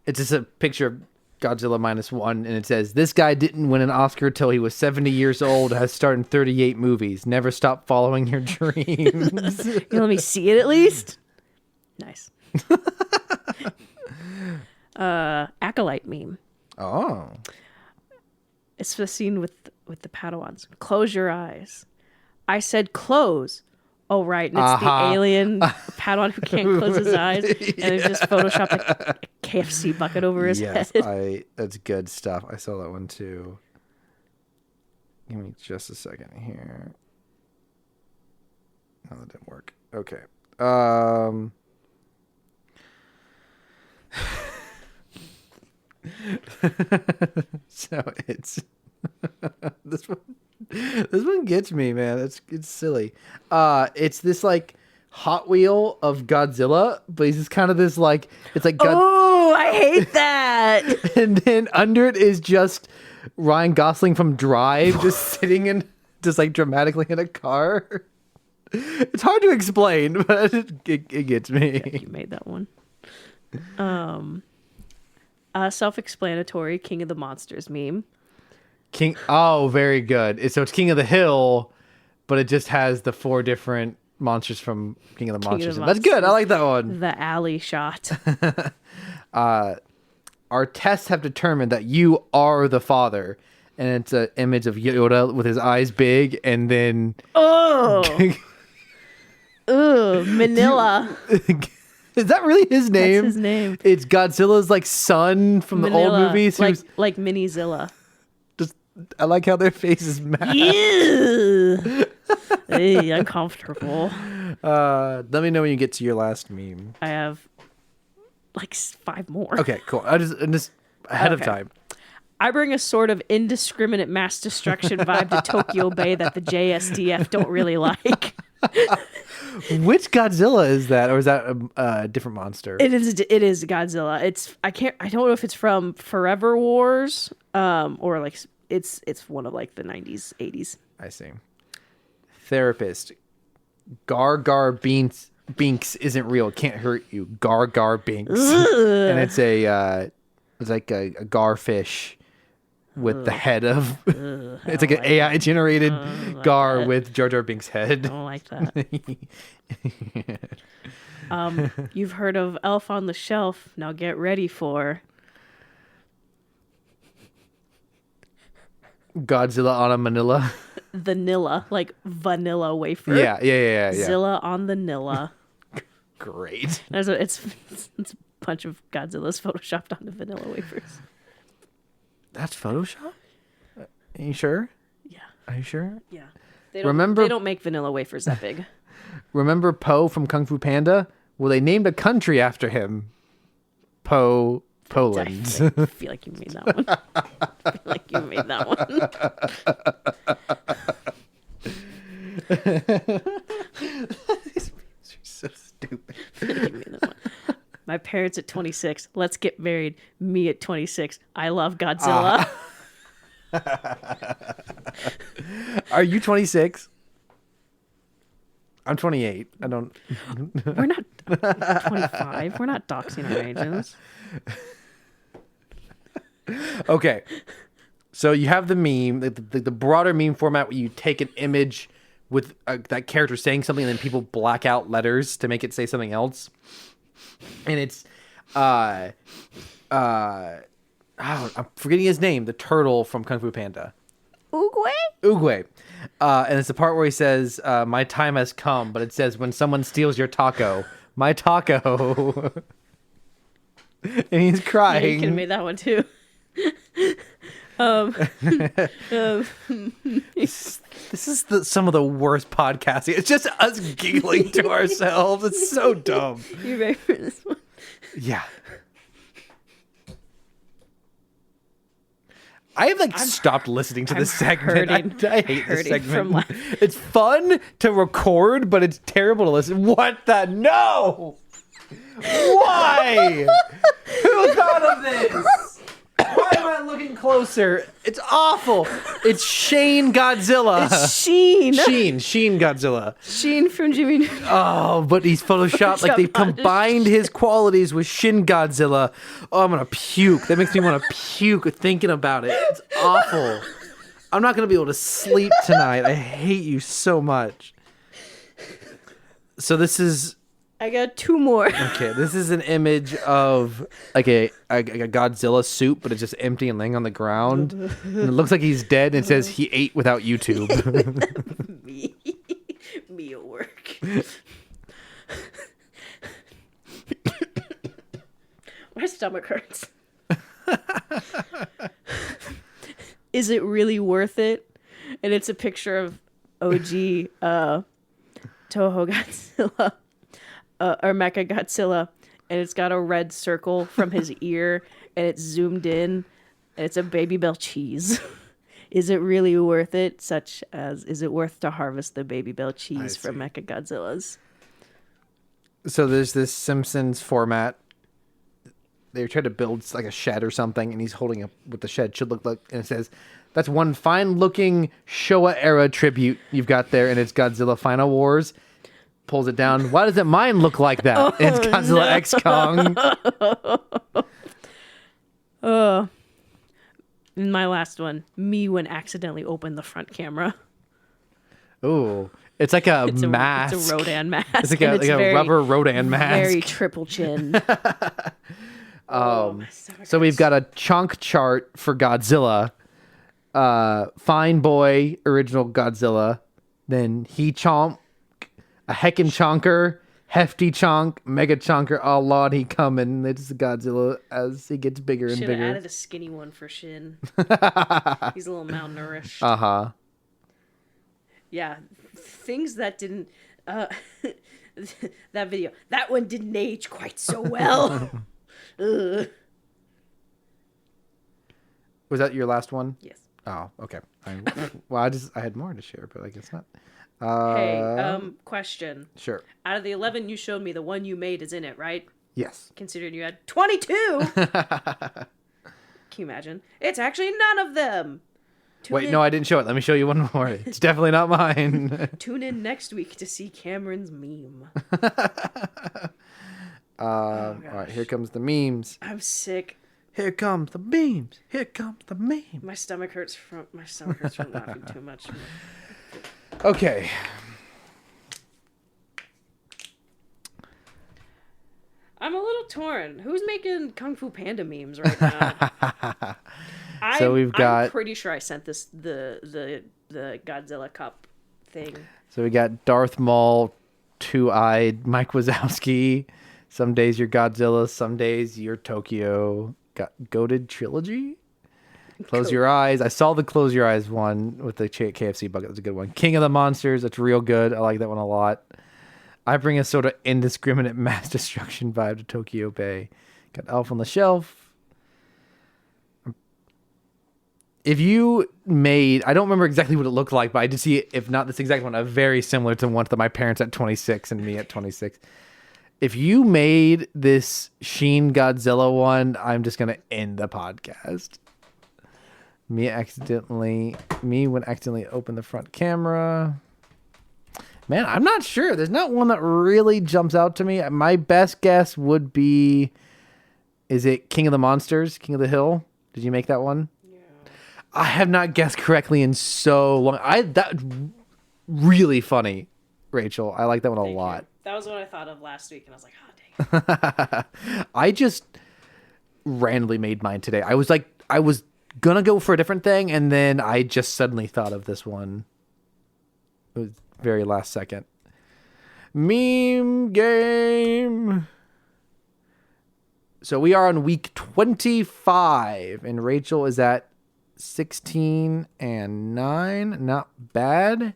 It's just a picture of Godzilla -1, and it says, "This guy didn't win an Oscar till he was 70 years old, has starred in 38 movies. Never stop following your dreams."
You let me see it at least? Nice. Acolyte meme.
Oh.
It's the scene with the Padawans. Close your eyes. I said close. Oh, right. And it's the alien Padawan who can't close his eyes. And it's just photoshopped a KFC bucket over his
Yes,
head.
that's good stuff. I saw that one too. Give me just a second here. No, that didn't work. Okay. So it's this one gets me, man. It's silly. It's this like Hot Wheel of Godzilla, but he's just kind of this like it's like
Oh, I hate that.
and then under it is just Ryan Gosling from Drive just sitting in just like dramatically in a car. It's hard to explain, but it gets me.
You made that one. Self-explanatory King of the Monsters meme.
King. Oh, very good. So it's King of the Hill, but it just has the 4 different monsters from King of the Monsters. That's good. I like that one.
The alley shot.
Our tests have determined that you are the father. And it's an image of Yoda with his eyes big, and then
Oh. Ugh, Manila.
is that really his name?
That's his name.
It's Godzilla's like son from the old
Manila,
movies. Who's
like Minizilla.
just I like how their faces match.
Ew. Hey, uncomfortable.
Let me know when you get to your last meme.
I have like 5 more.
Okay, cool. I'm just ahead of
Okay.
time.
I bring a sort of indiscriminate mass destruction vibe to Tokyo Bay that the JSDF don't really like.
Which Godzilla is that, or is that a different monster?
It is Godzilla. I don't know if it's from Forever Wars, or like it's one of like the 90s, 80s.
I see. Therapist. Gar Binks isn't real. Can't hurt you. Gar Binks. And it's a It's like a garfish with the head of. It's like an AI generated gar with Jar Jar Binks' head.
I don't like that. You've heard of Elf on the Shelf. Now get ready for
Godzilla on a Manila.
vanilla, like vanilla wafer.
Yeah.
Zilla on the Nilla.
Great.
It's a bunch of Godzillas photoshopped onto vanilla wafers.
That's Photoshop? Are you sure?
Yeah.
Are you sure?
Yeah. They don't make vanilla wafers that big.
Remember Po from Kung Fu Panda? Well, they named a country after him. Poland.
I feel like you made that one. I feel like you made that one.
These memes are so stupid.
You made that one. My parents at 26. Let's get married. Me at 26. I love Godzilla.
Are you 26? I'm 28. I don't.
We're not 25. We're not doxing our ages.
Okay. So you have the meme, the broader meme format where you take an image with that character saying something and then people black out letters to make it say something else. And it's, I'm forgetting his name, the turtle from Kung Fu Panda. Oogway. And it's the part where he says, my time has come, but it says, when someone steals your taco, my taco. And he's crying.
Yeah, you could have made that one too.
This is some of the worst podcasting. It's just us giggling to ourselves. It's so dumb.
You ready for this one?
Yeah. I have stopped listening to this segment. I hate this segment. It's fun to record, but it's terrible to listen. What the? No! Why? Who thought of this? Why am I looking closer? It's awful. It's Shane Godzilla.
It's Sheen.
Sheen Godzilla.
Sheen from Jimmy.
Oh, but he's photoshopped. Like they've combined his qualities with Shin Godzilla. Oh, I'm gonna puke. That makes me want to puke thinking about it. It's awful. I'm not gonna be able to sleep tonight. I hate you so much. So this is.
I got two more.
Okay, this is an image of like a Godzilla suit, but it's just empty and laying on the ground. And it looks like he's dead, and it says he ate without YouTube.
Me at work. My stomach hurts. Is it really worth it? And it's a picture of OG Toho Godzilla. Or Mecha Godzilla, and it's got a red circle from his ear, and it's zoomed in, and it's a Baby Bell cheese. Is it really worth it? Such as, is it worth to harvest the Baby Bell cheese from Mecha Godzillas?
So there's this Simpsons format. They tried to build like a shed or something, and he's holding up what the shed should look like, and it says, "That's one fine-looking Showa era tribute you've got there, and it's Godzilla Final Wars." Pulls it down. Why doesn't mine look like that? Oh, it's Godzilla X Kong.
My last one. Me when accidentally opened the front camera.
Ooh. It's like a mask.
It's a Rodan mask.
It's like a rubber Rodan mask.
Very triple chin.
So we've got a chunk chart for Godzilla. Fine Boy, original Godzilla. Then He Chomp. A heckin' chonker, hefty chonk, mega chonker, oh lord, he coming. It's Godzilla as he gets bigger and bigger.
Should have added a skinny one for Shin. He's a little malnourished.
Uh-huh.
Yeah, things that didn't... that video, that one didn't age quite so well.
Was that your last one?
Yes.
Oh, okay. I had more to share, but I guess not.
Question.
Sure.
Out of the 11 you showed me, the one you made is in it, right?
Yes.
Considering you had 22. Can you imagine? It's actually none of them.
No, I didn't show it. Let me show you one more. It's definitely not mine.
Tune in next week to see Cameron's meme.
All right, here comes the memes.
I'm sick.
Here comes the memes. Here comes the memes.
My stomach hurts from laughing too much.
Okay.
I'm a little torn. Who's making Kung Fu Panda memes right now? I'm pretty sure I sent this the Godzilla Cup thing.
So we got Darth Maul, two-eyed Mike Wazowski. Some days you're Godzilla, some days you're Tokyo. Got Goated Trilogy. Close Your Eyes. I saw the Close Your Eyes one with the KFC bucket. That's a good one. King of the Monsters. That's real good. I like that one a lot. I bring a sort of indiscriminate mass destruction vibe to Tokyo Bay. Got Elf on the Shelf. If you made, I don't remember exactly what it looked like, but I did see, if not this exact one, a very similar to one to my parents at 26 and me at 26. If you made this Sheen Godzilla one, I'm just going to end the podcast. Me would accidentally open the front camera. Man, I'm not sure. There's not one that really jumps out to me. My best guess would be, is it King of the Monsters, King of the Hill? Did you make that one? Yeah. I have not guessed correctly in so long. That really funny, Rachel. I like that one a lot.
That was what I thought of last week, and I was like, oh, dang.
I just randomly made mine today. I was gonna go for a different thing, and then I just suddenly thought of this one. It was very last second. Meme game. So we are on week 25, and Rachel is at 16 and 9. Not bad.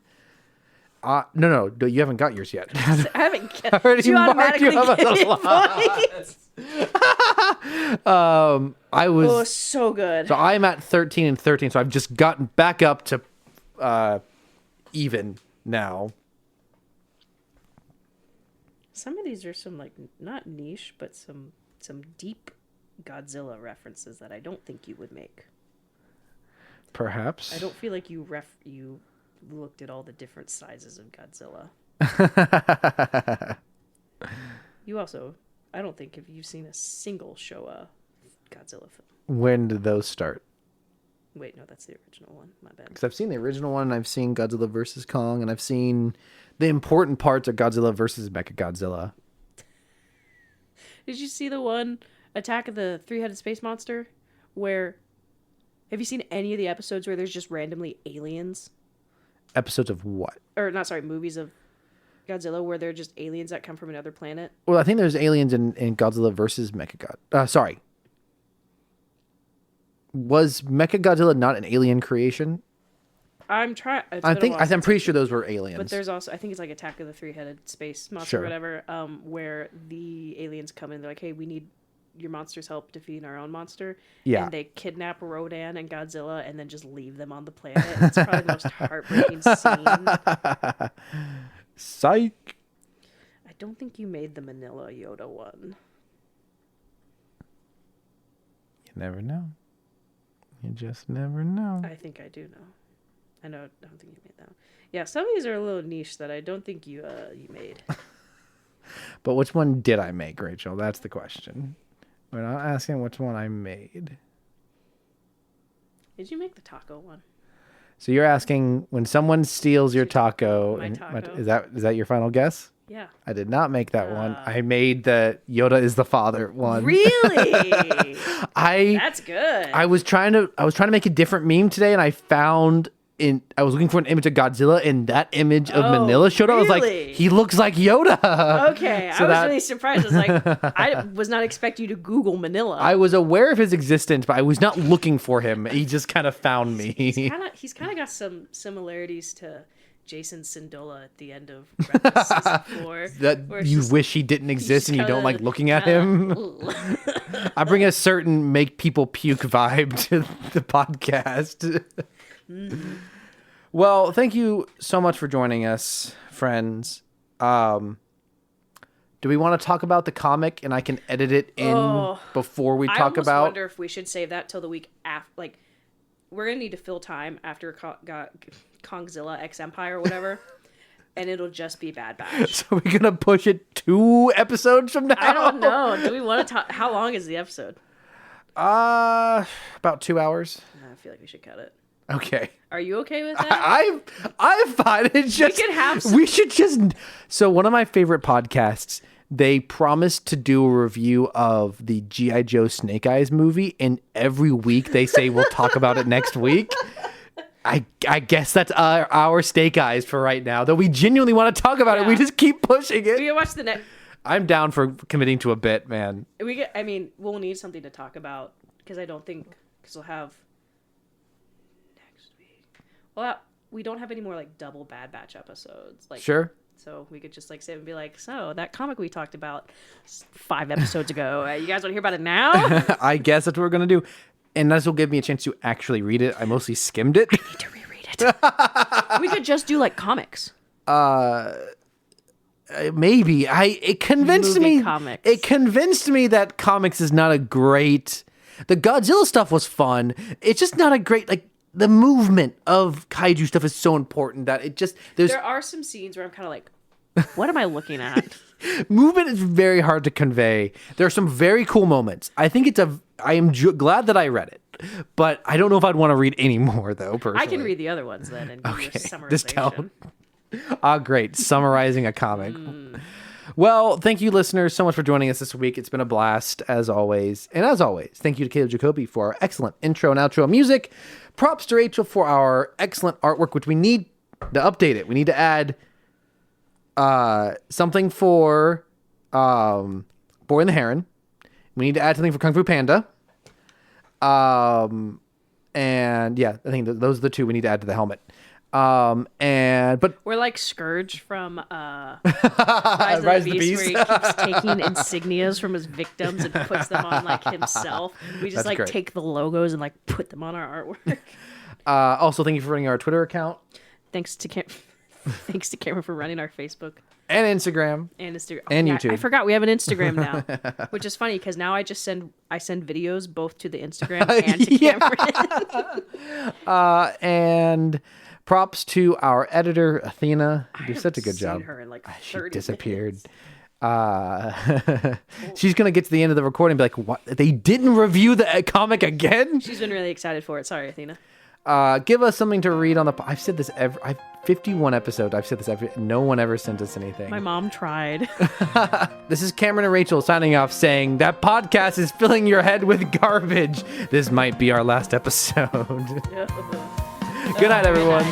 No, you haven't got yours yet.
I haven't
I already
you
marked you up
automatically
a lot. I was
Oh, so good.
So I'm at 13 and 13, so I've just gotten back up to even now.
Some of these are some, like, not niche, but some deep Godzilla references that I don't think you would make.
Perhaps.
I don't feel like you looked at all the different sizes of Godzilla. You also, I don't think if you've seen a single Showa Godzilla film.
When did those start?
Wait, no, that's the original one. My bad.
Because I've seen the original one, and I've seen Godzilla vs. Kong, and I've seen the important parts of Godzilla versus Mechagodzilla.
Did you see the one, Attack of the Three-Headed Space Monster, where... Have you seen any of the episodes where there's just randomly aliens?
Episodes of what?
Or, not, sorry, movies of Godzilla where they're just aliens that come from another planet?
Well, I think there's aliens in Godzilla versus Mechagodzilla. Sorry. Was Mechagodzilla not an alien creation?
I'm
pretty sure those were aliens.
But there's also, I think it's like Attack of the Three-Headed Space Monster,
Sure.
or whatever, where the aliens come in, they're like, hey, we need your monster's help defeating our own monster.
Yeah.
And they kidnap Rodan and Godzilla and then just leave them on the planet. It's probably the most heartbreaking scene.
Psych.
I don't think you made the Manila Yoda one.
You never know. You just never know.
I think I do know. I don't think you made that one. Yeah, some of these are a little niche that I don't think you made.
But which one did I make, Rachel? That's the question. We're not asking which one I made.
Did you make the taco one?
So you're asking when someone steals your taco.
My taco.
Is that your final guess?
Yeah.
I did not make that one. I made the Yoda is the father one.
Really? That's good.
I was trying to make a different meme today, and I was looking for an image of Godzilla, and that image of Manila showed up. I was like, he looks like Yoda.
Okay, so I was really surprised. I was like, I was not expecting you to Google Manila.
I was aware of his existence, but I was not looking for him. He just kind of found me.
He's kind of got some similarities to Jason Sindola at the end of Rebels Season 4.
That you wish he didn't exist and you don't like looking at him. I bring a certain make people puke vibe to the podcast. Mm-hmm. Well, thank you so much for joining us, friends. Do we want to talk about the comic and I can edit it in before we talk about?
I wonder if we should save that till the week after. Like, we're gonna need to fill time after Kongzilla X Empire or whatever, and it'll just be Bad Batch.
So we're gonna push it 2 episodes from now.
I don't know. Do we want to talk? How long is the episode?
About 2 hours.
I feel like we should cut it.
Okay.
Are you okay with that?
I'm fine. It's just
could have some-
we should just. So one of my favorite podcasts, they promised to do a review of the G.I. Joe Snake Eyes movie, and every week they say we'll talk about it next week. I guess that's our Snake Eyes for right now. Though we genuinely want to talk about it, we just keep pushing it.
We can watch the next.
I'm down for committing to a bit, man.
We'll need something to talk about because I don't think because we'll have next week. Well, we don't have any more like double Bad Batch episodes. Like
Sure.
So we could just like sit and be like, so that comic we talked about 5 episodes ago, you guys want to hear about it now?
I guess that's what we're gonna do, and this will give me a chance to actually read it. I mostly skimmed it.
I need to reread it. We could just do like comics.
Maybe it convinced
Movie
me.
comics.
It convinced me that comics is not a great. The Godzilla stuff was fun. It's just not a great like. The movement of kaiju stuff is so important that it just
There are some scenes where I'm kind of like, what am I looking at?
movement is very hard to convey. There are some very cool moments. I think I am glad that I read it, but I don't know if I'd want to read any more though. Personally,
I can read the other ones then and give you a summarization.
Just tell. Great. Summarizing a comic. Well, thank you, listeners, so much for joining us this week. It's been a blast, as always. And as always, thank you to Caleb Jacoby for our excellent intro and outro music. Props to Rachel for our excellent artwork, which we need to update it. We need to add something for Boy and the Heron. We need to add something for Kung Fu Panda. And yeah, I think those are the two we need to add to the helmet. But
we're like Scourge from Rise of the Beast, where he keeps taking insignias from his victims and puts them on like himself. We just
That's great.
take the logos and like put them on our artwork.
Also, thank you for running our Twitter account
Thanks to Cameron for running our Facebook
and Instagram
and Instagram
and YouTube.
I forgot we have an Instagram now, which is funny because now I send videos both to the Instagram and to Cameron.
And props to our editor, Athena. You did such a good job.
Her in like
She
30
disappeared.
minutes.
She's going to get to the end of the recording and be like, what? They didn't review the comic again?
She's been really excited for it. Sorry, Athena.
Give us something to read on the... I've said this I've 51 episodes. I've said this no one ever sent us anything.
My mom tried.
This is Cameron and Rachel signing off saying that podcast is filling your head with garbage. This might be our last episode. Good night, everyone.